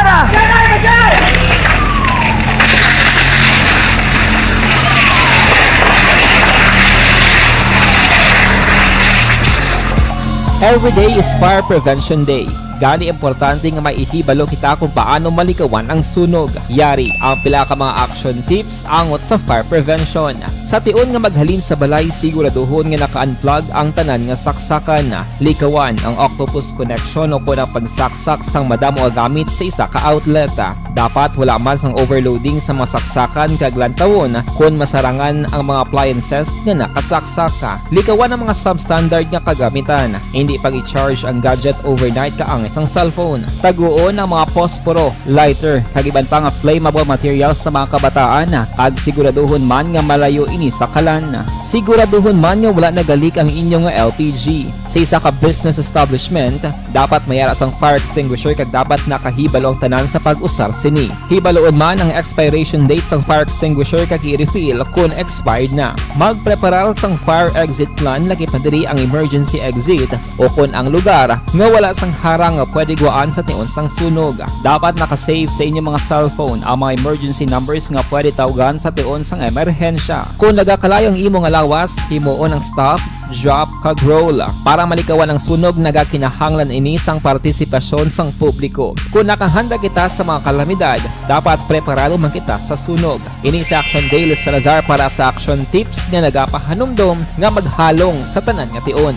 Speaker 8: Every day is Fire Prevention Day. Gani importante nga maihibalo kita kung paano malikawan ang sunog. Yari ang pila ka mga action tips angot sa fire prevention. Sa tion nga maghalin sa balay, siguraduhon nga naka-unplug ang tanan nga saksakan. Likawan ang octopus connection o kung ang pagsaksak sang madamo gamit sa isa ka outlet. Dapat wala man sang overloading sa mga saksakan kag lantawon kung masarangan ang mga appliances nga nakasaksaka. Likawan ang mga substandard nga kagamitan. Hindi pag i-charge ang gadget overnight kaang isang cellphone. Taguon ang mga posporo, lighter, kag iban pa nga flammable materials sa mga kabataan. Kag siguraduhon man nga malayo ini sa kalan. Siguraduhon man nga wala nagalik ang inyong nga LPG. Sa isa ka business establishment, dapat mayara sang fire extinguisher kag dapat nakahibalo ang tanan sa pag-usar sini. Hibaloon man ang expiration date sang fire extinguisher kag i-refill kung expired na. Magpreparar sang fire exit plan lagi pa diri ang emergency exit o kung ang lugar nga wala sang harang nga pwede guaan sa tion sang sunog. Dapat nakasave sa inyong mga cellphone ang mga emergency numbers nga pwede tawagan sa tion sang emerhensya. Kung nagakalayo ang imong alawas, himuon ang stop, drop kag roll para malikawan ang sunog. Nagakinahanglan ini sang partisipasyon sang publiko. Kung nakahanda kita sa mga kalamidad, dapat preparado man kita sa sunog. Ini sa Action Daily Salazar para sa action tips nga nagapahanumdom nga maghalong sa tanan nga tion.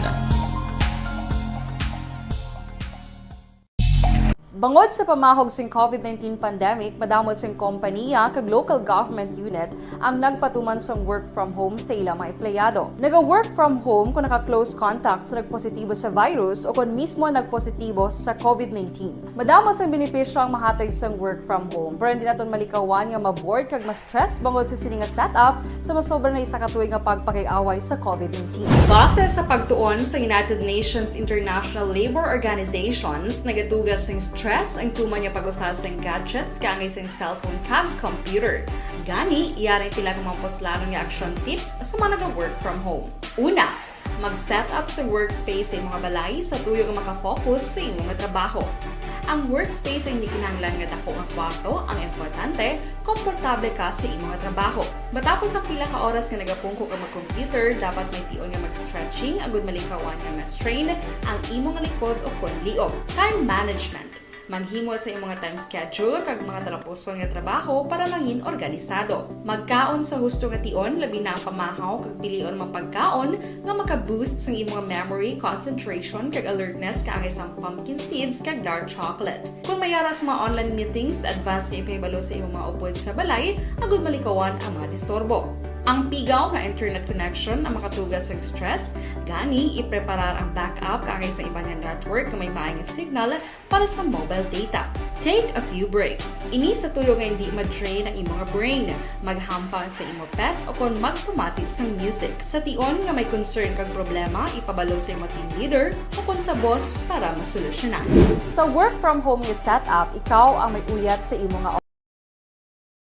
Speaker 10: Bangod sa pamahog sing COVID-19 pandemic, madamo sing kompanya kag local government unit ang nagpatuman sang work from home sa ilang mga empleyado. Naga-work from home kung naka-close contacts na nagpositibo sa virus o kung mismo nagpositibo sa COVID-19. Madamo sang benepisyo ang mahatag sang work from home, pero hindi naton malikawan nga ma-bored kag ma-stress bangod sa sini nga setup sa masobra na isa ka tuig nga pagpakiaway sa COVID-19. Base sa pagtuon sa United Nations International Labor Organizations, nagatugas sing stress ang tuman niya pag-usar sa gadgets kangay sa cellphone kag computer. Gani, iyaring pila ng mga poslanong nga action tips sa mga nag-work from home. Una, mag-set up sa workspace sa mga balay sa tuyo nga makafocus sa imong trabaho. Ang workspace ay hindi kinahanglan nga dako nga kwarto, ang importante, komportable ka sa imong trabaho. Matapos ang pila ka oras nga nagapungko ka mag-computer, dapat may tion nga mag-stretching agud malikawan nga ma-strain ang imong likod o kon liog. Time management. Maghimo sa imong time schedule kag mga talapuson nga trabaho para maging organisado. Magkaon sa husto nga tion, labi na ang pamahaw kag pilion mga pagkaon nga maka-boost sa imong memory, concentration kag alertness kaangay sang pumpkin seeds kag dark chocolate. Kung mayara sa mga online meetings, advance nga ipahibalo sa imong mga upod sa balay, agud malikawan ang mga disturbo. Ang pigaw nga internet connection ang makatugas sa stress, gani ipreparar ang backup kaangay sa ibang network na may maayong signal para sa mobile data. Take a few breaks. Ini sa tuyo nga hindi ma-drain ang imong brain. Maghampang sa imong pet o kung magpumatid sa music. Sa tion nga may concern kag problema, ipabalo sa imong team leader o kung sa boss para masolusyonan. Sa work from home nga setup, ikaw ang may uyat sa imong nga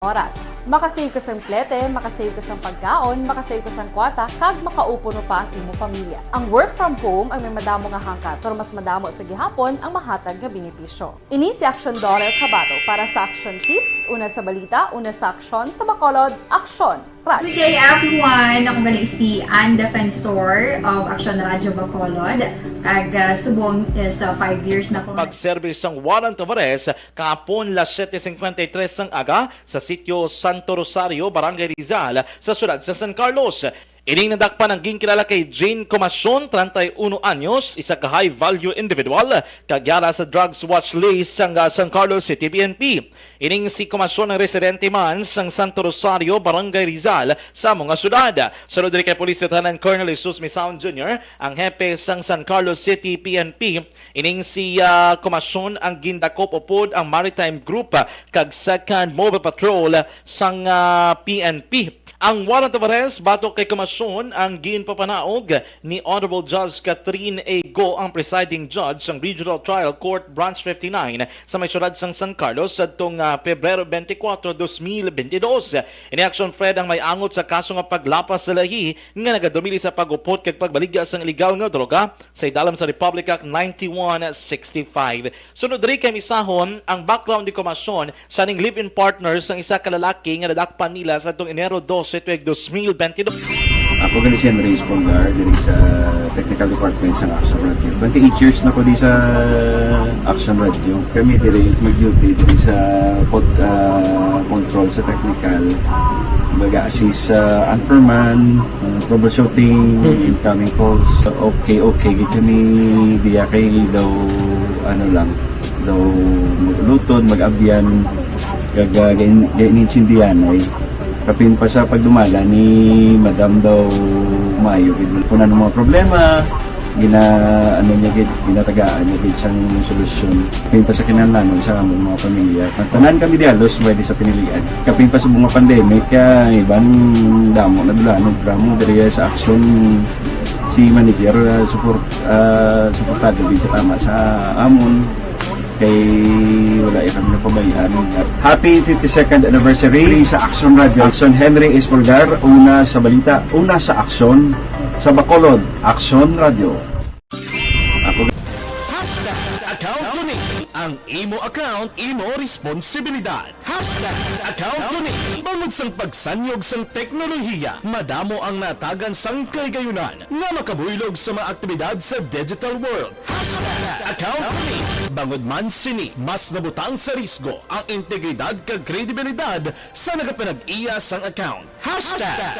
Speaker 10: oras. Makasave ka sa plete, makasave ka sa pagkaon, makasave ka sa kwata, kag makaupo no pa ang imong pamilya. Ang work from home ay may madamo nga hangkat, pero mas madamo sa gihapon ang mahatag nga benepisyo. Ini si Action Dollar Kabato para sa action tips, una sa balita, una sa aksyon, sa Bacolod, aksyon.
Speaker 11: Good day everyone! Ako gali si Ann Defensor of Action Radyo Bacolod. Kag subong sa 5 years na ko.
Speaker 12: Pag-service ang warrant of arrest kahapon las 7:53 ang aga sa sitio Santo Rosario, Barangay Rizal sa siyudad sa San Carlos. Ining nadakpan ang ginkilala kay Jane Comason, 31 anyos, isa ka high-value individual, kagyara sa drugs watch list sang San Carlos City PNP. Ining si Comason ang residente man sang Santo Rosario, Barangay Rizal sa mga syudad. Sunod rin kay Police Lieutenant Colonel Jesus Misaon Jr., ang hepe sang San Carlos City PNP. Ining si Comason ang gindakop upod ang Maritime Group kag Second Mobile Patrol sang PNP. Ang warrant of arrest batok kay Comason ang ginpapanaog ni Honorable Judge Catherine A. Go, ang presiding judge ng Regional Trial Court Branch 59 sa may syudad sang San Carlos sa tong Pebrero 24, 2022. Ini action Fred ang may angot sa kaso nga paglapas sa lahi nga nagadumili sa pag-upot kag pagbaligya sang illegal nga droga sa idalam sa Republic Act 9165. Sunod rin kay misahon ang background ni Comason sa ning live-in partners ng isa ka lalaki nga nadakpan nila sa tong Enero 12, 2022.
Speaker 13: Ako gali si Andres Polgar diri sa Technical Department sa Action Radio. 28 years na ko di sa Action Radio. Kami diri mag-duty diri sa control sa technical. Mag-assist sa anchorman, troubleshooting, incoming calls. Okay, gito ni diya kay daw daw maglutod, mag-abyan, gainin-sindihan ay kapin pa sa pagdumala ni Madam daw Mayo kuna ng mga problema ginatagaan niya gid sang solusyon kapin pa sa kinahanglan sa among mga pamilya tanan kami dialos pwede sa pinilian kapin pa sa mga pandemic ibang damo na dulanon dramo diri sa action si manager suportado dito tama sa amon kay wala kami napabayaan. Happy 52nd anniversary sa Action Radio. Action Henry Espolgar, una sa balita, una sa aksyon, sa Bacolod, Action Radio. Ako
Speaker 1: Account ko ni ang imo account, imo responsibilidad. Account ko ni bangod sang pagsanyog sang teknolohiya. Madamo ang natagan sang kaygayunan nga makabuylog sa mga aktibidad sa digital world. Account ko ni bangod man sini mas nabutang sa risgo ang integridad kag kredibilidad sa nagapanag-iya sang account.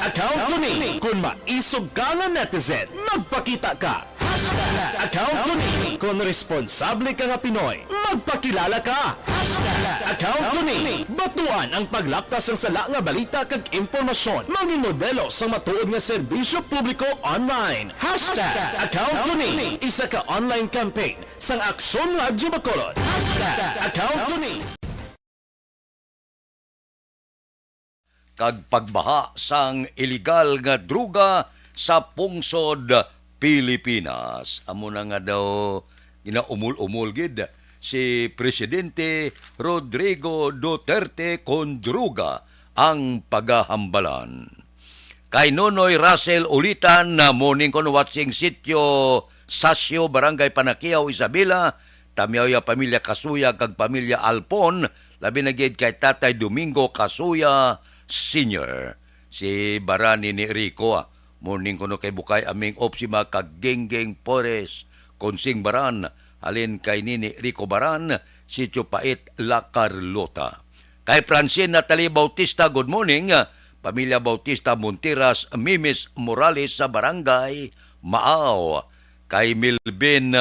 Speaker 1: Account ko ni kung maisog ka nga netizen, magpakita ka. Account ko ni kung responsable ka nga Pinoy, magpakilala ka. Account ko ni batuan ang paglaptas ng sala nga balita kag impormasyon, mangin modelo sa matuod nga serbisyo publiko online. Account ko ni isa ka online campaign sang Aksyon Radyo Bacolod. Account ko ni
Speaker 2: kag pagbaha sang illegal nga druga sa pungsod Pilipinas. Amo na nga daw ginaumul-umul gid si Presidente Rodrigo Duterte kon druga ang pagahambalan. Kay Nonoy Russell ulitan na morning kon watching sitio Sasio Barangay Panakiaw Isabela, tamiyaw ya pamilya Kasuya kag pamilya Alpon, labi na gid kay Tatay Domingo Kasuya Senior. Si Barani ni Rico morning kuno kay Bukay aming opsima kag Genggeng Pores Konsing Baran halin kay Nini Rico Baran si Chupait La Carlota. Kay Francine Natalie Bautista good morning pamilya Bautista Montiras Mimis Morales sa Barangay Maaw. Kay Milben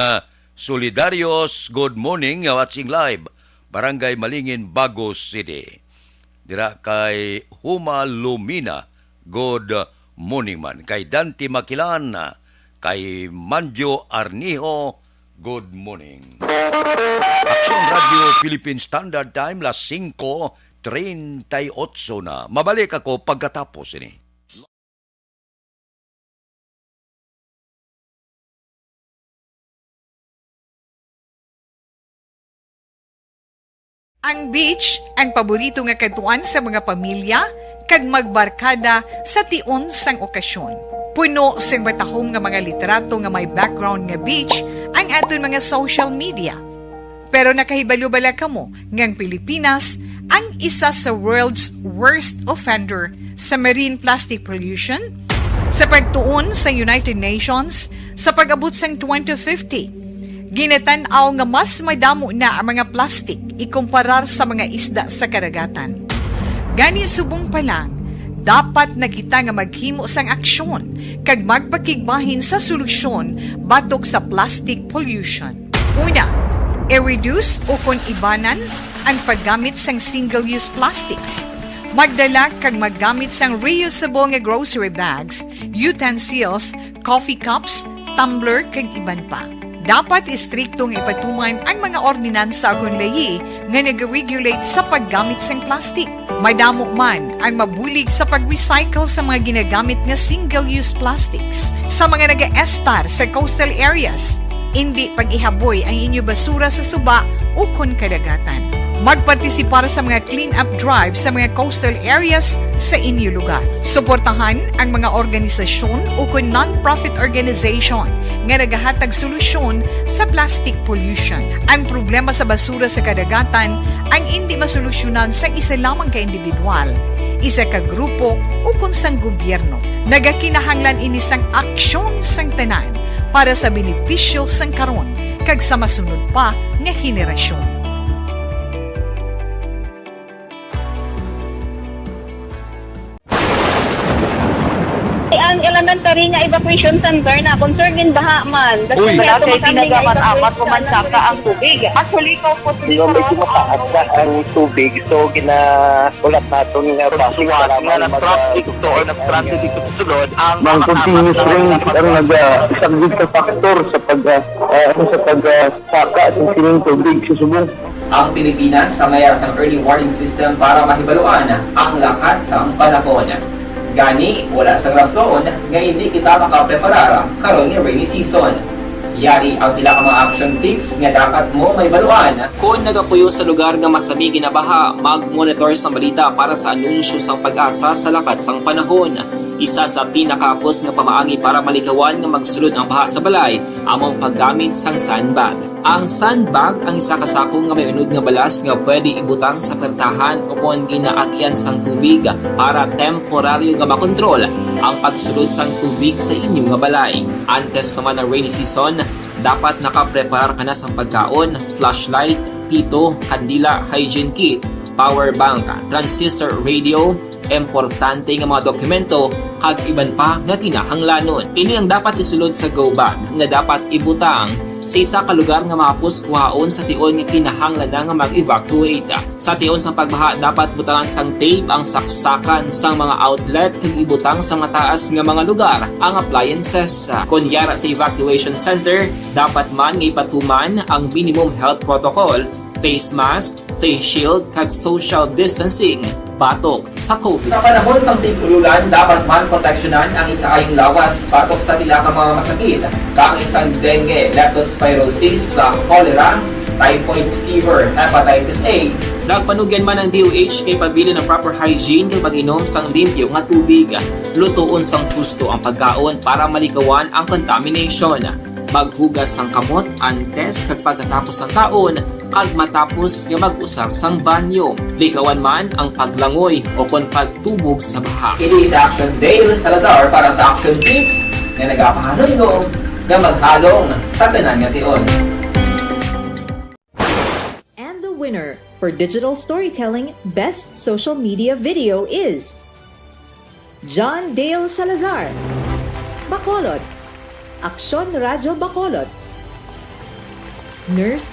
Speaker 2: Solidarios good morning watching live Barangay Malingin Bagos City. Dira kay Huma Lumina good morning man. Kay Dante Makilan, kay Manjo Arnijo, good morning. Action Radio Philippine Standard Time, las 5:38 na. Mabalik ako pagkatapos ini.
Speaker 3: Ang beach, ang paborito nga katuan sa mga pamilya, kag magbarkada sa tion sang okasyon. Puno sang batahom nga mga literato nga may background nga beach ang aton mga social media. Pero nakahibalo-bala kamo ngang Pilipinas ang isa sa world's worst offender sa marine plastic pollution? Sa pagtuon sa United Nations, sa pag-abot sang 2050, ginatanaw nga mas madamo na ang mga plastic ikumparar sa mga isda sa karagatan. Gani subong pa lang, dapat na kita nga maghimo sang aksyon kag magpakigbahin sa solusyon batok sa plastic pollution. Una, i-reduce o kung ibanan ang paggamit sang single-use plastics. Magdala kag maggamit sang reusable nga grocery bags, utensils, coffee cups, tumbler kag iban pa. Dapat istriktong ipatuman ang mga ordinansa kung layi nga nag-regulate sa paggamit sang plastic. Madamo man ang mabulig sa pag-recycle sa mga ginagamit nga single-use plastics. Sa mga nag-estar sa coastal areas, hindi pag-ihaboy ang inyo basura sa suba o kon kadagatan. Magpartisipar sa mga clean-up drive sa mga coastal areas sa inyo lugar. Suportahan ang mga organisasyon o non-profit organization nga nagahatag solusyon sa plastic pollution. Ang problema sa basura sa kadagatan ang hindi masolusyonan sa isa lamang ka individual, isa ka grupo o kunsang gobyerno. Nagakinahanglan ini sang aksyon sang tanan para sa benepisyo sang karon kag sa masunod pa nga henerasyon.
Speaker 5: Ang elementary nga evacuation center na concern din baha man.
Speaker 2: Uy,
Speaker 6: Wala kay ginagamat-amat kumansaka ang tubig. Actually, ikaw po
Speaker 7: Medyo mataas na ang tubig, so ginaulat natin nga traffic para
Speaker 4: traffic to or nag-traffic dito sa sulod ang
Speaker 7: Mang continuous rin ang isang good factor sa pagsaka sa sining tubig sa subong.
Speaker 8: Ang Pilipinas sa mayroon sa early warning system para mahibaluan ang lakas sa panahon. Gani, wala sa rason nga hindi kita makapreparar karon ni rainy season. Yari ang pila ka mga action tips nga dapat mo may baluan. Kung nagapuyo sa lugar nga masabi ginabaha, mag-monitor sa balita para sa anunsyo sang pag-asa sa lakat sang panahon. Isa sa pinakapos nga pamaagi para malikawan nga magsulod ang baha sa balay, among paggamit sang sandbag. Ang sandbag ang isa kasakong nga may unod nga balas nga pwede ibutang sa pertahan upon ginaagyan sang tubig para temporaryo nga makontrol ang pagsulod sang tubig sa inyong nga balay. Antes naman ng rainy season, dapat nakapreparar ka na sang pagkaon, flashlight, pito, kandila, hygiene kit, power bank, transistor radio, importante nga mga dokumento kag iban pa nga kinahanglanon. Ini ang dapat isulod sa go bag nga dapat ibutang sa isa ka lugar nga mapus kuhaon sa tion nga kinahanglan nga mag-evacuate. Sa tion sa pagbaha dapat butangan sang tape ang saksakan sang mga outlet kag ibutang sa mataas nga mga lugar ang appliances. Kunyara sa evacuation center, dapat man nga ipatuman ang minimum health protocol, face mask, face shield kag social distancing batok sa COVID. Sa panahon sa tig-ululan, dapat man proteksyonan ang ikaayong lawas batok sa pila ka mga masakit. Kang isang dengue, leptospirosis, cholera, typhoid fever, hepatitis A. Nagpanugyan man ang DOH kay pabili ng proper hygiene kay pag-inom sang limpyo nga tubig. Lutuon sang gusto ang pagkaon para malikawan ang contamination. Maghugas sang kamot antes kag pagkatapos ang kaon kag matapos nga mag-usar sang banyo. Likawan man ang paglangoy o kon pagtubog sa baha. It is Action Dale Salazar para sa Action Tips nga nagapahanundong nga maghalong sa tanan nga tion.
Speaker 9: And the winner for Digital Storytelling Best Social Media Video is John Dale Salazar, Bacolod, Aksyon Radyo Bacolod, Nurse,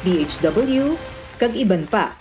Speaker 9: BHW, kag iban pa.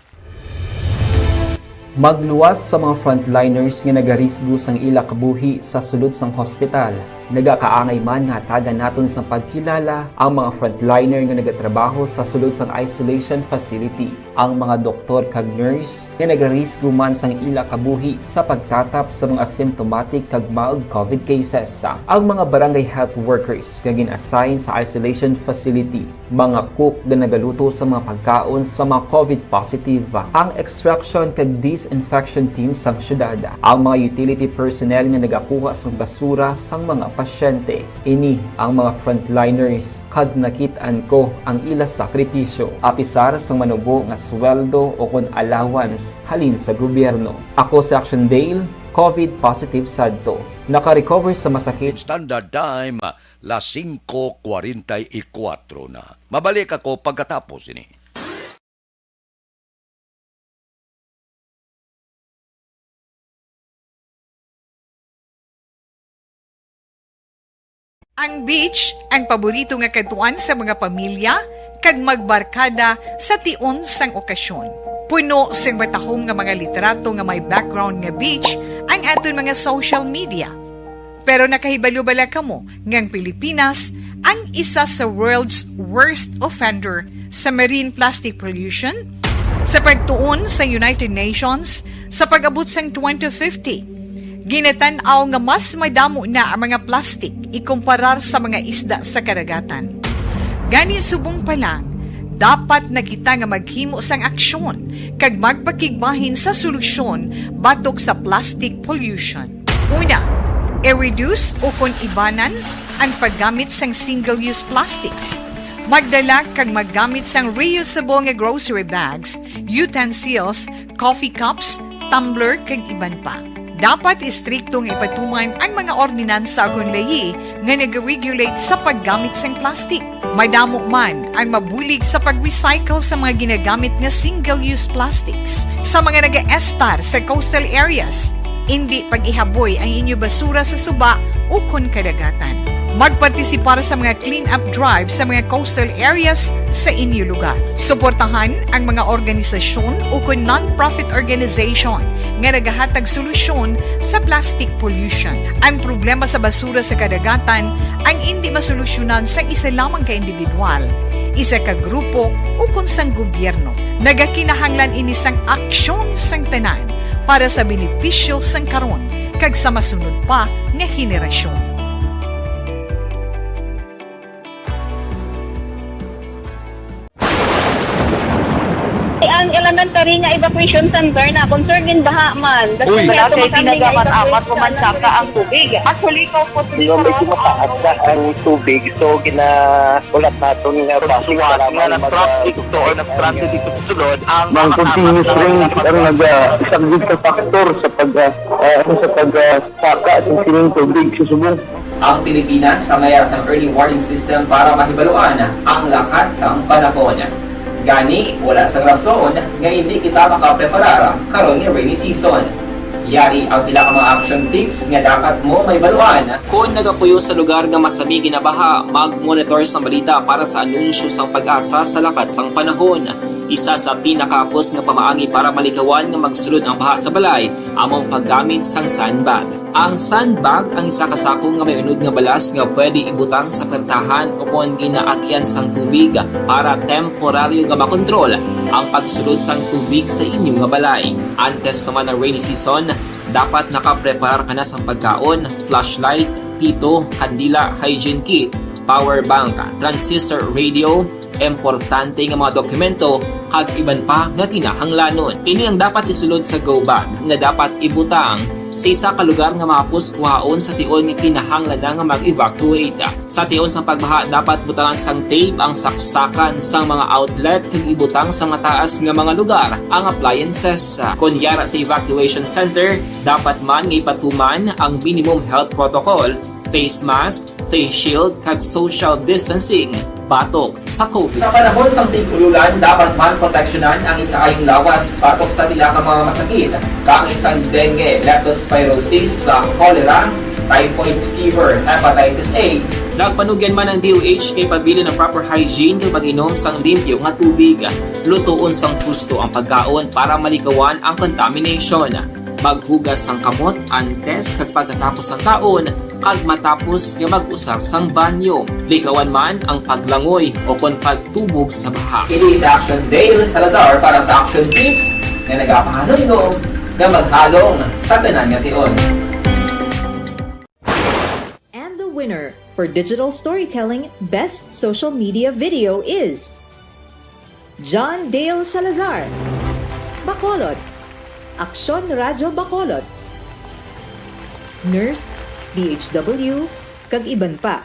Speaker 8: Magluwas sa mga frontliners nga nagarisgo sang ila kabuhi sa sulod sang hospital. Nagakaangay man nga tagan naton sa pagkilala ang mga frontliner nga nagatrabaho sa sulod sang isolation facility. Ang mga doktor kag nurse nga nagarisgo man sang ila kabuhi sa pagtatap sa mga symptomatic kag mild COVID cases. Ang mga barangay health workers nga gin-assign sa isolation facility, mga cook nga nagaluto sa mga pagkaon sa mga COVID positive. Ang extraction kag disinfection team sang syudad, ang mga utility personnel nga nagakuha sang basura sang mga pasyente. Ini ang mga frontliners kad nakitaan ko ang ila sakripisyo apisar sang manubo nga sweldo o kon allowance halin sa gobyerno. Ako sa Action Dale, COVID positive sadto. Naka-recover sa masakit.
Speaker 2: Standard time, las 5:44 na. Mabalik ako pagkatapos ini.
Speaker 3: Ang beach, ang paborito nga katuan sa mga pamilya, kag magbarkada sa tion sang okasyon. Puno sang batahom nga mga literato nga may background nga beach ang aton mga social media. Pero nakahibalo-bala kamo ngang Pilipinas ang isa sa world's worst offender sa marine plastic pollution? Sa pagtuon sa United Nations, sa pag-abot sang 2050, ginatanaw nga mas madamo na ang mga plastic ikumparar sa mga isda sa karagatan. Gani subong pa lang, Dapat na kita nga maghimo sang aksyon kag magpakigbahin sa solusyon batok sa plastic pollution. Una, i-reduce o kung ibanan ang paggamit sang single-use plastics. Magdala kag maggamit sang reusable nga grocery bags, utensils, coffee cups, tumbler kag iban pa. Dapat istriktong ipatuman ang mga ordinansa kung layi nga nag-regulate sa paggamit sang plastic. Madamo man ang mabulig sa pag-recycle sa mga ginagamit nga single-use plastics. Sa mga nag-estar sa coastal areas, hindi pag-ihaboy ang inyo basura sa suba o kun kadagatan. Magpartisipar sa mga clean-up drive sa mga coastal areas sa inyo lugar. Suportahan ang mga organisasyon o kung non-profit organization nga nagahatag solusyon sa plastic pollution. Ang problema sa basura sa kadagatan ang hindi masolusyonan sa isa lamang ka individual, isa ka grupo o kung sang gobyerno. Nagakinahanglan ini sang aksyon sang tanan para sa benepisyo sang karon kag sa masunod pa nga henerasyon.
Speaker 5: Ang elementary nga evacuation center na concern din baha man.
Speaker 2: Uy.
Speaker 6: Wala kayo tinagaman amat pumansaka ang tubig. Actually, ikaw po
Speaker 7: Di ba medyo mataas na ang tubig, so ulat natin nga pasiwala nga ng traffic to or nag-transit dito sa sulod ang continuous rain ang nag-isang sa factor sa pagsaka sa sining tubig sa subong.
Speaker 8: Ang Pilipinas sa mayroon sa early warning system para mahibaluan ang lakat sa panahon. Gani, wala sa rason nga hindi kita makapreparar karon nga rainy season. Yari ang pila ka mga action tips nga dapat mo may baluan. Kung nagapuyo sa lugar nga masabi ginabaha, mag-monitor sa balita para sa anunsyo sang pag-asa sa lakat sang panahon. Isa sa pinakapos nga pamaagi para malikawan nga magsulod ang baha sa balay, among paggamit sang sandbag. Ang sandbag ang isa kasakong nga may unod nga balas nga pwede ibutang sa pertahan o kung ginaagyan sang tubig para temporaryo nga makontrol ang pagsulod sang tubig sa inyong nga balay. Antes naman ng rainy season, dapat nakapreparar ka na sa pagkaon, flashlight, pito, kandila, hygiene kit, power bank, transistor radio, importante nga mga dokumento kag iban pa nga kinahanglanon. Ini ang dapat isulod sa go bag nga dapat ibutang sa isa ka lugar nga mapus kuhaon sa tion nga kinahanglan nga mag-evacuate. Sa tion sa pagbaha dapat butangan sang tape ang saksakan sang mga outlet kag ibutang sa mataas nga mga lugar ang appliances. Kunyara sa evacuation center, dapat man nga ipatuman ang minimum health protocol, face mask, face shield kag social distancing batok sa COVID. Sa panahon sa tigululan, dapat man proteksyonan ang ikaayong lawas batok sa pila ka mga masakit. Kang isang dengue, leptospirosis, cholera, typhoid fever, hepatitis A. Nagpanugyan man ang DOH kay pabili ng proper hygiene kay pag-inom sang limpyo nga tubig. Lutuon sang husto ang pagkaon para malikawan ang contamination. Maghugas sang kamot antes kag pagkatapos ang kaon kag matapos nga mag-usar sang banyo. Likawan man ang paglangoy o kon pagtubog sa baha. Kini sa Action Dale Salazar para sa action tips nga nagapahanong nga maghalong sa tanan nga tion.
Speaker 9: And the winner for digital storytelling best social media video is John Dale Salazar, Bacolod, Aksyon Radyo Bacolod, Nurse, DHW, kag iban pa.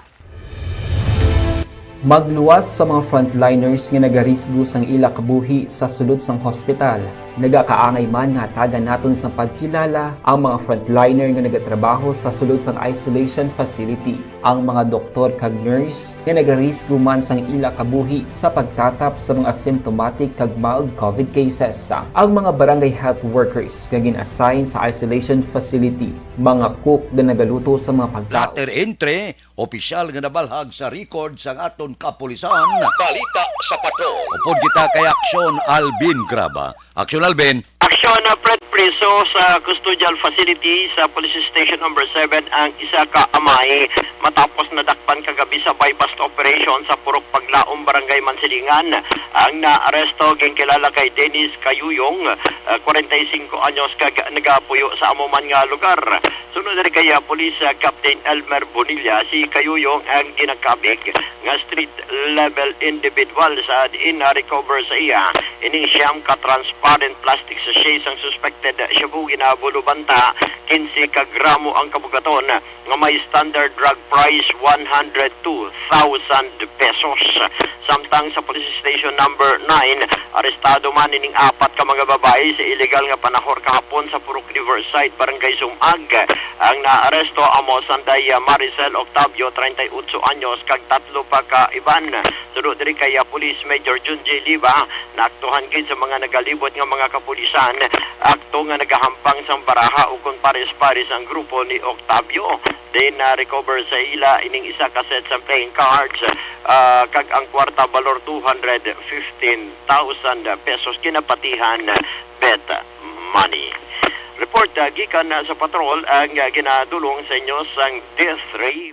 Speaker 8: Magluwas sa mga frontliners nga nagarisgo sang ila kabuhi sa sulod sang hospital. Nagakaangay man nga tagan naton sa pagkilala ang mga frontliner nga nagatrabaho sa sulod sang isolation facility. Ang mga doktor kag nurse nga nagarisgo man sang ila kabuhi sa pagtatap sa mga asymptomatic kag mild COVID cases. Ang mga barangay health workers nga gin-assign sa isolation facility, mga cook nga nagaluto sa mga pagkaon.
Speaker 2: Later entry, opisyal nga nabalhag sa record sang aton kapulisan. Balita sa pato. Upod kita kay Aksyon Alvin Graba. Aksyon Alvin.
Speaker 4: Aksyon ngayon, Fred Preso sa custodial facility sa Police Station number 7 ang isa ka amay matapos nadakpan kagabi sa bypass operation sa Purok Paglaom, Barangay Mansilingan. Ang naaresto gingkilala kay Dennis Kayuyong, 45 anyos kag nagapuyo sa amuman nga lugar. Sunod rin kay Police Captain Elmer Bonilla, si Kayuyong ang ginakabig nga street level individual sa diin recover sa iya ining siyam ka transparent plastic sachets ang suspected shabu ginabulubanta 15 ka gramo ang kabugaton nga may standard drug price 102,000 pesos. Samtang sa police station number 9 arestado man ining apat ka mga babae sa illegal nga panahor kahapon sa Purok Riverside, Barangay Sumag. Ang naaresto amo Sanday Maricel Octavio 38 anyos kag tatlo pa ka iban. Sunod diri kay Police Major Junji Liba naaktuhan gid sa mga nagalibot nga mga kapulisan akto nga nagahampang sang baraha ug kon pares-pares ang grupo ni Octavio. Then recover sa ila ining isa ka set sa playing cards kag ang kwarta balor 215,000 pesos kinapatihan bet money. Report gikan sa patrol ang ginadulong sa inyo sang death ray.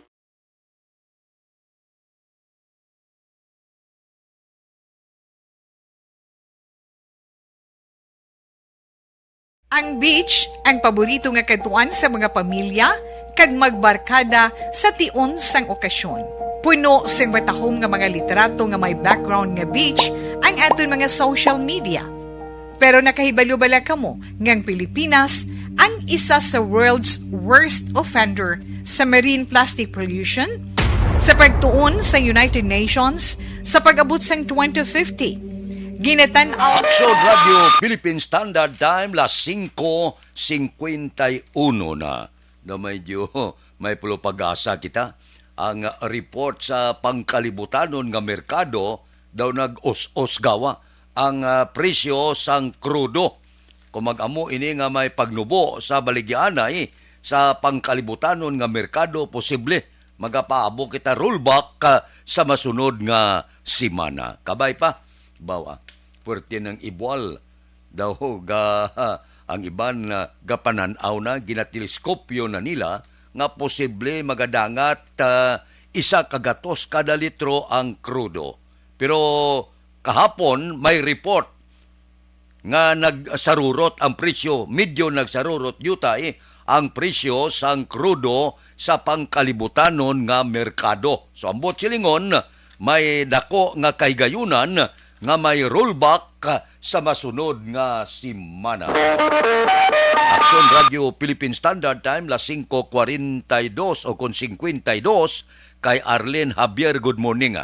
Speaker 3: Ang beach ang paborito nga katuan sa mga pamilya kag magbarkada sa tion sang okasyon. Puno sing batahom nga mga literato nga may background nga beach ang aton mga social media. Pero nakahibalo-bala kamo ngang Pilipinas ang isa sa world's worst offender sa marine plastic pollution? Sa pagtuon sa United Nations sa pag-abot sang 2050, ginatanaw
Speaker 2: Action Radio Philippine Standard Time las 5:51 na medyo may pulo pag-asa kita. Ang report sa pangkalibutanon nga merkado daw nag-os-os gawa ang presyo sang krudo. Kung mag-amo ini nga may pagnubo sa baligyanay sa pangkalibutanon nga merkado, posible magapaabo kita rollback sa masunod nga simana. Kabay pa, bawa, puwerte ng ibwal daw ang iban gapananaw na ginateleskopyo na nila nga posible magadangat isa kagatos kada litro ang krudo. Pero kahapon may report nga nagsarurot ang presyo, medyo nagsarurot yuta ang presyo sang krudo sa pangkalibutanon nga merkado. So ambot silingon may dako nga kaygayunan nga may rollback sa masunod nga simana. Action Radio Philippine Standard Time las 5:42 o kon 52 kay Arlene Javier, good morning.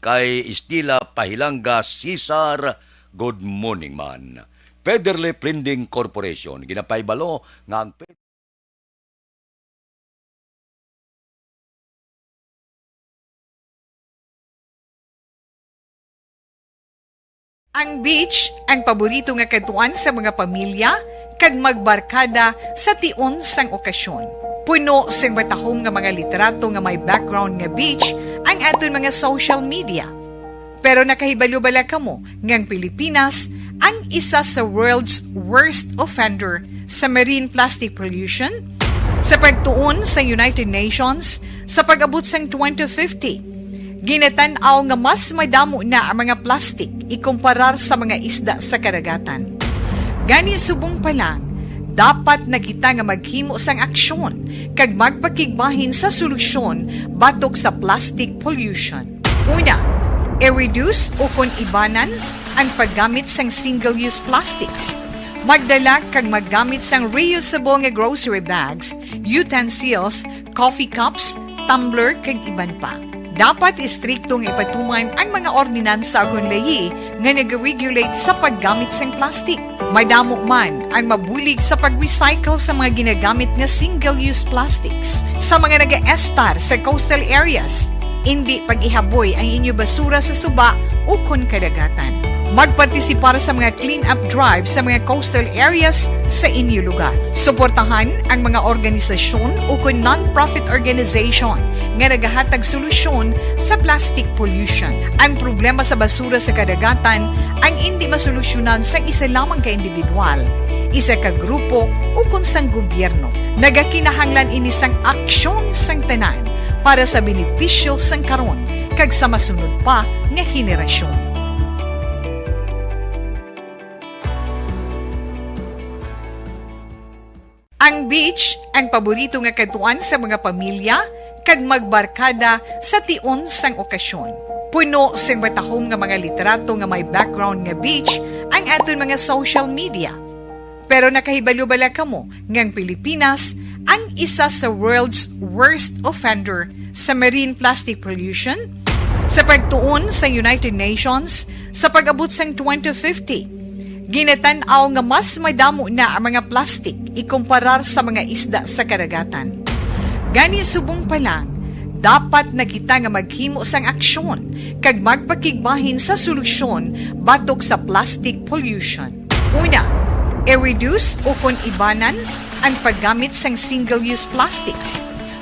Speaker 2: Kay Estila Pahilanga Cesar, good morning man. Federally Blending Corporation ginapaybalo nga ang
Speaker 3: Ang beach ang paborito nga katuan sa mga pamilya kag magbarkada sa tion sang okasyon. Puno sing batahom nga mga literato nga may background nga beach ang aton mga social media. Pero nakahibalo-bala kamo ngang Pilipinas ang isa sa world's worst offender sa marine plastic pollution? Sa pagtuon sa United Nations sa pag-abot sang 2050, ginatanaw nga mas madamo na ang mga plastic ikumparar sa mga isda sa karagatan. Gani subong pa lang, dapat na kita nga maghimo sang aksyon kag magpakigbahin sa solusyon batok sa plastic pollution. Una, i-reduce o kon ibanan ang paggamit sang single-use plastics. Magdala kag maggamit sang reusable nga grocery bags, utensils, coffee cups, tumbler kag iban pa. Dapat istriktong ipatuman ang mga ordinansa ug layi nga nag-regulate sa paggamit sang plastic. Madamo man ang mabulig sa pag-recycle sa mga ginagamit nga single-use plastics sa mga naga-estar sa coastal areas. Hindi pag-ihaboy ang inyo basura sa suba o kon kadagatan. Magpartisipar sa mga clean-up drive sa mga coastal areas sa inyo lugar. Suportahan ang mga organisasyon o kon non-profit organization nga nagahatag solusyon sa plastic pollution. Ang problema sa basura sa kadagatan ang hindi masolusyonan sa isa lamang ka individual. isa ka grupo o kunsang gobyerno. Nagakinahanglan ini sang aksyon sang tanan para sa benepisyo sang karon kag sa masunod pa nga henerasyon. Ang beach, ang paborito nga katuan sa mga pamilya, kag magbarkada sa tion sang okasyon. Puno sing batahom nga mga literato nga may background nga beach ang aton mga social media. Pero nakahibalo bala kamo ngang Pilipinas ang isa sa world's worst offender sa marine plastic pollution? Sa pagtuon sa United Nations, sa pag-abot sang 2050, ginatanaw nga mas madamo na ang mga plastic ikumparar sa mga isda sa karagatan. Gani subong pa lang, dapat na kita nga maghimo sang aksyon kag magpakigbahin sa solusyon batok sa plastic pollution. Una, i-reduce o kon ibanan ang paggamit sang single-use plastics.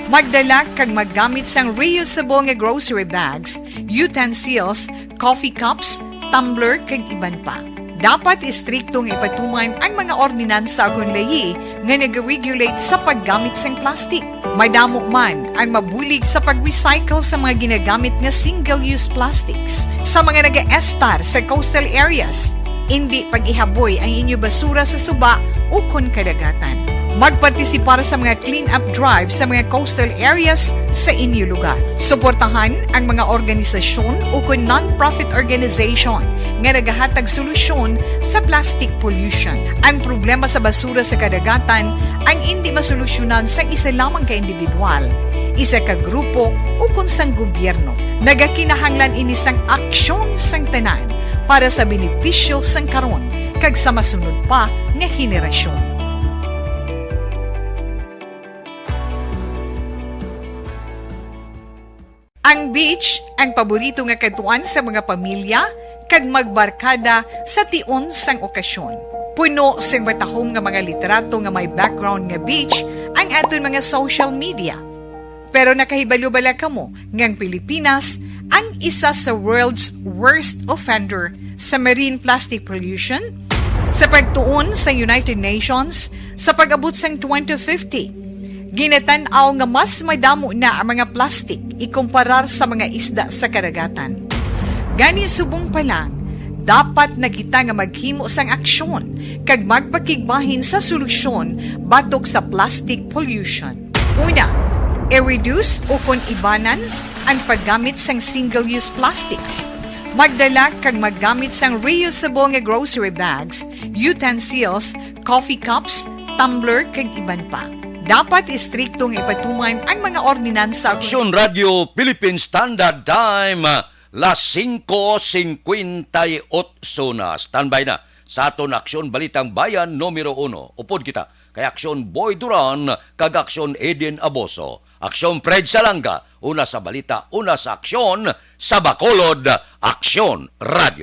Speaker 3: Magdala kag maggamit sang reusable nga grocery bags, utensils, coffee cups, tumbler kag iban pa. Dapat istriktong ipatuman ang mga ordinansa akong layi nga nag-regulate sa paggamit sang plastic. Madamo man ang mabulig sa pag-recycle sa mga ginagamit nga single-use plastics. Sa mga nag-estar sa coastal areas, hindi pag-ihaboy ang inyo basura sa suba o kon kadagatan. Magpartisipar sa mga clean-up drive sa mga coastal areas sa inyo lugar. Suportahan ang mga organisasyon o kung non-profit organization nga nagahatag solusyon sa plastic pollution. Ang problema sa basura sa kadagatan ang hindi masolusyonan sa isa lamang ka individual, isa ka grupo o kung sang gobyerno. Nagakinahanglan ini sang aksyon sang tanan para sa benepisyo sang karon kag sa masunod pa nga henerasyon. Ang beach, ang paborito nga katuan sa mga pamilya, kag magbarkada sa tion sang okasyon. Puno sing batahom nga mga literato nga may background nga beach ang aton mga social media. Pero nakahibalo bala kamo ngang Pilipinas ang isa sa world's worst offender sa marine plastic pollution? Sa pagtuon sa United Nations, sa pag-abot sang 2050, ginatanaw nga mas madamo na ang mga plastic ikumparar sa mga isda sa karagatan. Gani subong pa lang, dapat na kita nga maghimo sang aksyon kag magpakigbahin sa solusyon batok sa plastic pollution. Una, i-reduce o kon ibanan ang paggamit sang single-use plastics. Magdala kag maggamit sang reusable nga grocery bags, utensils, coffee cups, tumbler kag iban pa. Dapat istriktong ipatuman ang mga ordinansa.
Speaker 2: Aksyon Radio Philippine Standard Time, las 5:58 na. Standby na sa aton Aksyon Balitang Bayan numero 1. Upod kita kay Aksyon Boy Duran kag Aksyon Eden Aboso. Aksyon Fred Salanga, una sa balita, una sa aksyon, sa Bacolod, Aksyon Radio.